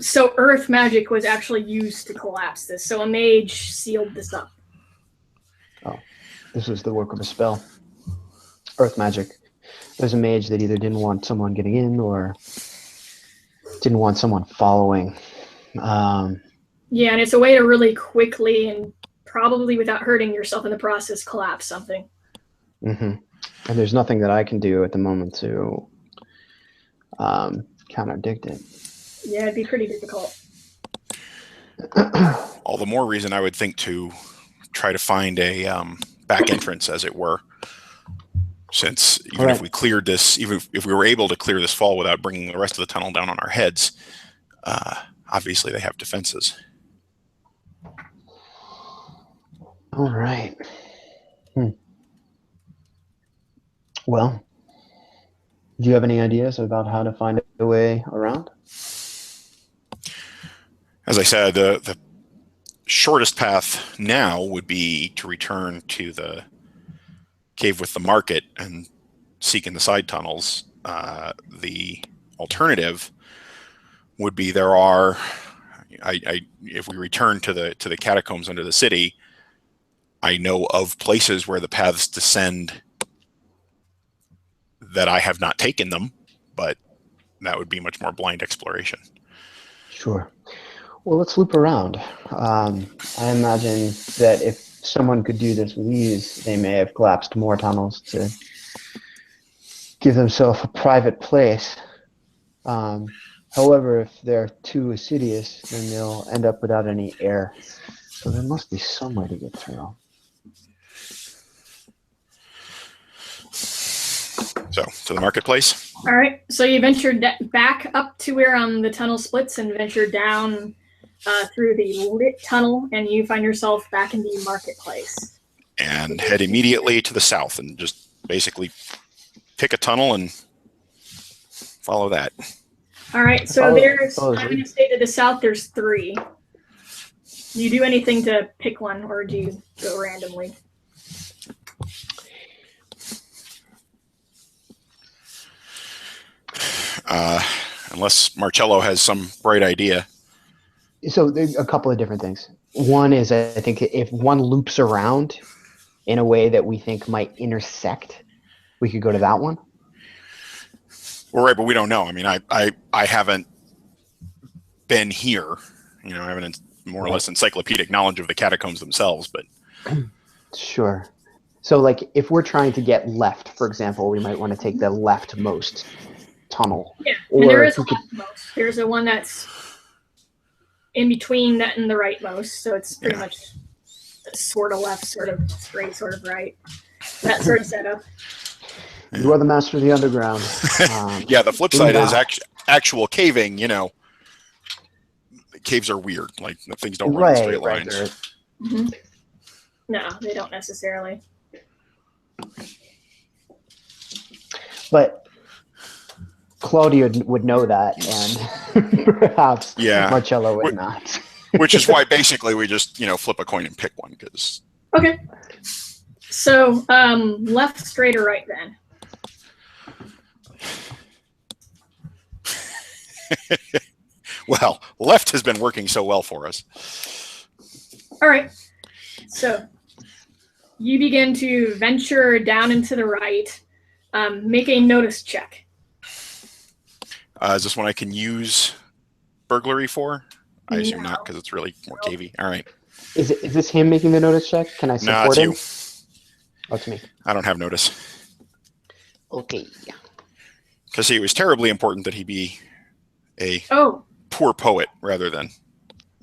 A: So earth magic was actually used to collapse this. So a mage sealed this up.
C: Oh, this was the work of a spell. Earth magic. There's a mage that either didn't want someone getting in or didn't want someone following.
A: Yeah, and it's a way to really quickly and probably without hurting yourself in the process collapse something.
C: Mm-hmm. And there's nothing that I can do at the moment to contradict it.
A: Yeah, it'd be pretty difficult.
B: All the more reason I would think to try to find a back entrance, as it were. Since even if we cleared this, even if we were able to clear this fall without bringing the rest of the tunnel down on our heads, obviously they have defenses.
C: All right. Well, do you have any ideas about how to find a way around?
B: As I said, the shortest path now would be to return to the cave with the market and seek in the side tunnels. the alternative would be if we return to the catacombs under the city, I know of places where the paths descend that I have not taken them, but that would be much more blind exploration.
C: Sure. Well, let's loop around. I imagine that if someone could do this with ease, they may have collapsed more tunnels to give themselves a private place. However, if they're too assiduous, then they'll end up without any air. So there must be some way to get through.
B: So, to the marketplace.
A: All right. So you ventured back up to where the tunnel splits and venture down through the lit tunnel, and you find yourself back in the marketplace.
B: And head immediately to the south and just basically pick a tunnel and follow that.
A: All right. So I'm going to say to the south, there's 3. Do you do anything to pick one, or do you go randomly?
B: Unless Marcello has some bright idea.
C: So there's a couple of different things. One is, I think, if one loops around in a way that we think might intersect, we could go to that one.
B: Well, right, but we don't know. I mean, I haven't been here. You know, I have more or less encyclopedic knowledge of the catacombs themselves, but...
C: Sure. So, like, if we're trying to get left, for example, we might want to take the leftmost tunnel.
A: Yeah, and there is a leftmost. There's a one that's in between that and the rightmost, so it's pretty much sort of left, sort of straight, sort of right. That sort of setup.
C: You are the master of the underground.
B: Yeah, the flip side is actual caving. You know, caves are weird. Like things don't run in straight lines. Right.
A: Mm-hmm. No, they don't necessarily.
C: But Claudia would know that, and perhaps Marcello would not.
B: Which is why basically we just flip a coin and pick one. Because
A: okay. So left, straight, or right then?
B: Well, left has been working so well for us.
A: All right. So you begin to venture down into the right. Make a notice check.
B: Is this one I can use burglary for? I assume not, because it's really more cavey. All right.
C: Is this him making the notice check? Can I support him?
B: It's you.
C: Oh, it's me.
B: I don't have notice.
C: Okay.
B: Because it was terribly important that he be a poor poet rather than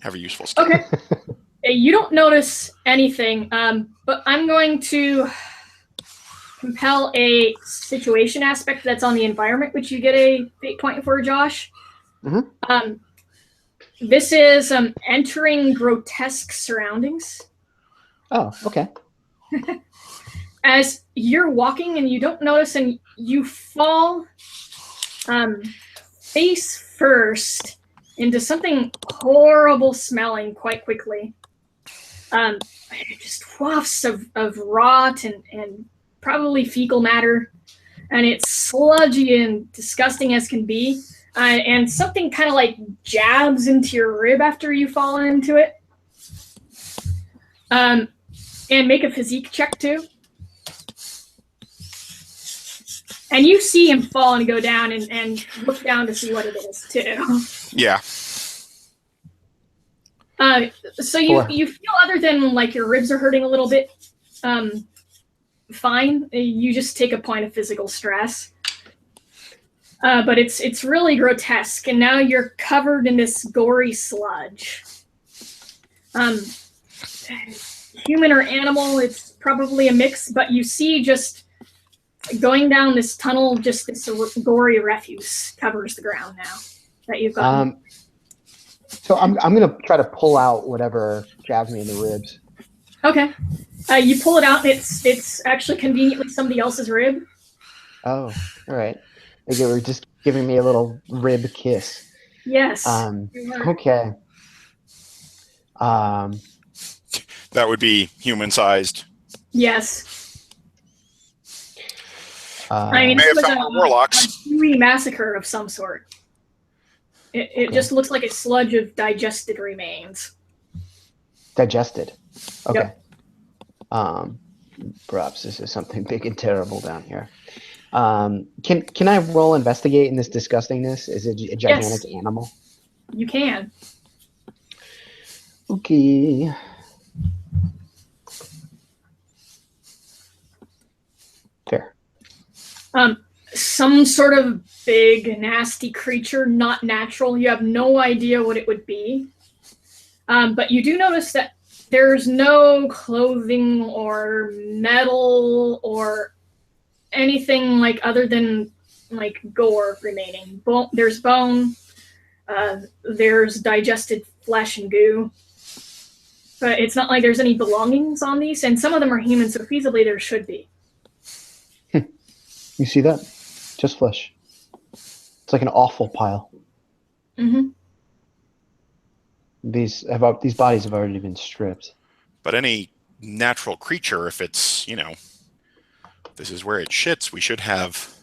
B: have a useful skill.
A: Okay. You don't notice anything, but I'm going to compel a situation aspect that's on the environment, which you get a fate point for, Josh.
C: Mm-hmm.
A: This is entering grotesque surroundings.
C: Oh, okay.
A: As you're walking and you don't notice, and you fall face first into something horrible smelling quite quickly. Just wafts of rot and probably fecal matter, and it's sludgy and disgusting as can be. And something kind of like jabs into your rib after you fall into it. And make a physique check too. And you see him fall and go down and look down to see what it is too.
B: Yeah.
A: So you feel, other than like your ribs are hurting a little bit, fine. You just take a point of physical stress. But it's really grotesque, and now you're covered in this gory sludge. Human or animal, it's probably a mix, but you see just going down this tunnel, just this gory refuse covers the ground now that you've got.
C: So I'm gonna try to pull out whatever jabs me in the ribs.
A: Okay. You pull it out, and it's actually conveniently somebody else's rib.
C: Oh, all right. They were just giving me a little rib kiss.
A: Yes.
C: Okay.
B: That would be human-sized.
A: Yes. I mean,
B: May
A: this
B: have
A: was
B: found more warlocks.
A: a massacre of some sort. It just looks like a sludge of digested remains.
C: Digested. Okay.
A: Yep.
C: Perhaps this is something big and terrible down here. Can I roll investigate in this disgustingness? Is it a gigantic animal?
A: You can.
C: Okay. Fair.
A: Some sort of big, nasty creature, not natural. You have no idea what it would be. But you do notice that there's no clothing or metal or anything like other than like gore remaining. There's bone. There's digested flesh and goo. But it's not like there's any belongings on these, and some of them are human, so feasibly there should be.
C: You see that? Just flesh. It's like an awful pile.
A: Mm-hmm.
C: These bodies have already been stripped.
B: But any natural creature, if it's, this is where it shits, we should have,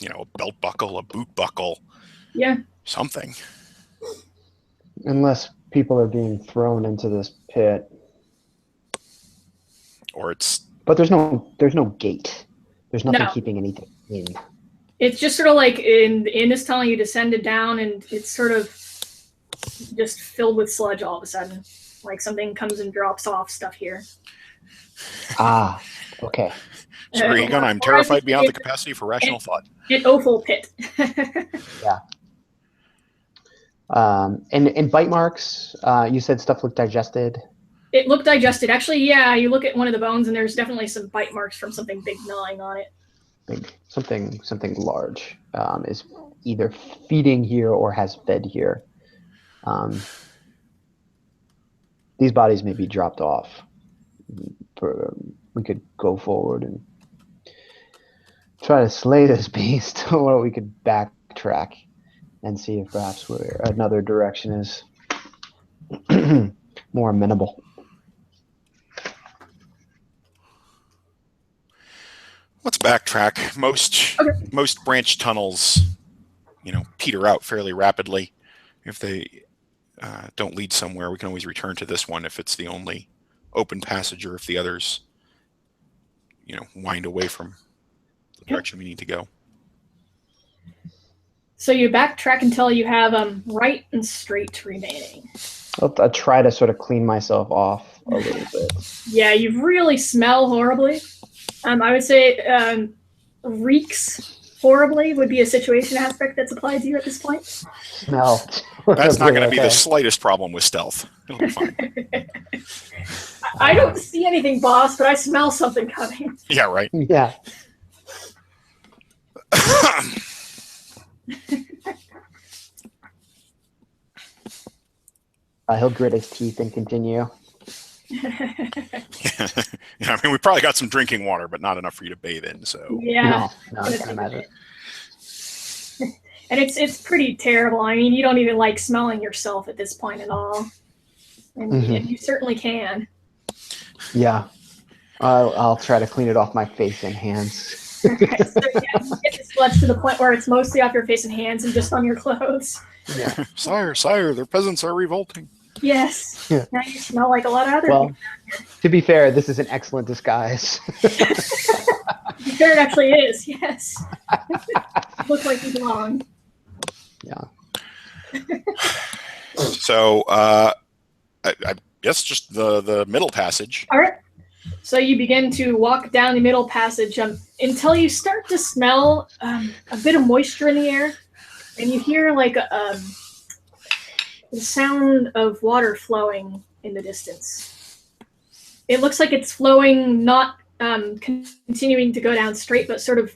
B: a belt buckle, a boot buckle.
A: Yeah.
B: Something.
C: Unless people are being thrown into this pit.
B: Or it's...
C: But there's no gate. There's nothing
A: No.
C: keeping anything in.
A: It's just sort of like in is telling you descended down, and it's sort of just filled with sludge all of a sudden. Like something comes and drops off stuff here.
C: Ah, okay.
B: Sorry, Egon, I'm terrified beyond the capacity for rational thought.
A: An offal pit.
C: Yeah. And bite marks, you said stuff looked digested.
A: It looked digested. Actually, yeah, you look at one of the bones and there's definitely some bite marks from something big gnawing on it.
C: Something large is either feeding here or has fed here. These bodies may be dropped off. We could go forward and try to slay this beast, or we could backtrack and see if perhaps another direction is more amenable.
B: Let's backtrack. Most branch tunnels, peter out fairly rapidly. If they don't lead somewhere, we can always return to this one if it's the only open passage, or if the others, wind away from the direction we need to go.
A: So you backtrack until you have right and straight remaining.
C: I'll try to sort of clean myself off a little bit.
A: Yeah, you really smell horribly. I would say reeks horribly would be a situation aspect that's applied to you at this point.
C: Smell.
B: That's not going to be the slightest problem with stealth. It'll be fine.
A: I don't see anything, boss, but I smell something coming.
B: Yeah, right.
C: Yeah. He'll grit his teeth and continue.
B: Yeah, I mean, we probably got some drinking water, but not enough for you to bathe in. So
A: Yeah.
C: No, I can't imagine.
A: And it's pretty terrible. I mean, you don't even like smelling yourself at this point at all. And you certainly can.
C: Yeah. I'll try to clean it off my face and hands.
A: Okay, so yeah, you get the sludge to the point where it's mostly off your face and hands and just on your clothes.
C: Yeah.
B: Sire, their peasants are revolting.
A: Yes.
C: Yeah.
A: Now you smell like a lot of other
C: Well, to be fair, this is an excellent disguise.
A: There it actually is, yes. Look like you belong.
C: Yeah.
B: So, I guess just the middle passage.
A: All right. So you begin to walk down the middle passage until you start to smell a bit of moisture in the air, and you hear like the sound of water flowing in the distance. It looks like it's flowing, not continuing to go down straight, but sort of,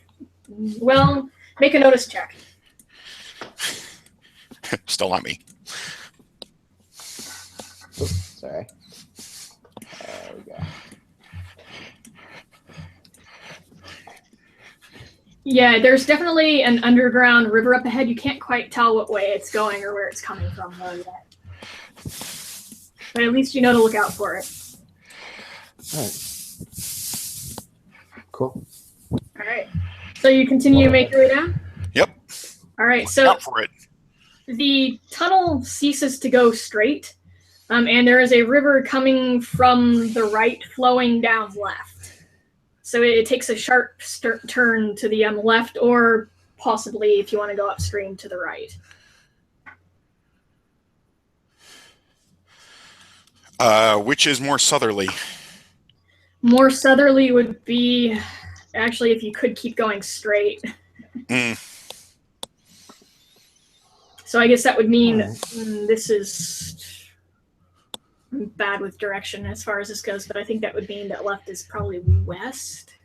A: well, make a notice check.
B: Still not me.
C: Oops, sorry. There we go.
A: Yeah, there's definitely an underground river up ahead. You can't quite tell what way it's going or where it's coming from though yet. But at least you know to look out for it.
C: All right. Cool.
A: All right. So you continue to make your way down?
B: Yep.
A: All right,
B: Watch
A: so
B: out for it.
A: the tunnel ceases to go straight, and there is a river coming from the right flowing down left. So it takes a sharp turn to the left, or possibly, if you want to go upstream, to the right.
B: Which is more southerly?
A: More southerly would be, actually, if you could keep going straight. So I guess that would mean this is bad with direction as far as this goes, but I think that would mean that left is probably west.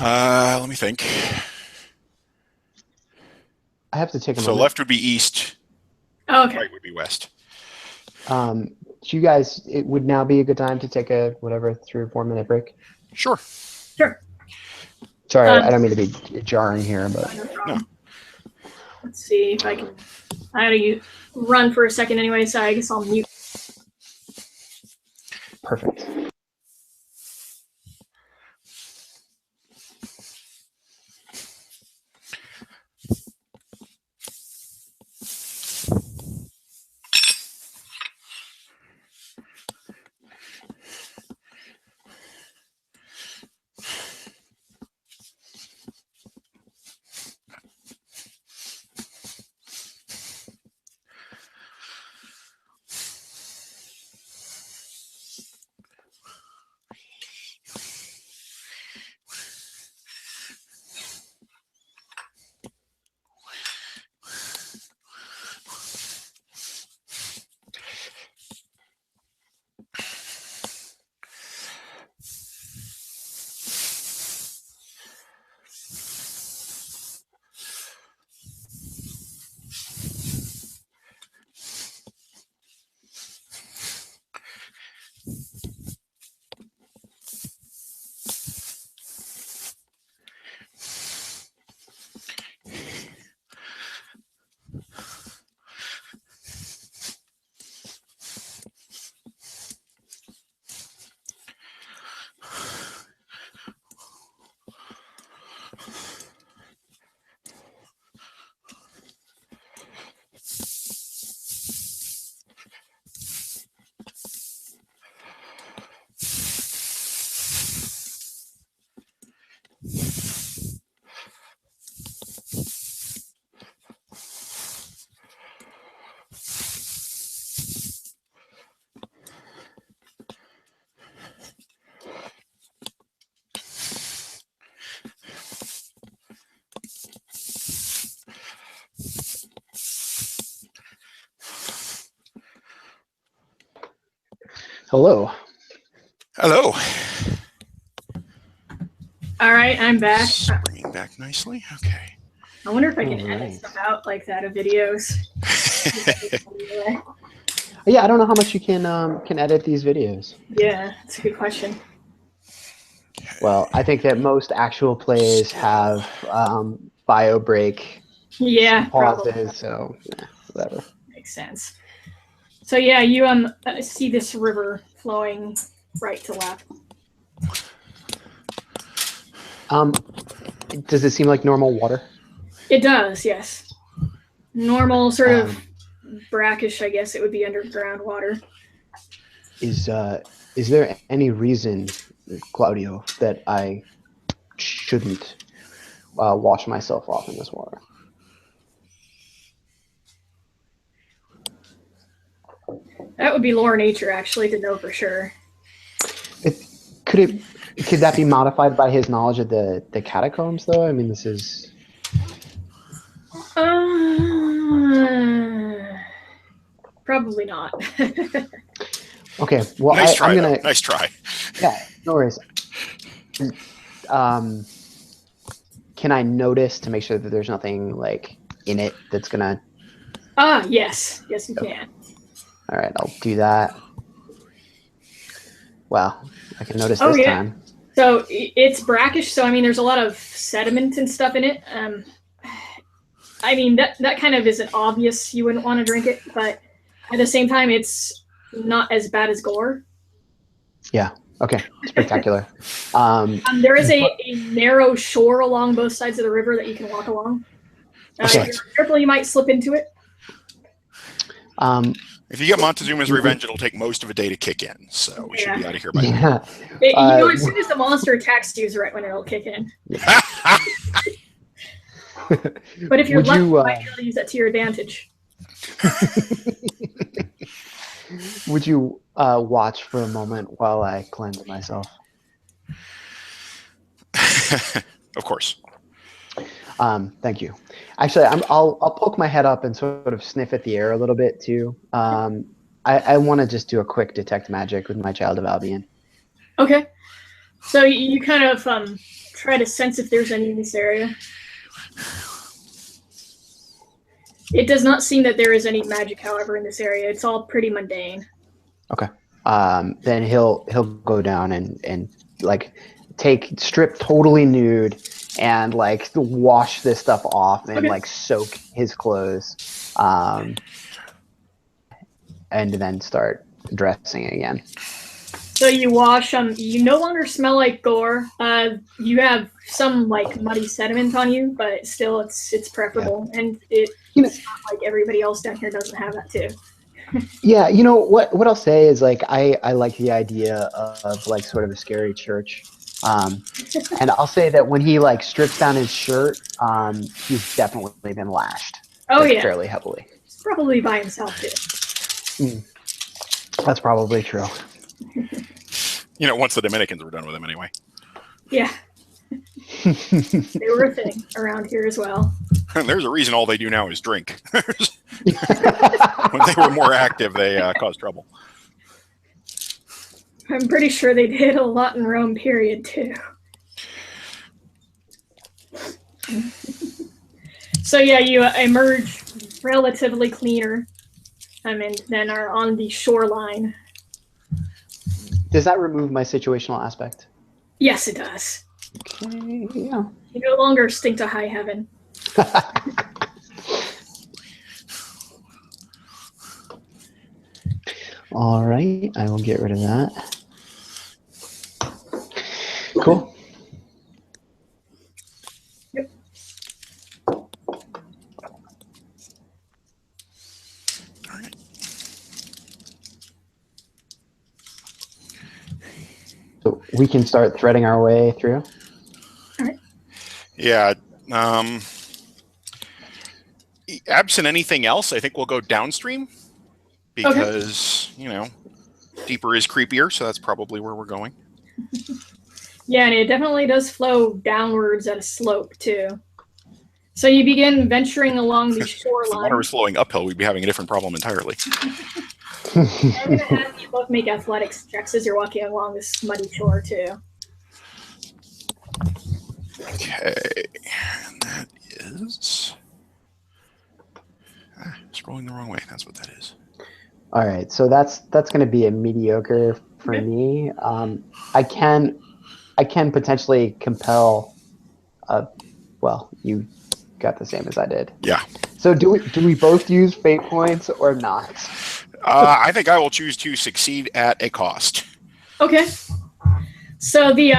B: Let me think.
C: I have to take a
B: So
C: moment.
B: left would be east.
A: Oh, okay.
B: Right would be west.
C: Do you guys, it would now be a good time to take a, 3 or 4 minute break?
B: Sure.
A: Sure.
C: Sorry, I don't mean to be jarring here, but
A: No problem. Let's see if I can. I had to run for a second anyway, so I guess I'll mute.
C: perfect. Hello.
B: Hello.
A: All right, I'm back.
B: Bringing back nicely. Okay.
A: I wonder if I can
C: All
A: edit
C: right.
A: stuff out like that of videos.
C: Yeah, I don't know how much you can edit these videos.
A: Yeah, that's a good question.
C: Well, I think that most actual plays have bio break
A: Yeah,
C: pauses,
A: probably.
C: so yeah, whatever.
A: Makes sense. So yeah, you see this river flowing right to left.
C: Does it seem like normal water?
A: It does, yes. Normal sort of brackish, I guess it would be underground water.
C: Is there any reason, Claudio, that I shouldn't wash myself off in this water?
A: That would be lore nature, actually, to know for sure.
C: Could that be modified by his knowledge of the catacombs, though? I mean, this is.
A: Probably not.
C: Okay. Well,
B: Nice try.
C: I'm gonna.
B: Nice try.
C: Yeah. No worries. Can I notice to make sure that there's nothing like in it that's gonna?
A: Yes. Yes, you can.
C: All right, I'll do that. Wow, I can notice this time.
A: So it's brackish. So I mean, there's a lot of sediment and stuff in it. I mean, that kind of isn't obvious. You wouldn't want to drink it, but at the same time, it's not as bad as gore.
C: Yeah. Okay, spectacular.
A: There is a narrow shore along both sides of the river that you can walk along. If you're careful, you might slip into it.
B: If you get Montezuma's Revenge, it'll take most of a day to kick in, so we should be out of here by then.
A: As soon as the monster attacks you is right when it'll kick in. But if you're lucky, you might be able to use that to your advantage.
C: Would you watch for a moment while I cleanse myself?
B: Of course.
C: Thank you. Actually, I'll poke my head up and sort of sniff at the air a little bit too. I want to just do a quick detect magic with my Child of Albion.
A: Okay. So you kind of try to sense if there's any in this area. It does not seem that there is any magic, however, in this area. It's all pretty mundane.
C: Okay. Then he'll go down and like strip totally nude and like wash this stuff off and like soak his clothes, and then start dressing again.
A: So you wash. You no longer smell like gore. You have some like muddy sediment on you, but still, it's preferable, and it's not like everybody else down here doesn't have that too.
C: Yeah, you know what I'll say is like I like the idea of like sort of a scary church, and I'll say that when he like strips down his shirt, he's definitely been lashed.
A: Oh yeah,
C: fairly heavily.
A: He's probably by himself too.
C: That's probably true.
B: Once the Dominicans were done with him anyway.
A: Yeah. They were a thing around here as well.
B: And there's a reason all they do now is drink. When they were more active, they caused trouble.
A: I'm pretty sure they did a lot in Rome, period, too. So yeah, you emerge relatively cleaner, and then are on the shoreline.
C: Does that remove my situational aspect?
A: Yes, it does.
C: Okay, yeah.
A: You no longer stink to high heaven.
C: All right, I will get rid of that. Cool.
A: Yep.
B: All right.
C: So we can start threading our way through.
A: All right.
B: Yeah. Absent anything else, I think we'll go downstream because, deeper is creepier, so that's probably where we're going.
A: Yeah, and it definitely does flow downwards at a slope, too. So you begin venturing along the shoreline.
B: If the water was flowing uphill, we'd be having a different problem entirely.
A: I'm going to have you both make athletics checks as you're walking along this muddy shore, too.
B: Okay. And that is... scrolling the wrong way. That's what that is.
C: All right, so that's going to be a mediocre for me. I can potentially compel. Well, you got the same as I did.
B: Yeah.
C: So do we both use fate points or not?
B: I think I will choose to succeed at a cost.
A: Okay. So the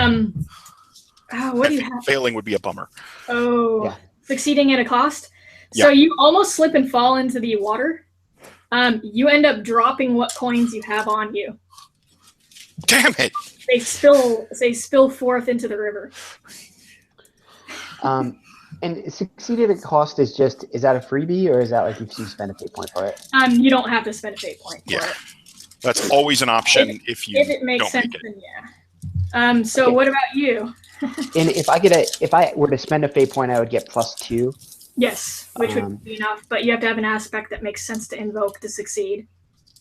A: what do you have?
B: Failing would be a bummer.
A: Oh, yeah. Succeeding at a cost.
B: Yeah.
A: So you almost slip and fall into the water. You end up dropping what coins you have on you.
B: Damn it!
A: They spill forth into the river.
C: And succeed at a cost is that a freebie or is that like if you spend a fate point for it?
A: You don't have to spend a fate point for it.
B: That's always an option if it makes
A: sense. Then yeah. So okay. What about you?
C: And if I were to spend a fate point, I would get +2.
A: Yes, which would be enough, but you have to have an aspect that makes sense to invoke to succeed.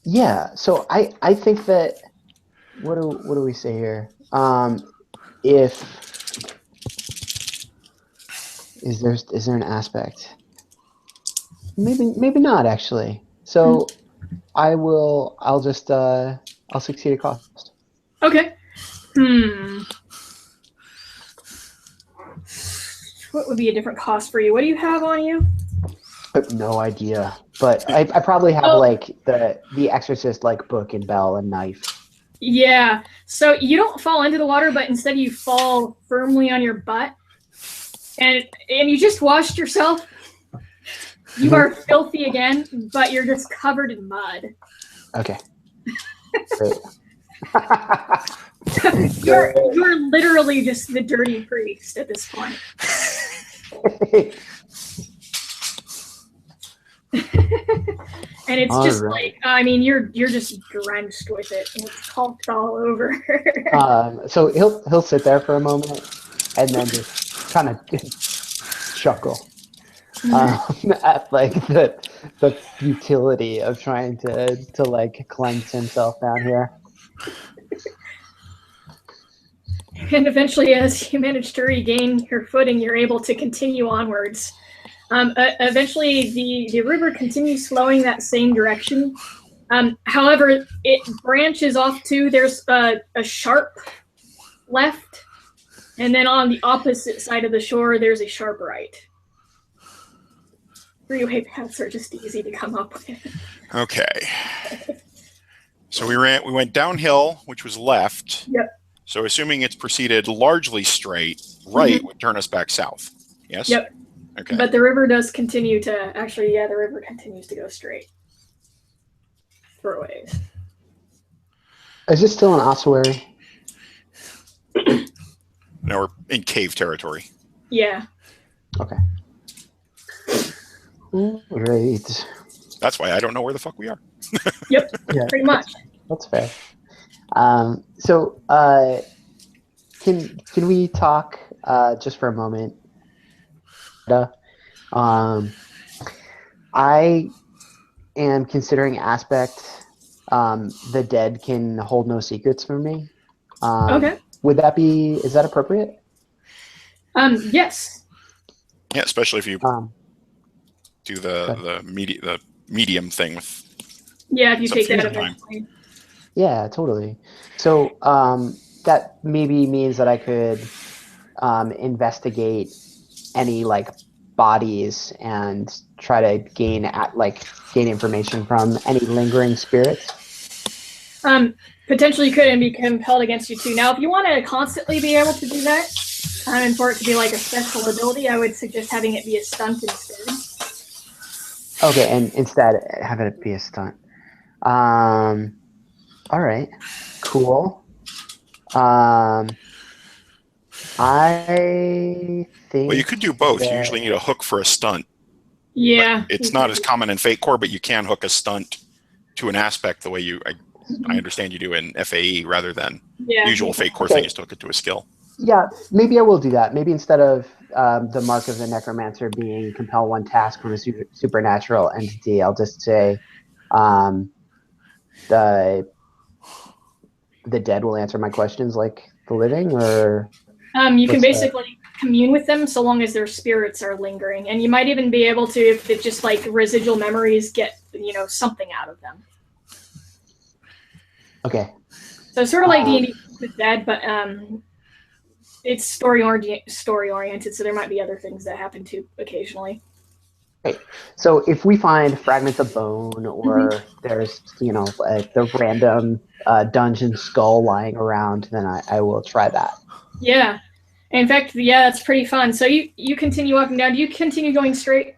C: Yeah, so I think that what do we say here? If is there an aspect? Maybe not actually. So I'll succeed at cost.
A: Okay. What would be a different cost for you? What do you have on you?
C: I have no idea, but I probably have like the Exorcist like book and bell and knife.
A: Yeah. So you don't fall into the water, but instead you fall firmly on your butt, and you just washed yourself. You are filthy again, but you're just covered in mud.
C: Okay. Great.
A: You're literally just the dirty priest at this point. And it's all just right. Like, I mean, you're just drenched with it, and it's caulked all over.
C: So he'll sit there for a moment, and then just kind of chuckle at like the futility of trying to like cleanse himself down here.
A: And eventually, as you manage to regain your footing, you're able to continue onwards. Eventually, the river continues flowing that same direction. However, it branches off to, there's a sharp left, and then on the opposite side of the shore, there's a sharp right. Three-way paths are just easy to come up with.
B: Okay. So we went downhill, which was left.
A: Yep.
B: So assuming it's proceeded largely straight, right would turn us back south. Yes?
A: Yep.
B: Okay.
A: But the river does continue to, actually, yeah, the river continues to go straight. For a ways.
C: Is this still an ossuary?
B: No, we're in cave territory.
A: Yeah.
C: Okay. Great.
B: That's why I don't know where the fuck we are.
A: Yep, yeah, pretty much.
C: That's fair. So can we talk just for a moment? I am considering aspect. The dead can hold no secrets from me.
A: Okay.
C: Is that appropriate?
A: Yes.
B: Yeah, especially if you do the medium thing with.
A: Yeah, if you take that eventually.
C: Yeah, totally. So that maybe means that I could investigate any like bodies and try to gain information from any lingering spirits.
A: Potentially could and be compelled against you too. Now, if you want to constantly be able to do that, and for it to be like a special ability, I would suggest having it be a stunt instead.
C: Okay, and instead have it be a stunt. All right, cool. I think.
B: Well, you could do both. You usually need a hook for a stunt.
A: Yeah.
B: But it's not as common in Fate Core, but you can hook a stunt to an aspect the way I understand you do in FAE rather than usual Fate Core thing is to hook it to a skill.
C: Yeah, maybe I will do that. Maybe instead of the mark of the necromancer being compel one task from a supernatural entity, I'll just say the dead will answer my questions like the living, or
A: you can basically commune with them so long as their spirits are lingering, and you might even be able to, if it's just like residual memories, get something out of them.
C: Okay.
A: So sort of like D&D with dead, but it's story oriented, so there might be other things that happen too occasionally.
C: Right. So if we find fragments of bone, or there's the random dungeon skull lying around, then I will try that.
A: Yeah. In fact, yeah, that's pretty fun. So you continue walking down. Do you continue going straight?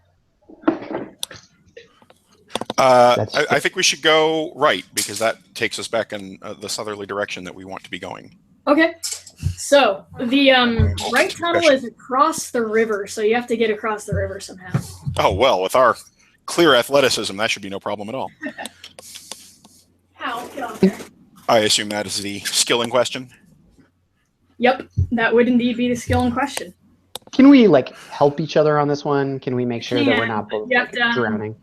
B: I think we should go right, because that takes us back in the southerly direction that we want to be going.
A: Okay. So the right tunnel is across the river, so you have to get across the river somehow.
B: Oh, well, with our clear athleticism, that should be no problem at all.
A: How? Get off there.
B: I assume that is the skill in question?
A: Yep, that would indeed be the skill in question.
C: Can we help each other on this one? Can we make sure that we're not both drowning?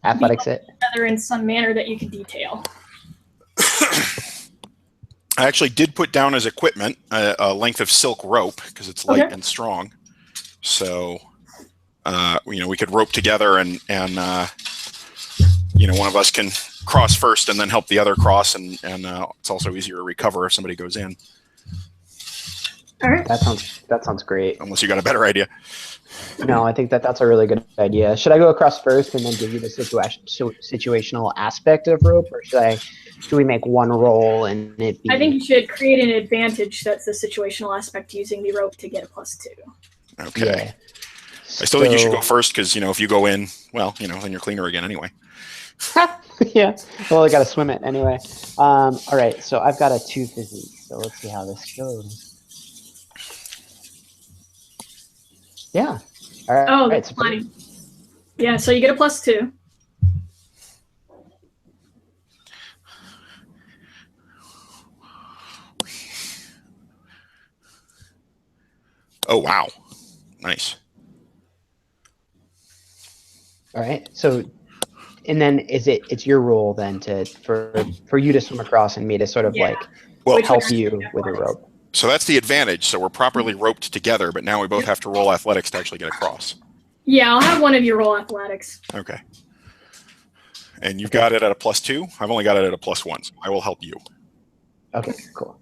C: Athletics it
A: together in some manner that you can detail.
B: I actually did put down as equipment a length of silk rope, because it's light and strong. So, we could rope together and one of us can cross first and then help the other cross, and it's also easier to recover if somebody goes in.
A: All right.
C: That sounds great.
B: Unless you got a better idea.
C: No, I think that's a really good idea. Should I go across first and then give you the situational aspect of rope, or should we make one roll and it be?
A: I think you should create an advantage that's the situational aspect using the rope to get a +2.
B: Okay.
C: Yeah.
B: I still think you should go first because, if you go in, well, then you're cleaner again anyway.
C: Yeah. Well, I got to swim it anyway. All right. So I've got a 2 physique. So let's see how this goes. Yeah. All right.
A: Oh, that's funny. Yeah, so you get a +2.
B: Oh, wow. Nice.
C: All right. So, and then it's your role then for you to swim across and me to sort of help you with a rope.
B: So that's the advantage. So we're properly roped together, but now we both have to roll athletics to actually get across.
A: Yeah, I'll have one of you roll athletics.
B: Okay. And you've got it at a +2. I've only got it at a +1. So I will help you.
C: Okay, cool.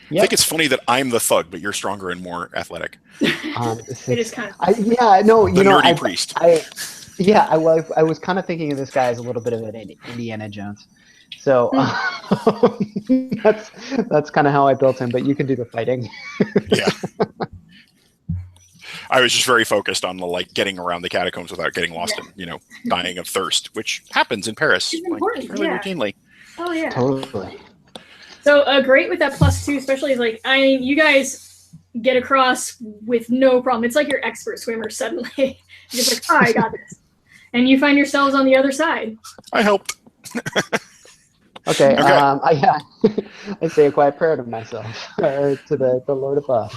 B: Yep. I think it's funny that I'm the thug, but you're stronger and more athletic.
A: It is kind of.
B: Nerdy priest.
C: I was kind of thinking of this guy as a little bit of an Indiana Jones. So that's kind of how I built him. But you can do the fighting.
B: Yeah. I was just very focused on the getting around the catacombs without getting lost and dying of thirst, which happens in Paris really routinely.
A: Oh yeah.
C: Totally.
A: So great with that +2, especially you guys get across with no problem. It's like you're expert swimmers suddenly. You're just I got this, and you find yourselves on the other side.
B: I helped.
C: Okay. I say a quiet prayer to myself, or to the Lord above.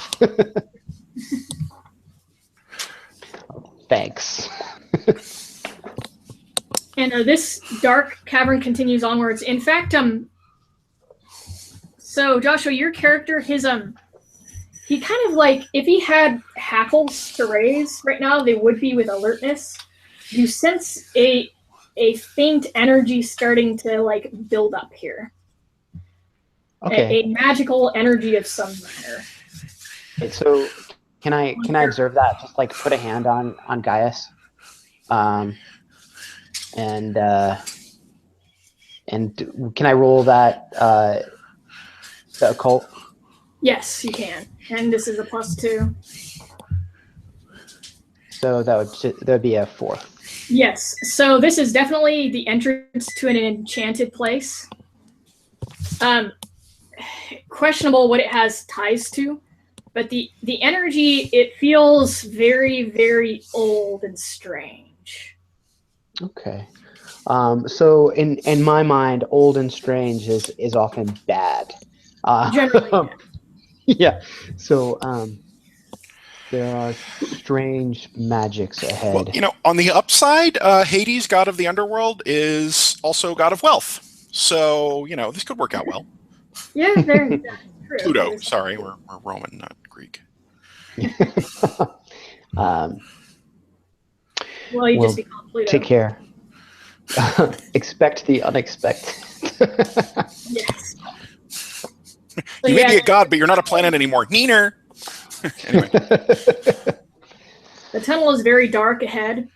C: Thanks.
A: And this dark cavern continues onwards. In fact, so Joshua, your character, he kind of if he had hackles to raise right now, they would be with alertness. You sense a faint energy starting to build up here.
C: Okay.
A: A magical energy of some manner.
C: Okay, so can I observe that? Just put a hand on Gaius, and can I roll that the occult?
A: Yes, you can. And this is a +2.
C: So that would be a 4.
A: Yes. So this is definitely the entrance to an enchanted place. Questionable what it has ties to, but the energy, it feels very, very old and strange.
C: Okay. So in my mind, old and strange is often bad.
A: Generally,
C: yeah. So there are strange magics ahead.
B: Well, on the upside, Hades, god of the underworld, is also god of wealth. So, this could work out well.
A: Yeah, very true.
B: Pluto, sorry, we're Roman, not Greek.
A: Well, you just become Pluto.
C: Take care. Expect the unexpected.
A: Yes.
B: You may be a god, but you're not a planet anymore. Neener. Anyway.
A: The tunnel is very dark ahead,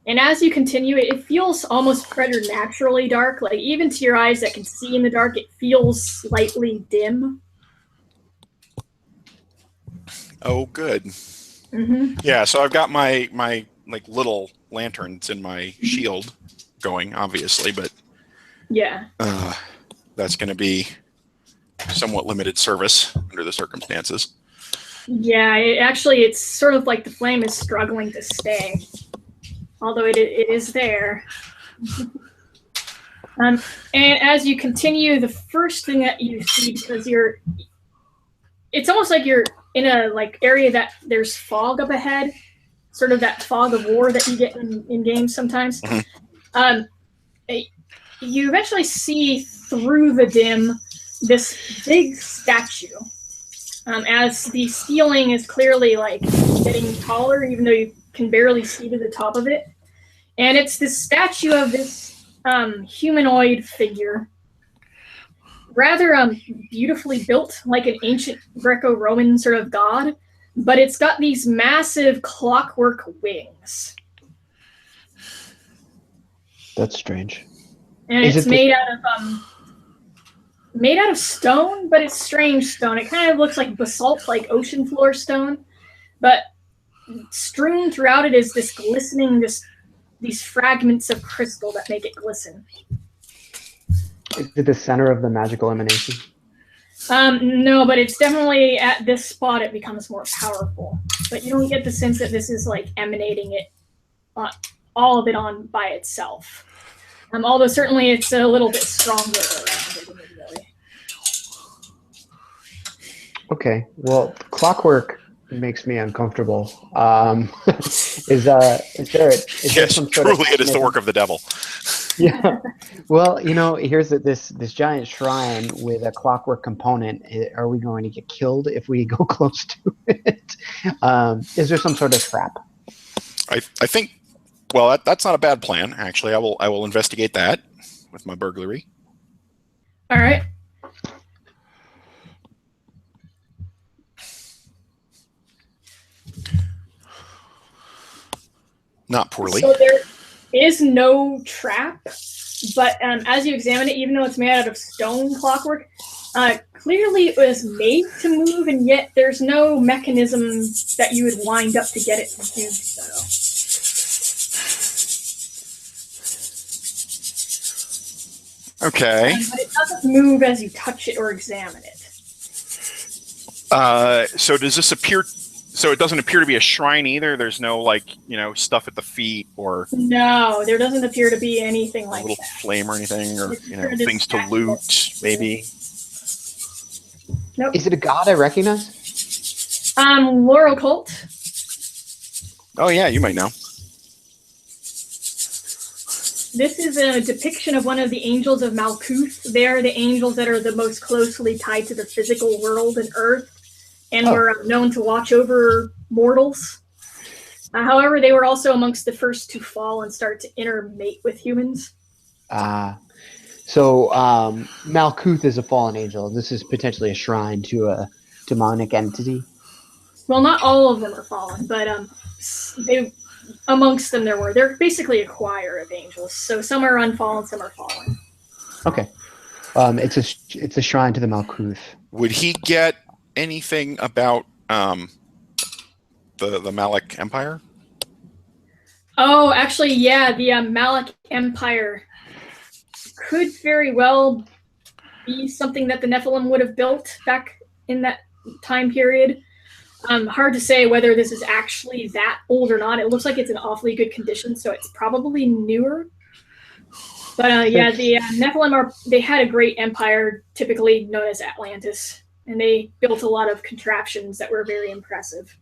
A: and as you continue, it feels almost preternaturally dark. Even to your eyes that can see in the dark, it feels slightly dim.
B: Oh, good.
A: Mm-hmm.
B: Yeah, so I've got my little lanterns in my shield going, obviously, but
A: yeah,
B: that's going to be somewhat limited service under the circumstances.
A: Yeah, it's sort of like the flame is struggling to stay, although it is there. And as you continue, the first thing that you see, because it's almost like you're in a area that there's fog up ahead, sort of that fog of war that you get in games sometimes. Mm-hmm. You eventually see through the dim this big statue. As the ceiling is clearly getting taller, even though you can barely see to the top of it. And it's this statue of this humanoid figure. rather beautifully built, like an ancient Greco-Roman sort of god, but it's got these massive clockwork wings.
C: That's strange.
A: And it's made out of stone, but it's strange stone. It kind of looks like basalt, like ocean floor stone, but strewn throughout it is this glistening, these fragments of crystal that make it glisten.
C: Is it the center of the magical emanation?
A: No, but it's definitely at this spot it becomes more powerful. But you don't get the sense that this is like emanating it, all of it on by itself. Although certainly it's a little bit stronger around it immediately.
C: Okay, well, clockwork makes me uncomfortable. Is there
B: Yes,
C: some sort
B: truly
C: of
B: it is the work of the devil.
C: Yeah. Well, here's this giant shrine with a clockwork component. Are we going to get killed if we go close to it? Is there some sort of trap?
B: I think. Well, that's not a bad plan. Actually, I will investigate that with my burglary.
A: All right.
B: Not poorly.
A: So there is no trap, but as you examine it, even though it's made out of stone clockwork, clearly it was made to move, and yet there's no mechanism that you would wind up to get it to do so.
B: Okay.
A: But it doesn't move as you touch it or examine it.
B: So does this appear? So it doesn't appear to be a shrine either. There's no stuff at the feet or
A: no. There doesn't appear to be anything like
B: a little
A: that.
B: flame or anything, or things to loot maybe.
A: Nope.
C: Is it a god I recognize?
A: Laurel Colt.
B: Oh yeah, you might know.
A: This is a depiction of one of the angels of Malkuth. They are the angels that are the most closely tied to the physical world and Earth, and were known to watch over mortals. However, they were also amongst the first to fall and start to intermate with humans.
C: So Malkuth is a fallen angel. This is potentially a shrine to a demonic entity.
A: Well, not all of them are fallen, but amongst them they're basically a choir of angels. So some are unfallen, some are fallen.
C: Okay. It's a shrine to the Malkuth.
B: Would he get anything about the Malic Empire?
A: Oh, actually, yeah, the Malic Empire could very well be something that the Nephilim would have built back in that time period. Hard to say whether this is actually that old or not. It looks like it's in awfully good condition, so it's probably newer. But yeah, the Nephilim they had a great empire, typically known as Atlantis, and they built a lot of contraptions that were very impressive.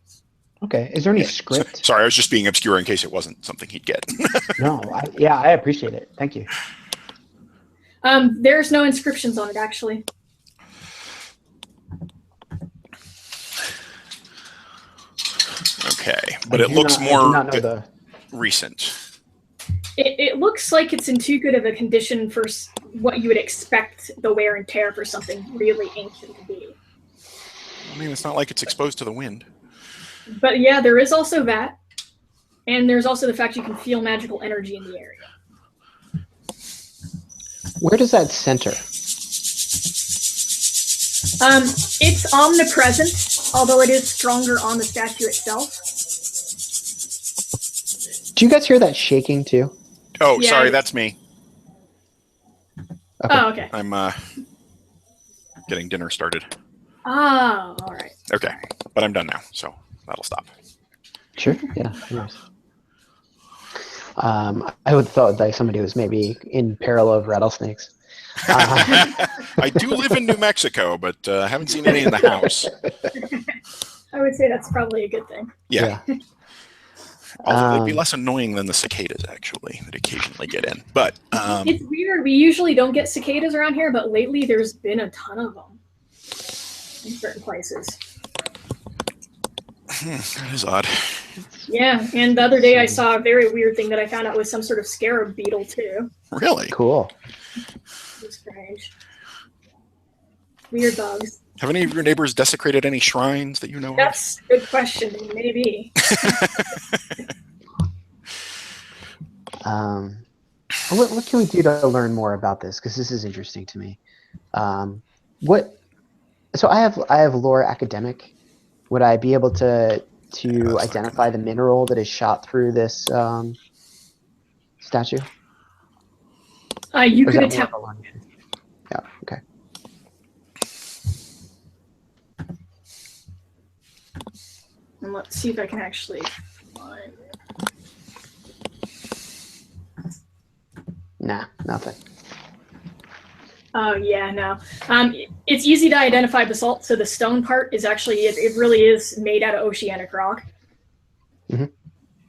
C: Okay. Is there any script?
B: Sorry, I was just being obscure in case it wasn't something he'd get.
C: No. I appreciate it. Thank you.
A: There's no inscriptions on it, actually.
B: Okay, but it looks more recent.
A: It looks like it's in too good of a condition for what you would expect the wear and tear for something really ancient to be.
B: I mean, it's not like it's exposed to the wind.
A: But yeah, there is also that. And there's also the fact you can feel magical energy in the area.
C: Where does that center?
A: It's omnipresent, although it is stronger on the statue itself.
C: Do you guys hear that shaking too?
B: Oh, yeah. Sorry, that's me.
C: Okay.
A: Oh, okay.
B: I'm getting dinner started.
A: Oh, all right.
B: Okay, but I'm done now, so that'll stop.
C: Sure. Yeah. Nice. I would have thought like somebody was maybe in peril of rattlesnakes.
B: I do live in New Mexico, but I haven't seen any in the house.
A: I would say that's probably a good thing.
B: Yeah. Although they'd be less annoying than the cicadas, actually, that occasionally get in. But
A: it's weird. We usually don't get cicadas around here, but lately there's been a ton of them in certain places.
B: That is odd.
A: Yeah, and the other day I saw a very weird thing that I found out was some sort of scarab beetle, too.
B: Really?
C: Cool.
A: It was strange. Weird bugs.
B: Have any of your neighbors desecrated any shrines that you know of?
A: That's a good question. Maybe.
C: What can we do to learn more about this? Because this is interesting to me. So I have lore academic. Would I be able to identify the mineral that is shot through this statue?
A: You could attempt.
C: Yeah. Okay.
A: And let's see if I can actually find it.
C: Nah, nothing.
A: Oh yeah, no. It's easy to identify basalt. So the stone part is actually it really is made out of oceanic rock.
C: Mm-hmm.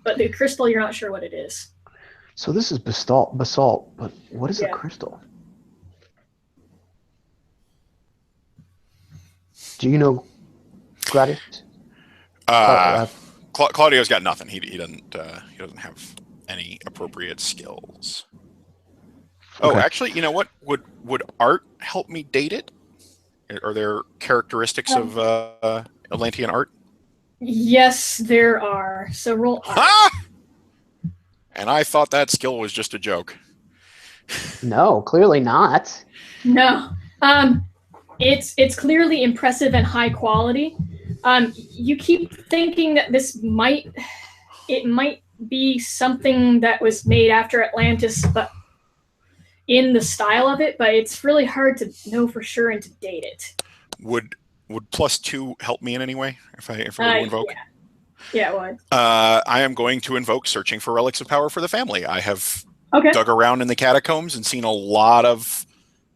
A: But the crystal, you're not sure what it is.
C: So this is basalt, but what is a crystal? Do you know, Gladius?
B: Claudio's got nothing. He doesn't have any appropriate skills. Oh,
C: Okay.
B: actually, you know what? Would art help me date it? Are there characteristics of Atlantean art?
A: Yes, there are. So roll art.
B: Ha! And I thought that skill was just a joke.
C: No, clearly not.
A: No. It's clearly impressive and high quality. You keep thinking that it might be something that was made after Atlantis, but in the style of it, but it's really hard to know for sure and to date it.
B: Would +2 help me in any way if I were to invoke?
A: Yeah, it would.
B: I am going to invoke searching for relics of power for the family. I have dug around in the catacombs and seen a lot of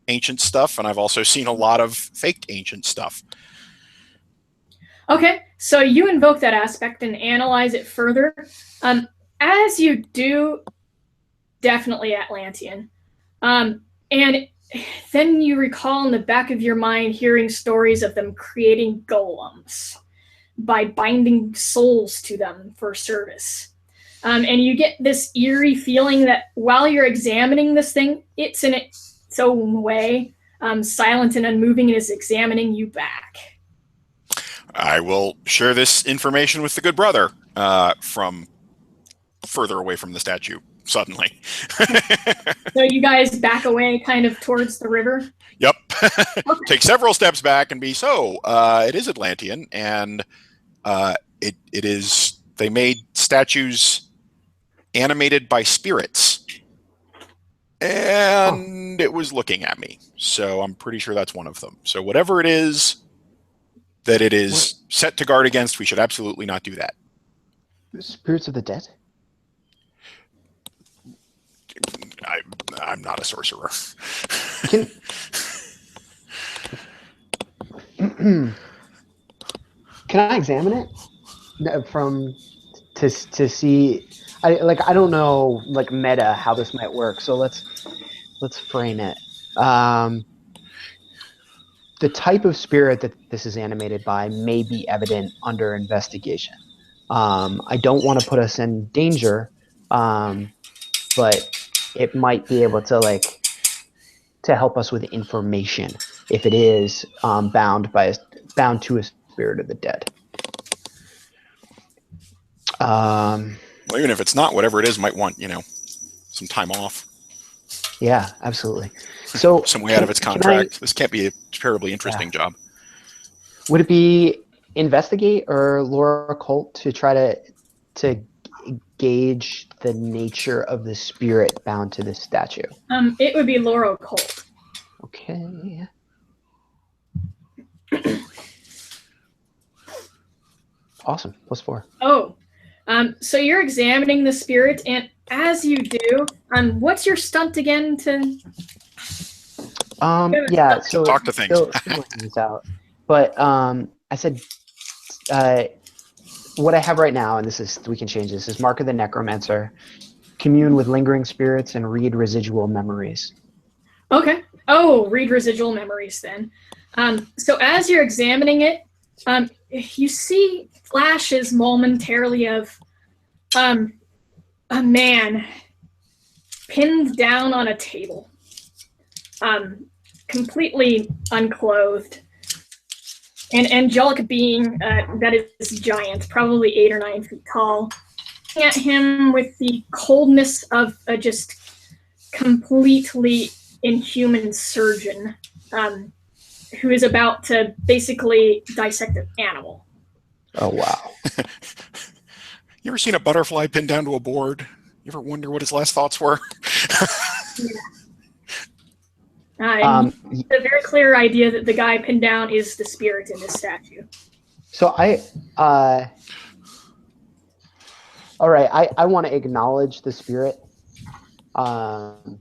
B: ancient stuff, and I've also seen a lot of faked ancient stuff.
A: Okay, so you invoke that aspect and analyze it further. As you do, definitely Atlantean. And then you recall in the back of your mind hearing stories of them creating golems by binding souls to them for service. And you get this eerie feeling that while you're examining this thing, it's in its own way, silent and unmoving, and is examining you back.
B: I will share this information with the good brother from further away from the statue. Suddenly.
A: So you guys back away kind of towards the river?
B: Yep. Okay. Take several steps back and it is Atlantean, and it is, they made statues animated by spirits, and it was looking at me, so I'm pretty sure that's one of them. So whatever it is that it is set to guard against, we should absolutely not do that.
C: Spirits of the dead?
B: I'm not a sorcerer.
C: Can I examine it to see? I don't know meta how this might work. So let's frame it. The type of spirit that this is animated by may be evident under investigation. I don't want to put us in danger, but it might be able to help us with information if it is bound to a spirit of the dead.
B: Well, even if it's not, whatever it is might want some time off.
C: Yeah, absolutely. So
B: some way out of its contract. This can't be a terribly interesting job.
C: Would it be investigate or lore occult to try to gauge the nature of the spirit bound to this statue?
A: It would be lore occult.
C: Okay. Awesome. +4.
A: Oh, so you're examining the spirit, and as you do, what's your stunt again?
C: Yeah. So
B: talk to things.
C: Things out. But I said, what I have right now, and we can change this, is Mark of the Necromancer, commune with lingering spirits, and read residual memories.
A: Okay. Oh, read residual memories then. So as you're examining it, you see flashes momentarily of a man pinned down on a table, kind completely unclothed. An angelic being that is giant, probably 8 or 9 feet tall, looking at him with the coldness of a just completely inhuman surgeon who is about to basically dissect an animal.
C: Oh, wow.
B: You ever seen a butterfly pinned down to a board? You ever wonder what his last thoughts were?
A: A very clear idea that the guy pinned down is the spirit in this statue.
C: So all right, I want to acknowledge the spirit, and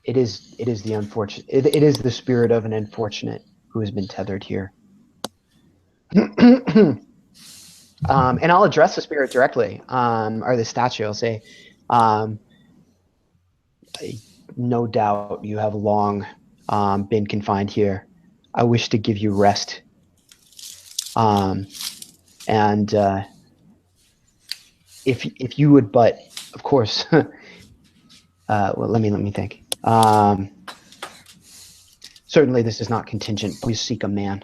C: it is the unfortunate. It is the spirit of an unfortunate who has been tethered here. And I'll address the spirit directly, or the statue. I'll say, no doubt you have long been confined here. I wish to give you rest. And if you would, but of course, well, let me think. Certainly this is not contingent. Please seek a man.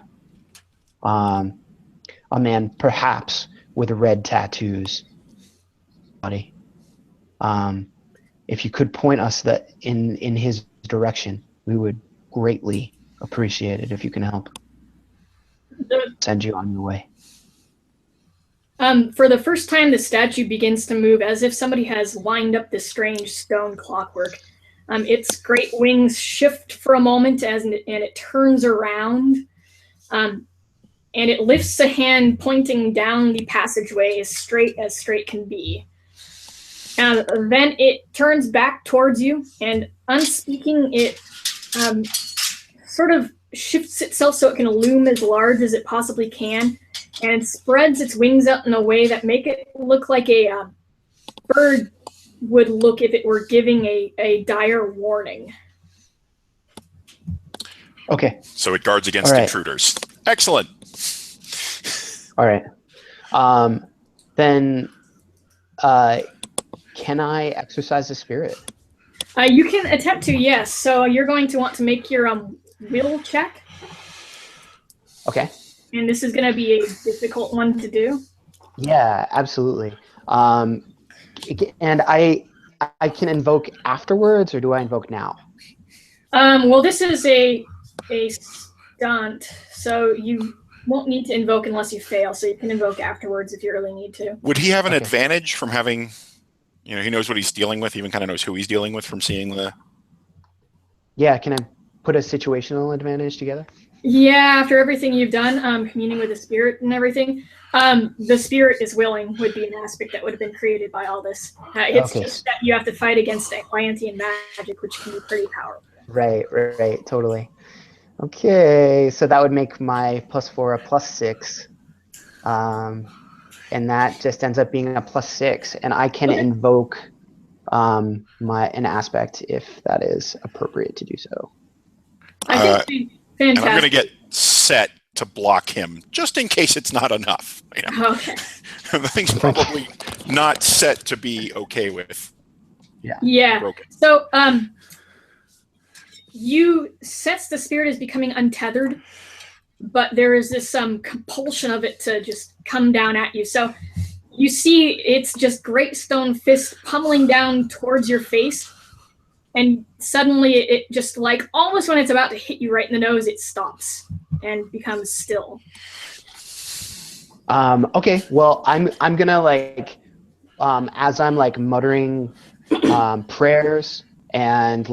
C: A man perhaps with red tattoos. Body. If you could point us that in his direction, we would greatly appreciate it if you can help. Send you on your way.
A: For the first time, the statue begins to move as if somebody has lined up this strange stone clockwork. Its great wings shift for a moment and it turns around, and it lifts a hand pointing down the passageway as straight can be. Then it turns back towards you, and unspeaking, it sort of shifts itself so it can loom as large as it possibly can, and spreads its wings out in a way that make it look like a bird would look if it were giving a dire warning.
C: Okay.
B: So it guards against intruders. Excellent.
C: All right. Then can I exercise the spirit?
A: You can attempt to, yes. So you're going to want to make your will check.
C: Okay.
A: And this is going to be a difficult one to do.
C: Yeah, absolutely. And I can invoke afterwards, or do I invoke now?
A: Well, this is a stunt, so you won't need to invoke unless you fail. So you can invoke afterwards if you really need to.
B: Would he have an advantage from having, he knows what he's dealing with, even kind of knows who he's dealing with from seeing the...
C: Yeah, can I put a situational advantage together?
A: Yeah, after everything you've done, communing with the spirit and everything, the spirit is willing would be an aspect that would have been created by all this. It's just that you have to fight against Atlantean magic, which can be pretty powerful.
C: Right, totally. Okay, so that would make my +4 a +6. And that just ends up being a +6. And I can invoke an aspect if that is appropriate to do so.
A: I think fantastic.
B: And I'm going to get set to block him, just in case it's not enough.
A: Okay.
B: The thing's probably not set to be okay with.
A: Yeah.
B: Broken.
A: So, you sense the spirit is becoming untethered, but there is this compulsion of it to just come down at you. So you see it's just great stone fist pummeling down towards your face, and suddenly it just almost when it's about to hit you right in the nose, it stops and becomes still.
C: Okay, well, I'm gonna as I'm muttering prayers and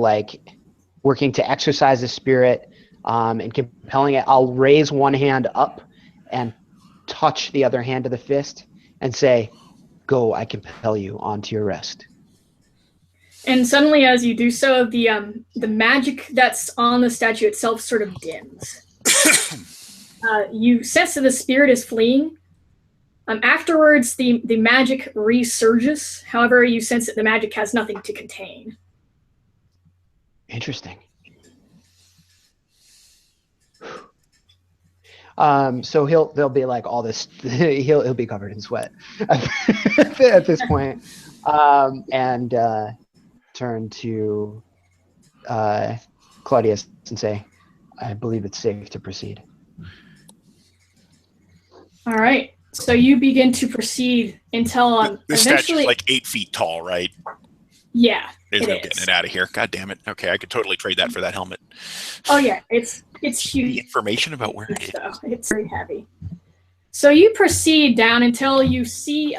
C: working to exercise the spirit and compelling it, I'll raise one hand up and touch the other hand of the fist and say, "Go, I compel you onto your rest."
A: And suddenly, as you do so, the magic that's on the statue itself sort of dims. You sense that the spirit is fleeing. Afterwards, the magic resurges. However, you sense that the magic has nothing to contain.
C: Interesting. So there'll be all this. He'll be covered in sweat at this point, and turn to Claudius and say, I believe it's safe to proceed.
A: All right. So you begin to proceed until
B: This
A: eventually.
B: statue's like 8 feet tall, right?
A: Yeah,
B: There's no
A: it
B: getting
A: is.
B: it out of here. God damn it. Okay, I could totally trade that for that helmet.
A: Oh yeah, it's
B: The
A: huge.
B: information about where it is.
A: So it's very heavy. So you proceed down until you see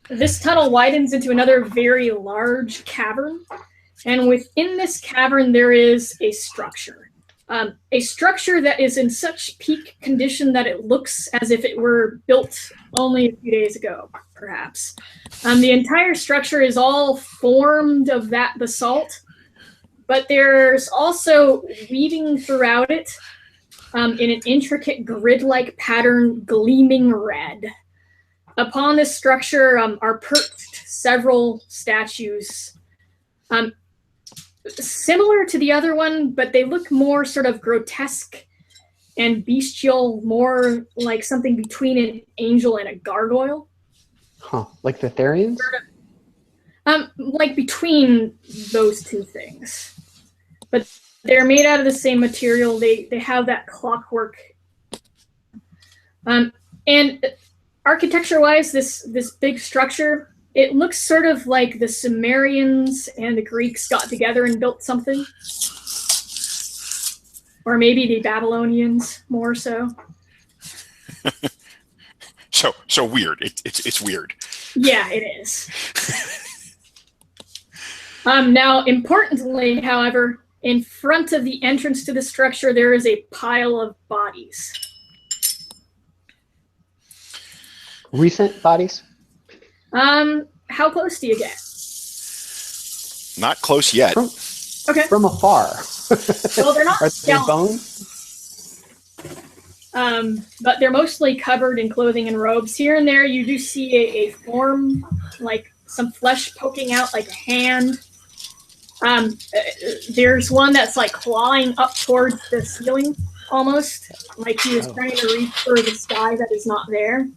A: this tunnel widens into another very large cavern, and within this cavern there is a structure. A structure that is in such peak condition that it looks as if it were built only a few days ago, perhaps. The entire structure is all formed of that basalt, but there's also weaving throughout it in an intricate grid-like pattern, gleaming red. Upon this structure are perched several statues, similar to the other one, but they look more sort of grotesque and bestial, more like something between an angel and a gargoyle.
C: Huh. Like the Therians?
A: Like between those two things. But they're made out of the same material. They have that clockwork. And architecture-wise, this big structure, it looks sort of like the Sumerians and the Greeks got together and built something. Or maybe the Babylonians, more so.
B: So weird. It's weird.
A: Yeah, it is. Now, importantly, however, in front of the entrance to the structure, there is a pile of bodies.
C: Recent bodies?
A: How close do you get?
B: Not close yet.
A: Okay.
C: From afar.
A: Well, they're not
C: Are they bones?
A: But they're mostly covered in clothing and robes. Here and there, you do see a form, like some flesh poking out, like a hand. There's one that's like clawing up towards the ceiling, almost like he was trying to reach for the sky that is not there.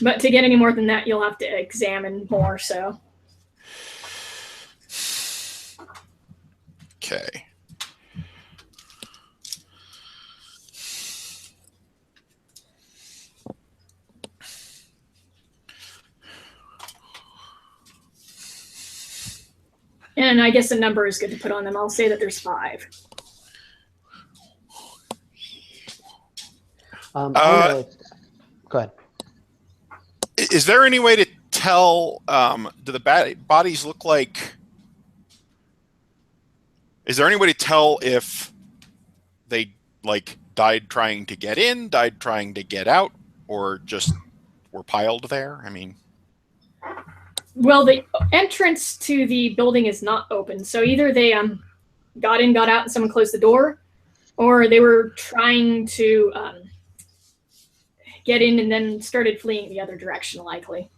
A: But to get any more than that, you'll have to examine more, so.
B: Okay.
A: And I guess a number is good to put on them. I'll say that there's 5.
C: Go ahead.
B: Is there any way to tell, do the bodies look like, is there any way to tell if they like died trying to get in, died trying to get out, or just were piled there? I mean.
A: Well, the entrance to the building is not open. So either they got in, got out, and someone closed the door, or they were trying to get in and then started fleeing the other direction, likely.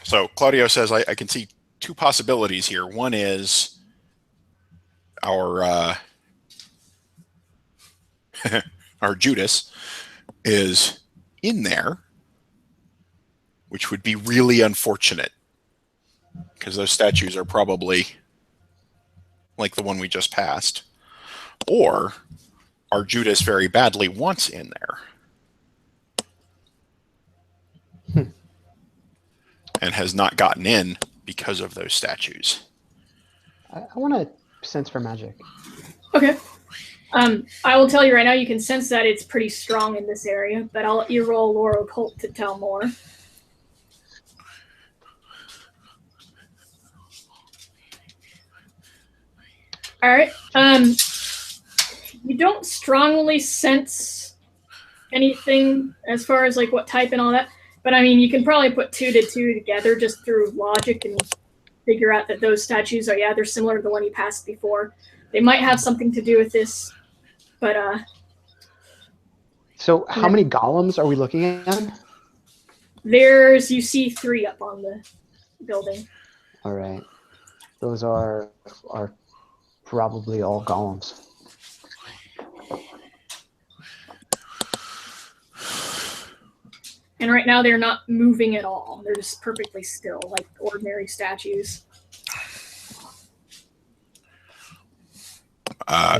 B: So Claudio says, I can see 2 possibilities here. One is our our Judas is in there, which would be really unfortunate because those statues are probably like the one we just passed, or our Judas very badly wants in there and has not gotten in because of those statues.
C: I want to sense for magic.
A: Okay. I will tell you right now, you can sense that it's pretty strong in this area, but I'll let you roll Lore Occult to tell more. All right. You don't strongly sense anything as far as like what type and all that, but I mean, you can probably put 2 to 2 together just through logic and figure out that those statues are, yeah, they're similar to the one you passed before. They might have something to do with this, but
C: So how many golems are we looking at?
A: you see 3 up on the building.
C: All right. Those are probably all golems.
A: And right now they're not moving at all. They're just perfectly still, like ordinary statues.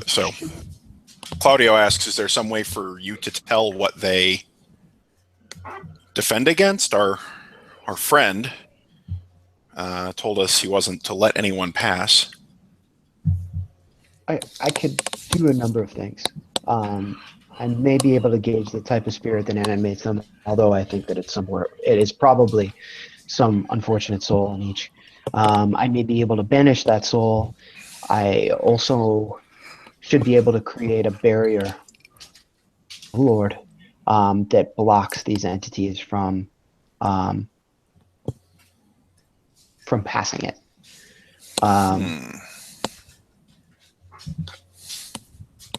B: So Claudio asks, is there some way for you to tell what they defend against? Our friend told us he wasn't to let anyone pass.
C: I could do a number of things. I may be able to gauge the type of spirit that animates them, although I think that it is probably some unfortunate soul in each. I may be able to banish that soul. I also should be able to create a barrier, Lord, that blocks these entities from passing it.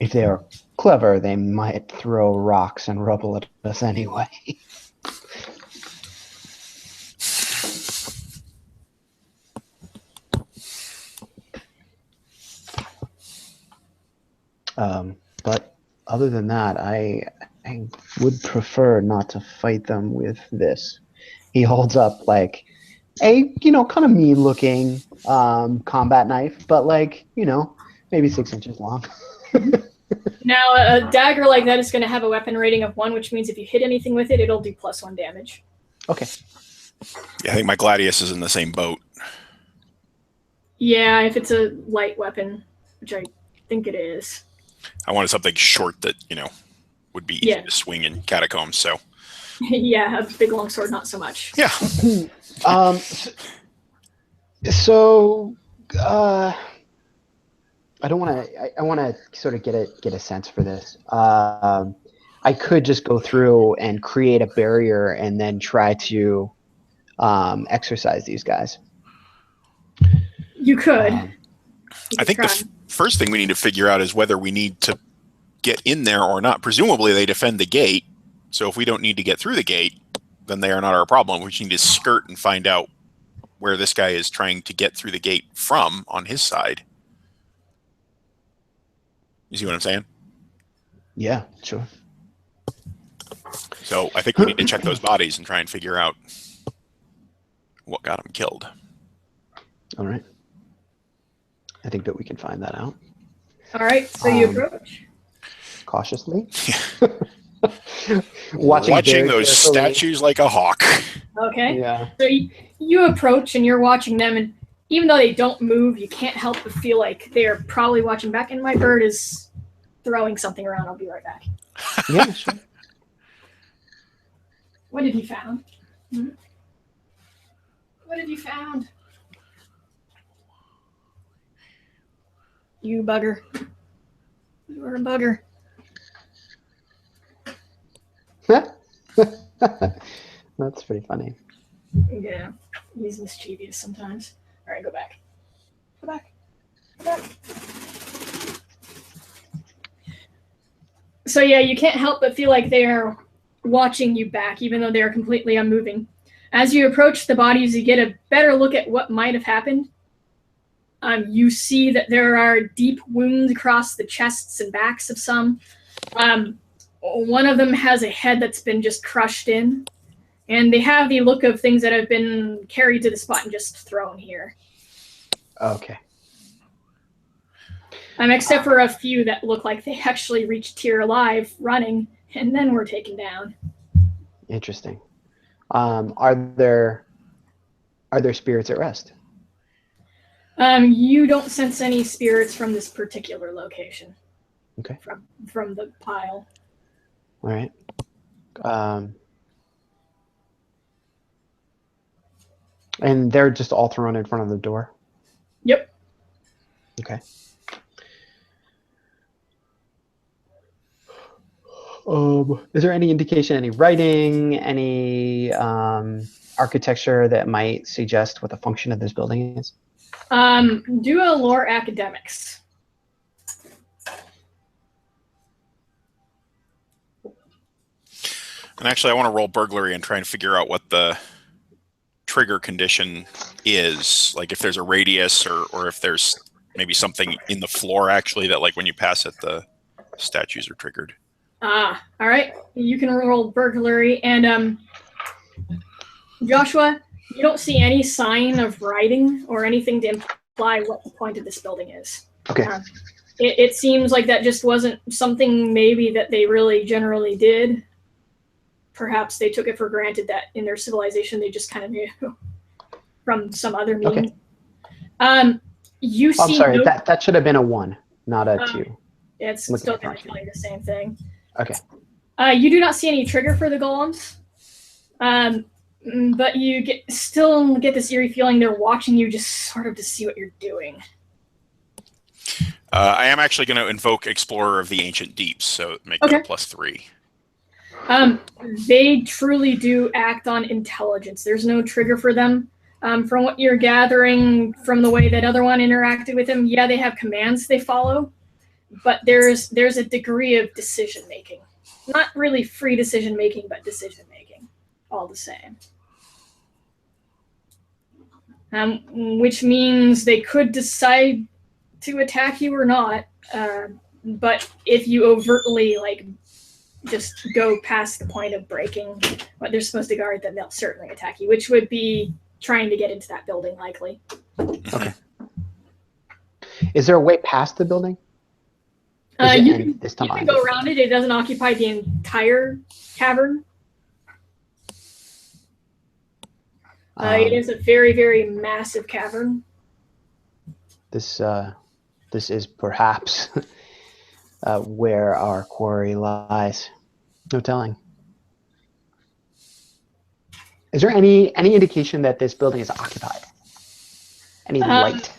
C: If they are clever, they might throw rocks and rubble at us anyway. But other than that, I would prefer not to fight them with this. He holds up like a kind of mean looking combat knife, but like maybe 6 inches long.
A: Now, a dagger like that is going to have a weapon rating of 1, which means if you hit anything with it, it'll do +1 damage.
C: Okay.
B: Yeah, I think my Gladius is in the same boat.
A: Yeah, if it's a light weapon, which I think it is.
B: I wanted something short that, would be easy to swing in catacombs, so.
A: Yeah, a big long sword, not so much.
B: Yeah.
C: So, I don't want to. I want to sort of get a sense for this. I could just go through and create a barrier and then try to exercise these guys.
A: You could.
B: I think the first thing we need to figure out is whether we need to get in there or not. Presumably they defend the gate, so if we don't need to get through the gate, then they are not our problem. We just need to skirt and find out where this guy is trying to get through the gate from on his side. You see what I'm saying?
C: Yeah, sure.
B: So I think we need to check those bodies and try and figure out what got him killed.
C: All right. I think that we can find that out.
A: All right, so you approach.
C: Cautiously.
B: Watching those statues like a hawk.
A: Okay.
C: Yeah.
A: So you approach and you're watching them, and even though they don't move, you can't help but feel like they're probably watching back, and my bird is throwing something around. I'll be right back.
C: Yeah, sure.
A: What have you found? What have you found? You bugger. You are a bugger.
C: That's pretty funny.
A: Yeah, he's mischievous sometimes. All right, go back. Go back. Go back. So yeah, you can't help but feel like they're watching you back, even though they're completely unmoving. As you approach the bodies, you get a better look at what might have happened. You see that there are deep wounds across the chests and backs of some. One of them has a head that's been just crushed in, and they have the look of things that have been carried to the spot and just thrown here.
C: Okay.
A: Except for a few that look like they actually reached here alive, running, and then were taken down.
C: Interesting. Are there spirits at rest?
A: You don't sense any spirits from this particular location.
C: Okay.
A: From the pile.
C: All right. And they're just all thrown in front of the door?
A: Yep.
C: Okay. Is there any indication, any writing, any architecture that might suggest what the function of this building is?
A: Do a lore academics.
B: And actually, I want to roll burglary and try and figure out what the trigger condition is. Like if there's a radius or if there's maybe something in the floor actually that like when you pass it, the statues are triggered.
A: All right. You can roll burglary. And Joshua, you don't see any sign of writing or anything to imply what the point of this building is.
C: Okay.
A: It seems like that just wasn't something maybe that they really generally did. Perhaps they took it for granted that in their civilization they just kind of knew from some other meaning.
C: Okay.
A: You see.
C: I'm sorry. That should have been a 1, not a 2.
A: It's still going to tell you the same thing.
C: Okay.
A: You do not see any trigger for the golems, but you still get this eerie feeling they're watching you just sort of to see what you're doing.
B: I am actually going to invoke Explorer of the Ancient Deeps, so make that a +3.
A: They truly do act on intelligence. There's no trigger for them. From what you're gathering from the way that other one interacted with him, yeah, they have commands they follow, but there's a degree of decision making. Not really free decision making, but decision making, all the same. Which means they could decide to attack you or not, but if you overtly just go past the point of breaking what they're supposed to guard, then they'll certainly attack you, which would be trying to get into that building, likely.
C: Okay. Is there a way past the building?
A: You can go around it. It doesn't occupy the entire cavern. It is a very, very massive cavern.
C: This is perhaps where our quarry lies. No telling. Is there any indication that this building is occupied? Any light?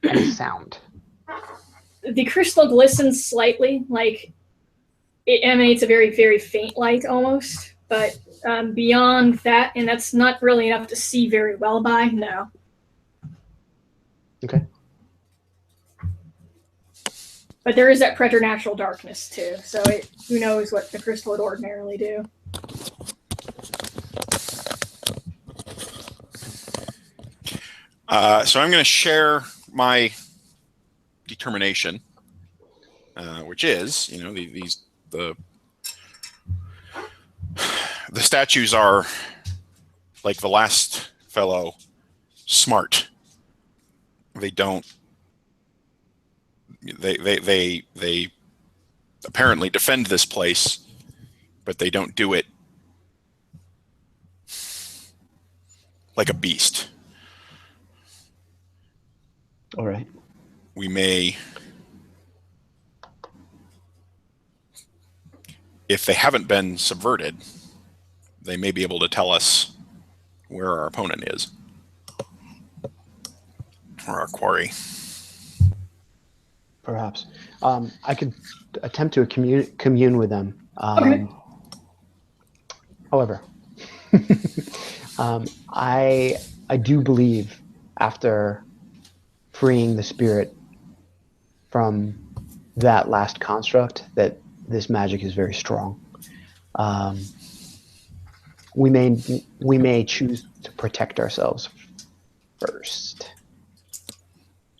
C: Any sound?
A: The crystal glistens slightly, like it emanates a very, very faint light almost, but beyond that, and that's not really enough to see very well by, no.
C: Okay.
A: But there is that preternatural darkness too, so who knows what the crystal would ordinarily do.
B: So I'm going to share my determination, which is, the statues are, like the last fellow, smart. They apparently defend this place, but they don't do it like a beast.
C: All right.
B: We may, if they haven't been subverted, they may be able to tell us where our opponent is, or our quarry.
C: Perhaps. I could attempt to commune with them.
A: Okay.
C: However, I do believe after freeing the spirit from that last construct that this magic is very strong. We may choose to protect ourselves first,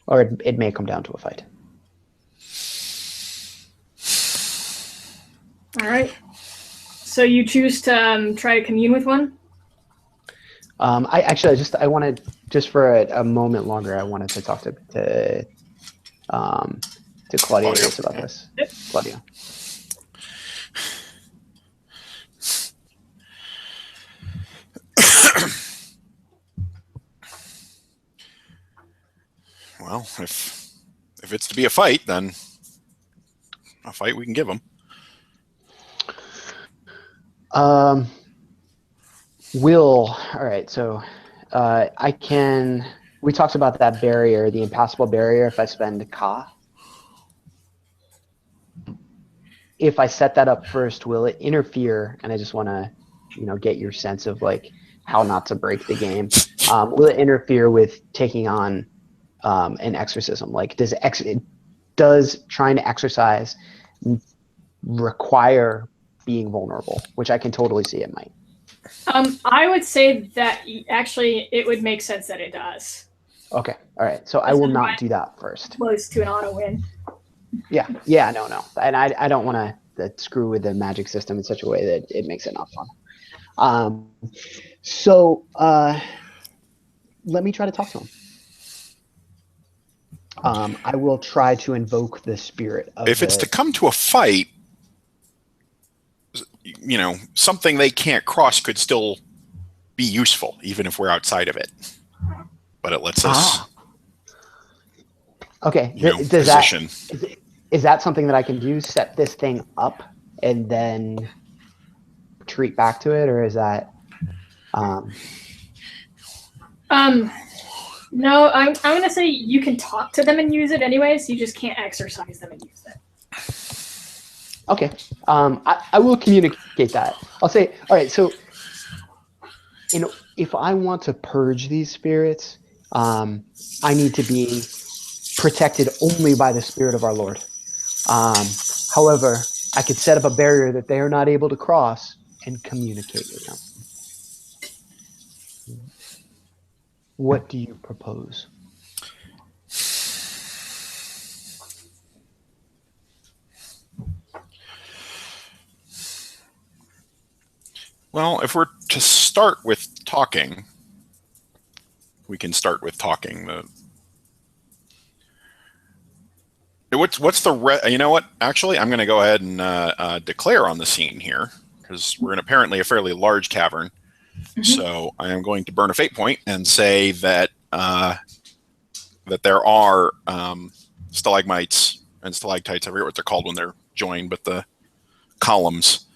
C: or it may come down to a fight.
A: All right. So you choose to try to commune with one?
C: I wanted, just for a moment longer, I wanted to talk to Claudia about this.
A: Yep.
C: Claudia.
B: Well, if it's to be a fight, then a fight we can give them.
C: All right, so we talked about that barrier, the impassable barrier, if I spend Ka. If I set that up first, will it interfere? And I just want to, get your sense of how not to break the game. Will it interfere with taking on an exorcism? Does trying to exorcise require being vulnerable, which I can totally see it might.
A: I would say that actually it would make sense that it does.
C: Okay, all right. So I will not do that first.
A: Close to an auto win.
C: Yeah, no. And I don't want to screw with the magic system in such a way that it makes it not fun. So let me try to talk to him. I will try to invoke the spirit of
B: If it's to come to a fight, something they can't cross could still be useful, even if we're outside of it. But it lets us.
C: Okay.
B: Position.
C: Is that something that I can do? Set this thing up and then retreat back to it, or is that?
A: No, I'm going to say you can talk to them and use it anyways. You just can't exercise them and use it.
C: Okay. I will communicate that. I'll say, all right, so if I want to purge these spirits, I need to be protected only by the spirit of our Lord. However, I could set up a barrier that they are not able to cross and communicate with them. What do you propose?
B: Well, if we're to start with talking, we can start with talking. What's the you know what? Actually, I'm going to go ahead and declare on the scene here, because we're in apparently a fairly large cavern. Mm-hmm. So I am going to burn a fate point and say that that there are stalagmites and stalactites. I forget what they're called when they're joined, but the columns,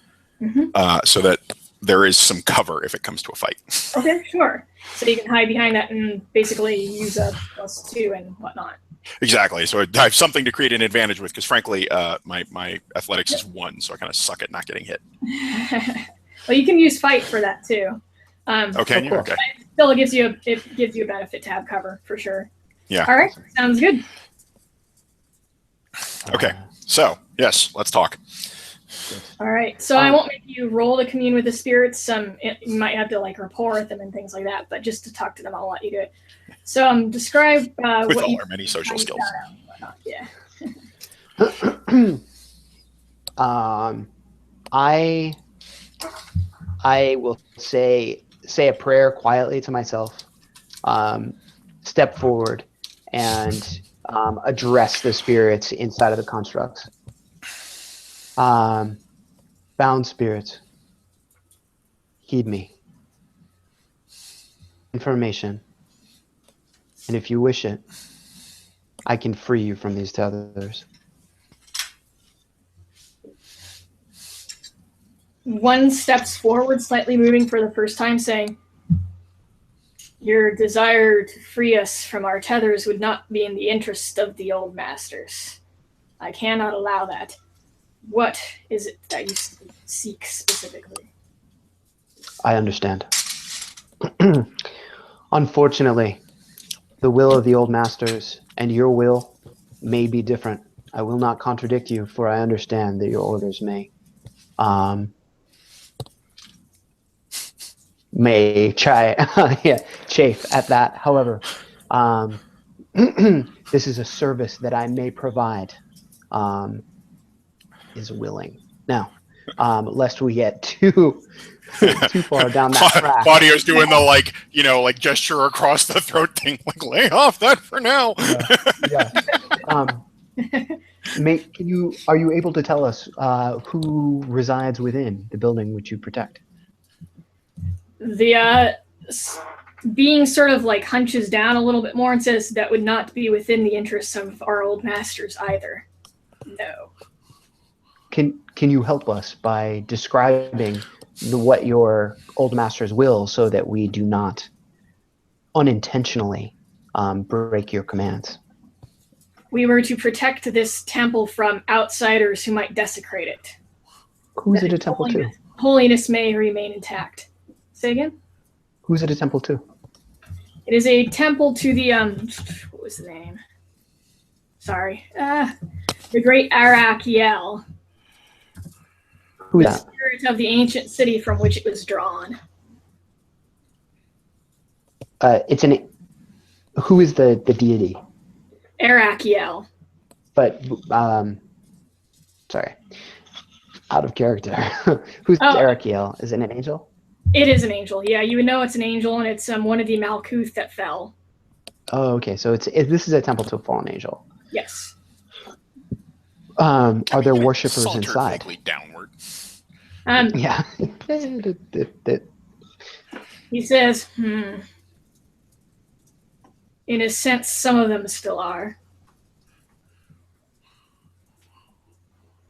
B: so that there is some cover if it comes to a fight.
A: Okay, sure. So you can hide behind that and basically use a +2 and whatnot.
B: Exactly. So I have something to create an advantage with, because frankly, my athletics is 1, so I kind of suck at not getting hit.
A: Well, you can use fight for that too.
B: Okay. Cool. Okay.
A: Still, it gives you a benefit to have cover for sure.
B: Yeah.
A: All right. Sounds good.
B: Okay. So yes, let's talk.
A: All right. So I won't make you roll to commune with the spirits. You might have to rapport with them and things like that, but just to talk to them, I'll let you do it. So describe
B: with
A: what
B: all our many social skills.
A: Yeah.
C: I will say a prayer quietly to myself, step forward, and address the spirits inside of the constructs. Bound spirits, heed me. Information, and if you wish it, I can free you from these tethers.
A: One steps forward, slightly moving for the first time, saying, "Your desire to free us from our tethers would not be in the interest of the old masters. I cannot allow that. What is it that you seek specifically?"
C: I understand. Unfortunately, the will of the old masters and your will may be different. I will not contradict you, for I understand that your orders may chafe at that. However, this is a service that I may provide, is willing. Now, lest we get too far down that track.
B: Claudio's doing the gesture across the throat thing, lay off that for now.
C: Are you able to tell us who resides within the building which you protect?
A: The being sort of hunches down a little bit more and says that would not be within the interests of our old masters either. No.
C: Can you help us by describing what your old masters will, so that we do not unintentionally break your commands?
A: We were to protect this temple from outsiders who might desecrate it.
C: Who's it a temple to?
A: Holiness may remain intact. Say again?
C: Who's it a temple to?
A: It is a temple to the what was the name? Sorry. The great Arakiel.
C: Who's
A: the
C: that?
A: spirit of the ancient city from which it was drawn.
C: It's an. Who is the deity?
A: Arakiel.
C: But sorry, out of character. Who's
A: Oh.
C: Arakiel? Is it an angel?
A: It is an angel. Yeah, you would know it's an angel, and it's one of the Malkuth that fell.
C: Oh, okay. So this is a temple to a fallen angel.
A: Yes.
C: Are there worshippers
B: Sauntered
C: inside?
B: vaguely downward.
C: Yeah.
A: He says, in a sense, some of them still are.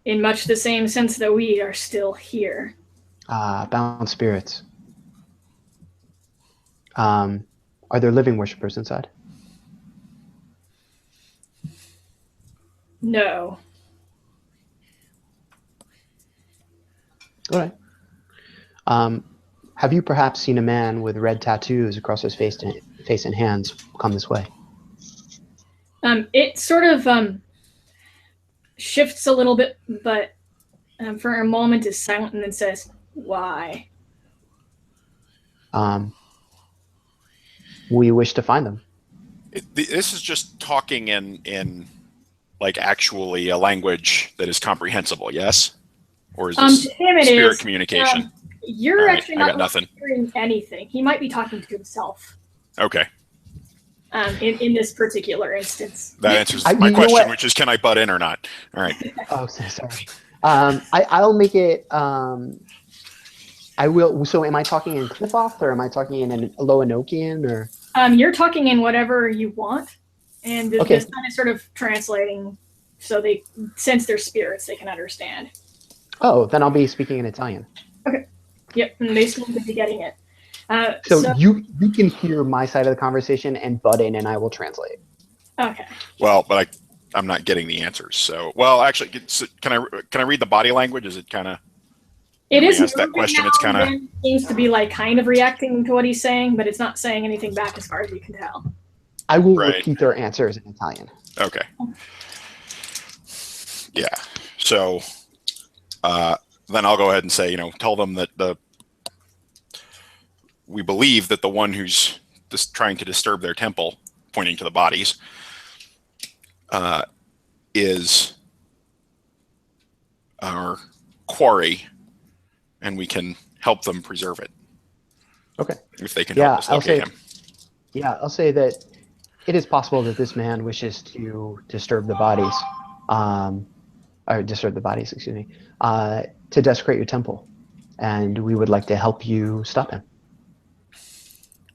A: In much the same sense that we are still here.
C: Bound spirits. Are there living worshippers inside?
A: No.
C: All right. Have you perhaps seen a man with red tattoos across his face and hands come this way?
A: It sort of shifts a little bit, but for a moment is silent and then says, "Why?"
C: We wish to find them.
B: This is just talking in like actually a language that is comprehensible, yes? Or is this
A: to him it
B: spirit
A: is,
B: communication?
A: You're
B: Right,
A: actually
B: I
A: not
B: got nothing.
A: hearing anything. He might be talking to himself.
B: Okay.
A: In this particular instance.
B: That answers my question, which is, can I butt in or not? All right.
C: Oh, sorry. I'll make it. I will. So, am I talking in Cliffoth, or am I talking in Loenokian, or?
A: You're talking in whatever you want, and this kind of sort of translating, so they sense their spirits, they can understand.
C: Oh, then I'll be speaking in Italian.
A: Okay. Yep, and they seem to be getting it.
C: So you can hear my side of the conversation and butt in, and I will translate.
A: Okay.
B: Well, but I'm not getting the answers. So, well, actually, can I read the body language? Is it kind of?
A: It is.
B: Ask that question. It's kind of
A: seems to be like kind of reacting to what he's saying, but it's not saying anything back as far as you can tell.
C: I will repeat their answers in Italian.
B: Okay. Yeah. So, then I'll go ahead and say, tell them that we believe that the one who's just trying to disturb their temple, pointing to the bodies, is our quarry, and we can help them preserve it.
C: Okay.
B: If they can help us locate him.
C: Yeah, I'll say that it is possible that this man wishes to disturb the bodies, excuse me, to desecrate your temple, and we would like to help you stop him.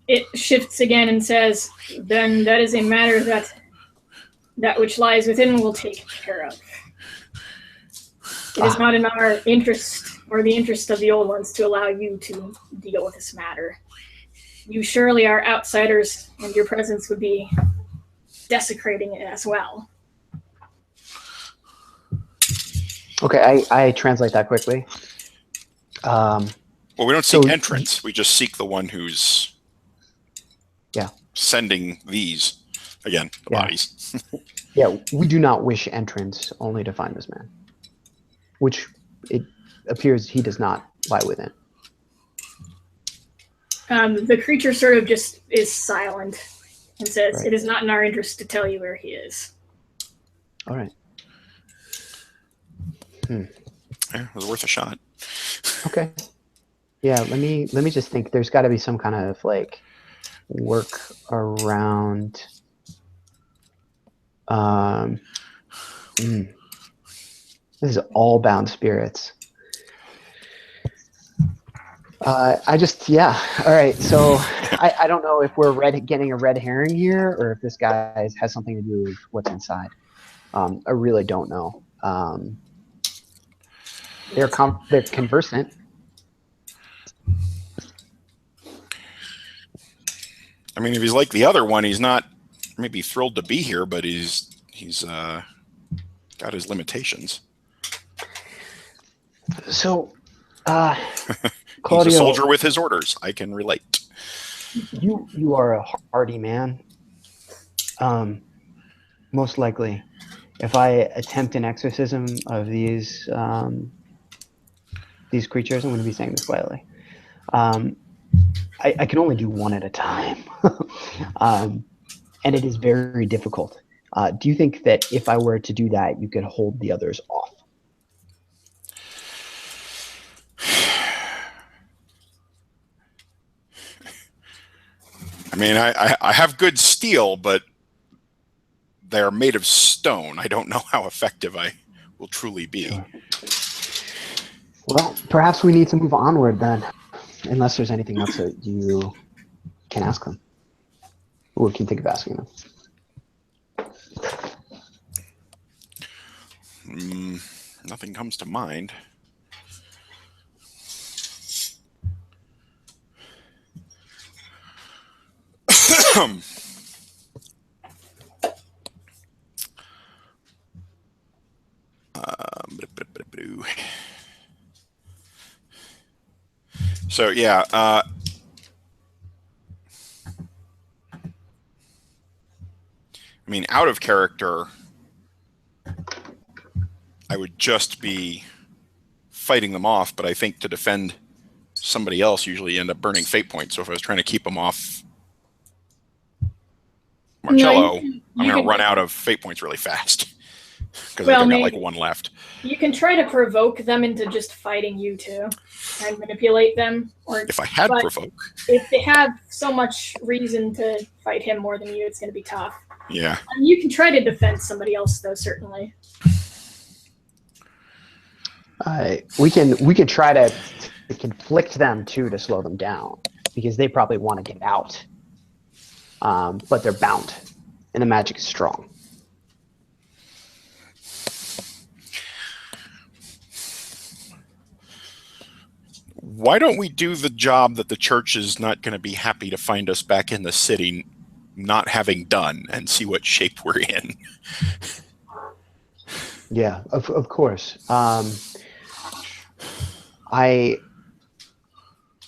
A: It shifts again and says, then that is a matter that which lies within will take care of. It is not in our interest or the interest of the old ones to allow you to deal with this matter. You surely are outsiders, and your presence would be desecrating it as well.
C: Okay, I translate that quickly.
B: Well, we don't seek entrance. We just seek the one who's sending these, again, the bodies.
C: Yeah, we do not wish entrance, only to find this man, which it appears he does not lie within.
A: The creature sort of just is silent and says, it is not in our interest to tell you where he is.
C: All right.
B: Yeah, it was worth a shot.
C: Okay. Yeah, let me just think. There's got to be some kind of like work around. This is all bound spirits. All right. So I don't know if we're getting a red herring here, or if this guy has something to do with what's inside. I really don't know. They're conversant.
B: I mean, if he's like the other one, he's not maybe thrilled to be here, but he's got his limitations.
C: So,
B: He's
C: Claudio,
B: a soldier with his orders. I can relate.
C: You are a hardy man. Most likely, if I attempt an exorcism of these creatures, I'm going to be saying this lightly. I can only do one at a time, and it is very difficult. Do you think that if I were to do that, you could hold the others off?
B: I mean, I have good steel, but they're made of stone. I don't know how effective I will truly be.
C: Sure. Well, perhaps we need to move onward then, unless there's anything else that you can ask them, or can think of asking them.
B: Nothing comes to mind. So yeah, I mean, out of character, I would just be fighting them off, but I think to defend somebody else, usually you end up burning fate points. So if I was trying to keep them off Marcello, I'm going to run out of fate points really fast because I've got like one left.
A: You can try to provoke them into just fighting you too, and manipulate them. Or
B: if I had provoke,
A: if they have so much reason to fight him more than you, it's going to be tough.
B: Yeah.
A: You can try to defend somebody else though, certainly.
C: We could try to conflict them too to slow them down because they probably want to get out, but they're bound, and the magic is strong.
B: Why don't we do the job that the church is not going to be happy to find us back in the city not having done, and see what shape we're in?
C: Yeah, of course.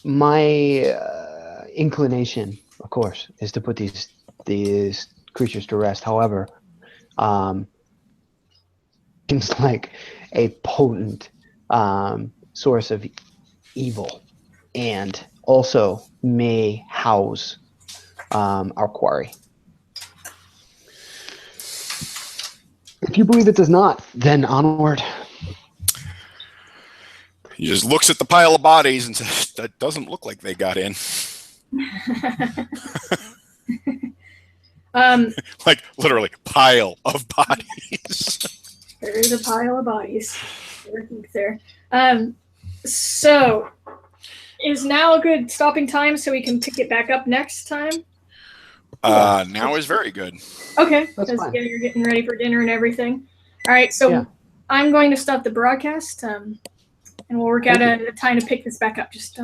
C: My inclination, of course, is to put these creatures to rest. However, seems like a potent source of evil, and also may house our quarry. If you believe it does not, then onward.
B: He just looks at the pile of bodies and says, that doesn't look like they got in. Like literally pile of bodies.
A: There is a pile of bodies. There. So is now a good stopping time so we can pick it back up next time?
B: Now is very good.
A: Okay, because you're getting ready for dinner and everything. All right, so I'm going to stop the broadcast, and we'll work out a time to pick this back up. Just